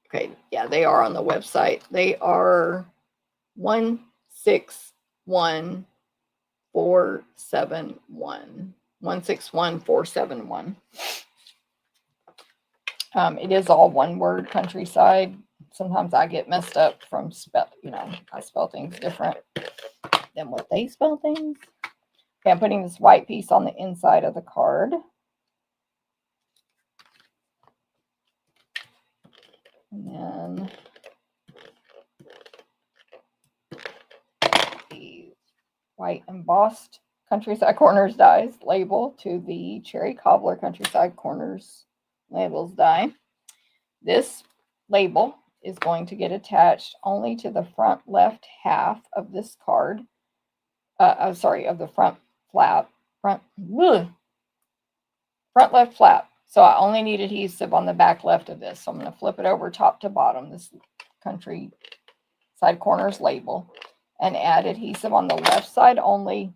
Okay, yeah, they are on the website. They are 161471. 161471. It is all one word, Countryside. sometimes I get messed up from I spell things different than what they spell things. Okay, I'm putting this white piece on the inside of the card. And then the white embossed Countryside Corners dies label to the Cherry Cobbler Countryside Corners labels die. This label is going to get attached only to the front left half of this card. Of the front flap. Front left flap. So I only need adhesive on the back left of this. So I'm going to flip it over top to bottom, this Countryside Corners label, and add adhesive on the left side only.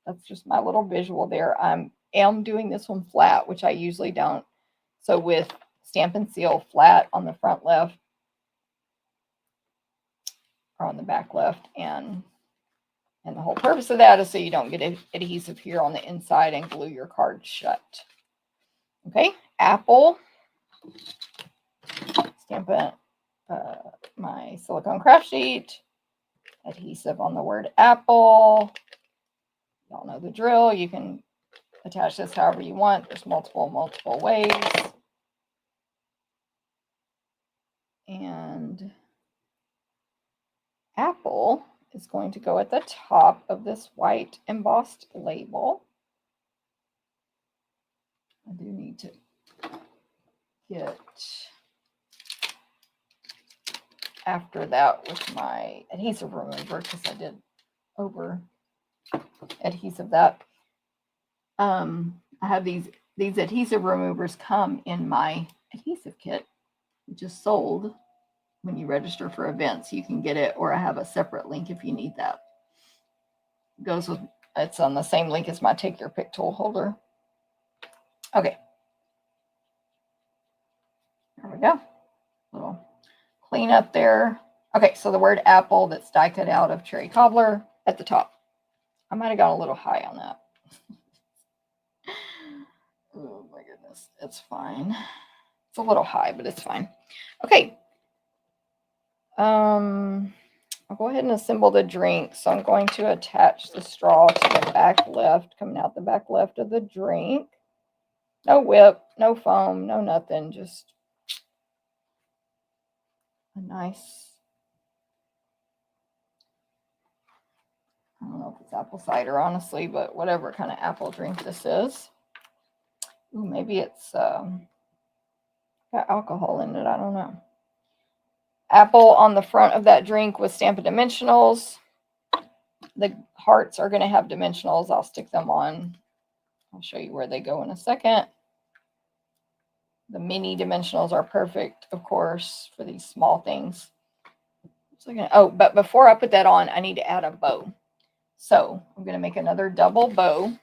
That's just my little visual there. I am doing this one flat, which I usually don't. So with Stampin' Seal flat on the front left, or on the back left, and the whole purpose of that is so you don't get adhesive here on the inside and glue your card shut. Okay, apple. Stampin' my silicone craft sheet. Adhesive on the word apple. Y'all know the drill. You can attach this however you want. There's multiple ways. And apple is going to go at the top of this white embossed label. I do need to get after that with my adhesive remover because I did over adhesive that. I have these adhesive removers come in my adhesive kit, which is sold when you register for events. You can get it, or I have a separate link if you need that. It's on the same link as my Take Your Pick tool holder. Okay. There we go. Little clean up there. Okay, so the word apple that's die cut out of Cherry Cobbler at the top. I might have gone a little high on that. Oh my goodness, it's fine. It's a little high, but it's fine. Okay. I'll go ahead and assemble the drink. So I'm going to attach the straw to the back left, coming out the back left of the drink. No whip, no foam, no nothing. Just a nice, I don't know if it's apple cider, honestly, but whatever kind of apple drink this is. Ooh, maybe it's got alcohol in it. I don't know. Apple on the front of that drink with Stampin' Dimensionals. The hearts are going to have dimensionals. I'll stick them on. I'll show you where they go in a second. The mini dimensionals are perfect, of course, for these small things. But before I put that on, I need to add a bow. So I'm going to make another double bow.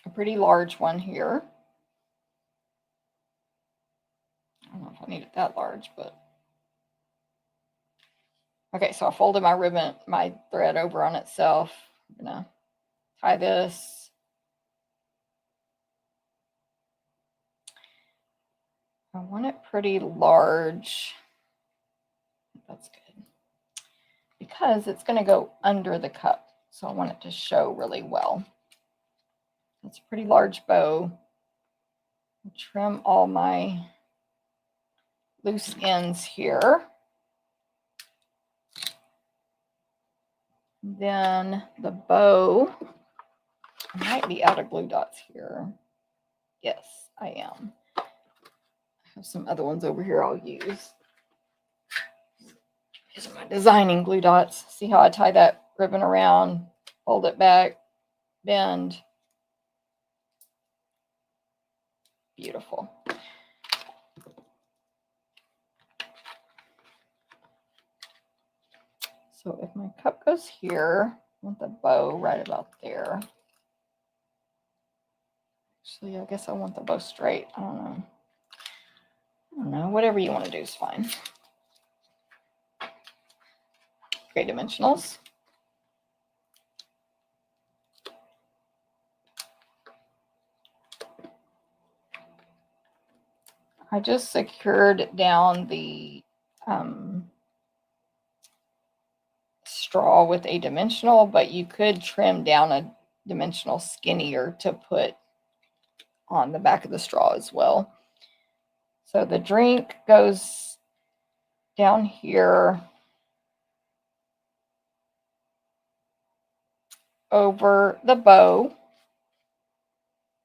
A pretty large one here. I don't know if I need it that large, but. Okay, so I folded my thread over on itself. I'm going to tie this. I want it pretty large. That's good. Because it's going to go under the cup. So I want it to show really well. It's a pretty large bow. I'll trim all my loose ends here. Then the bow, I might be out of glue dots here. Yes, I am. I have some other ones over here I'll use. These are my designing glue dots. See how I tie that ribbon around, fold it back, bend. Beautiful. So if my cup goes here, I want the bow right about there. Actually, I guess I want the bow straight. I don't know. Whatever you want to do is fine. Great dimensionals. I just secured down the straw with a dimensional, but you could trim down a dimensional skinnier to put on the back of the straw as well. So the drink goes down here over the bow.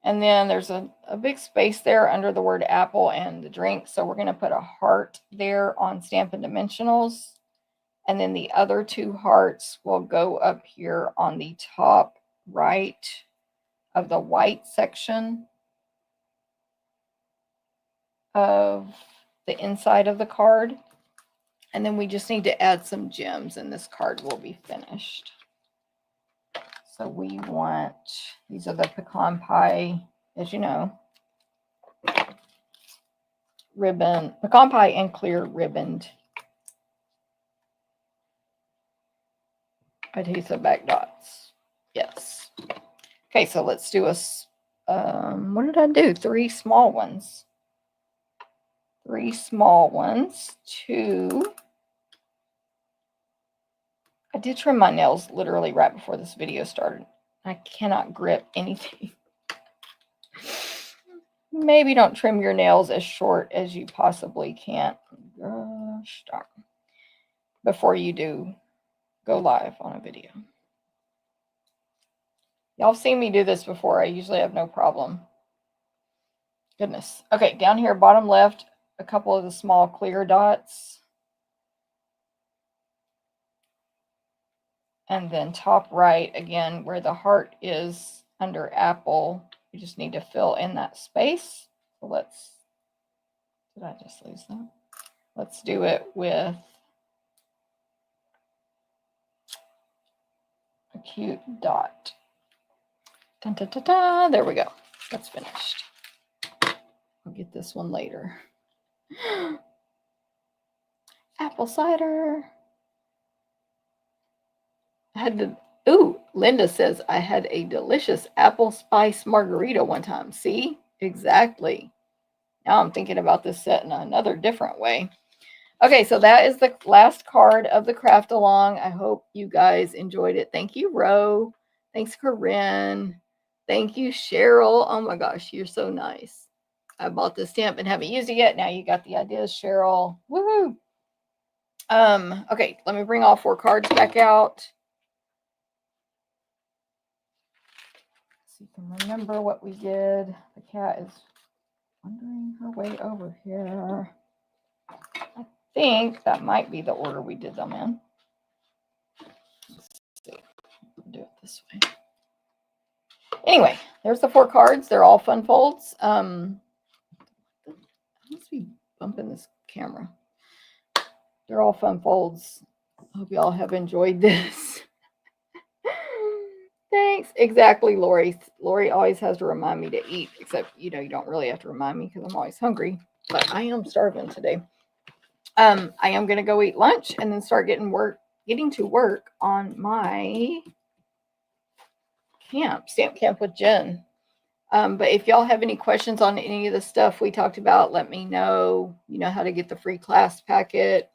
And then there's a big space there under the word apple and the drink. So we're going to put a heart there on Stampin' Dimensionals. And then the other two hearts will go up here on the top right of the white section of the inside of the card. And then we just need to add some gems and this card will be finished. So we want, these are the pecan pie, as you know, ribbon, pecan pie and clear ribboned adhesive back dots. Yes. Okay, so let's do a, what did I do? 3 small ones. 3 small ones. 2. I did trim my nails literally right before this video started. I cannot grip anything. Maybe don't trim your nails as short as you possibly can. Gosh darn. Before you do go live on a video. Y'all have seen me do this before. I usually have no problem. Goodness. Okay, down here, bottom left, a couple of the small clear dots. And then top right, again, where the heart is under apple, you just need to fill in that space. So let's, did I just lose that? Let's do it with a cute dot. Dun, dun, dun, dun. There we go. That's finished. I'll get this one later. Apple cider. I had to, ooh, Linda says I had a delicious apple spice margarita one time. See? Exactly. Now I'm thinking about this set in another different way. Okay, so that is the last card of the craft along. I hope you guys enjoyed it. Thank you, Ro. Thanks, Corinne. Thank you, Cheryl. Oh my gosh, you're so nice. I bought this stamp and haven't used it yet. Now you got the ideas, Cheryl. Woohoo! Okay, let me bring all 4 cards back out. So you can remember what we did. The cat is wandering her way over here. I think that might be the order we did them in. Let's see. I'll do it this way. Anyway, there's the 4 cards. They're all fun folds. I must be bumping this camera. They're all fun folds. I hope y'all have enjoyed this. Thanks. Exactly, Lori. Lori always has to remind me to eat, except, you know, you don't really have to remind me because I'm always hungry. But I am starving today. I am going to go eat lunch and then start getting to work on my stamp camp with Jen. But if y'all have any questions on any of the stuff we talked about, let me know. You know how to get the free class packet.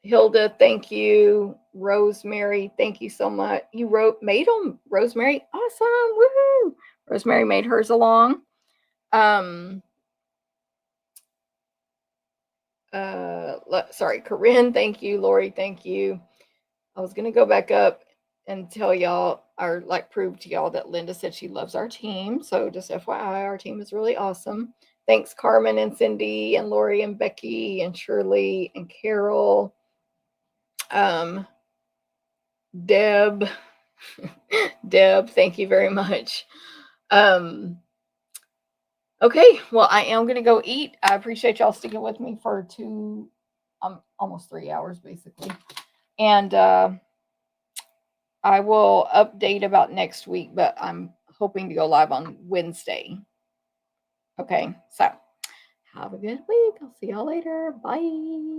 Hilda, thank you. Rosemary, thank you so much. You made them, Rosemary. Awesome. Woohoo. Rosemary made hers along. Sorry, Corinne, thank you. Lori, thank you. I was going to go back up and tell y'all, or like prove to y'all that Linda said she loves our team. So just FYI, our team is really awesome. Thanks, Carmen and Cindy and Lori and Becky and Shirley and Carol. Deb, thank you very much. Okay, well, I am going to go eat. I appreciate y'all sticking with me for almost 3 hours, basically. And I will update about next week, but I'm hoping to go live on Wednesday. Okay, so have a good week. I'll see y'all later. Bye.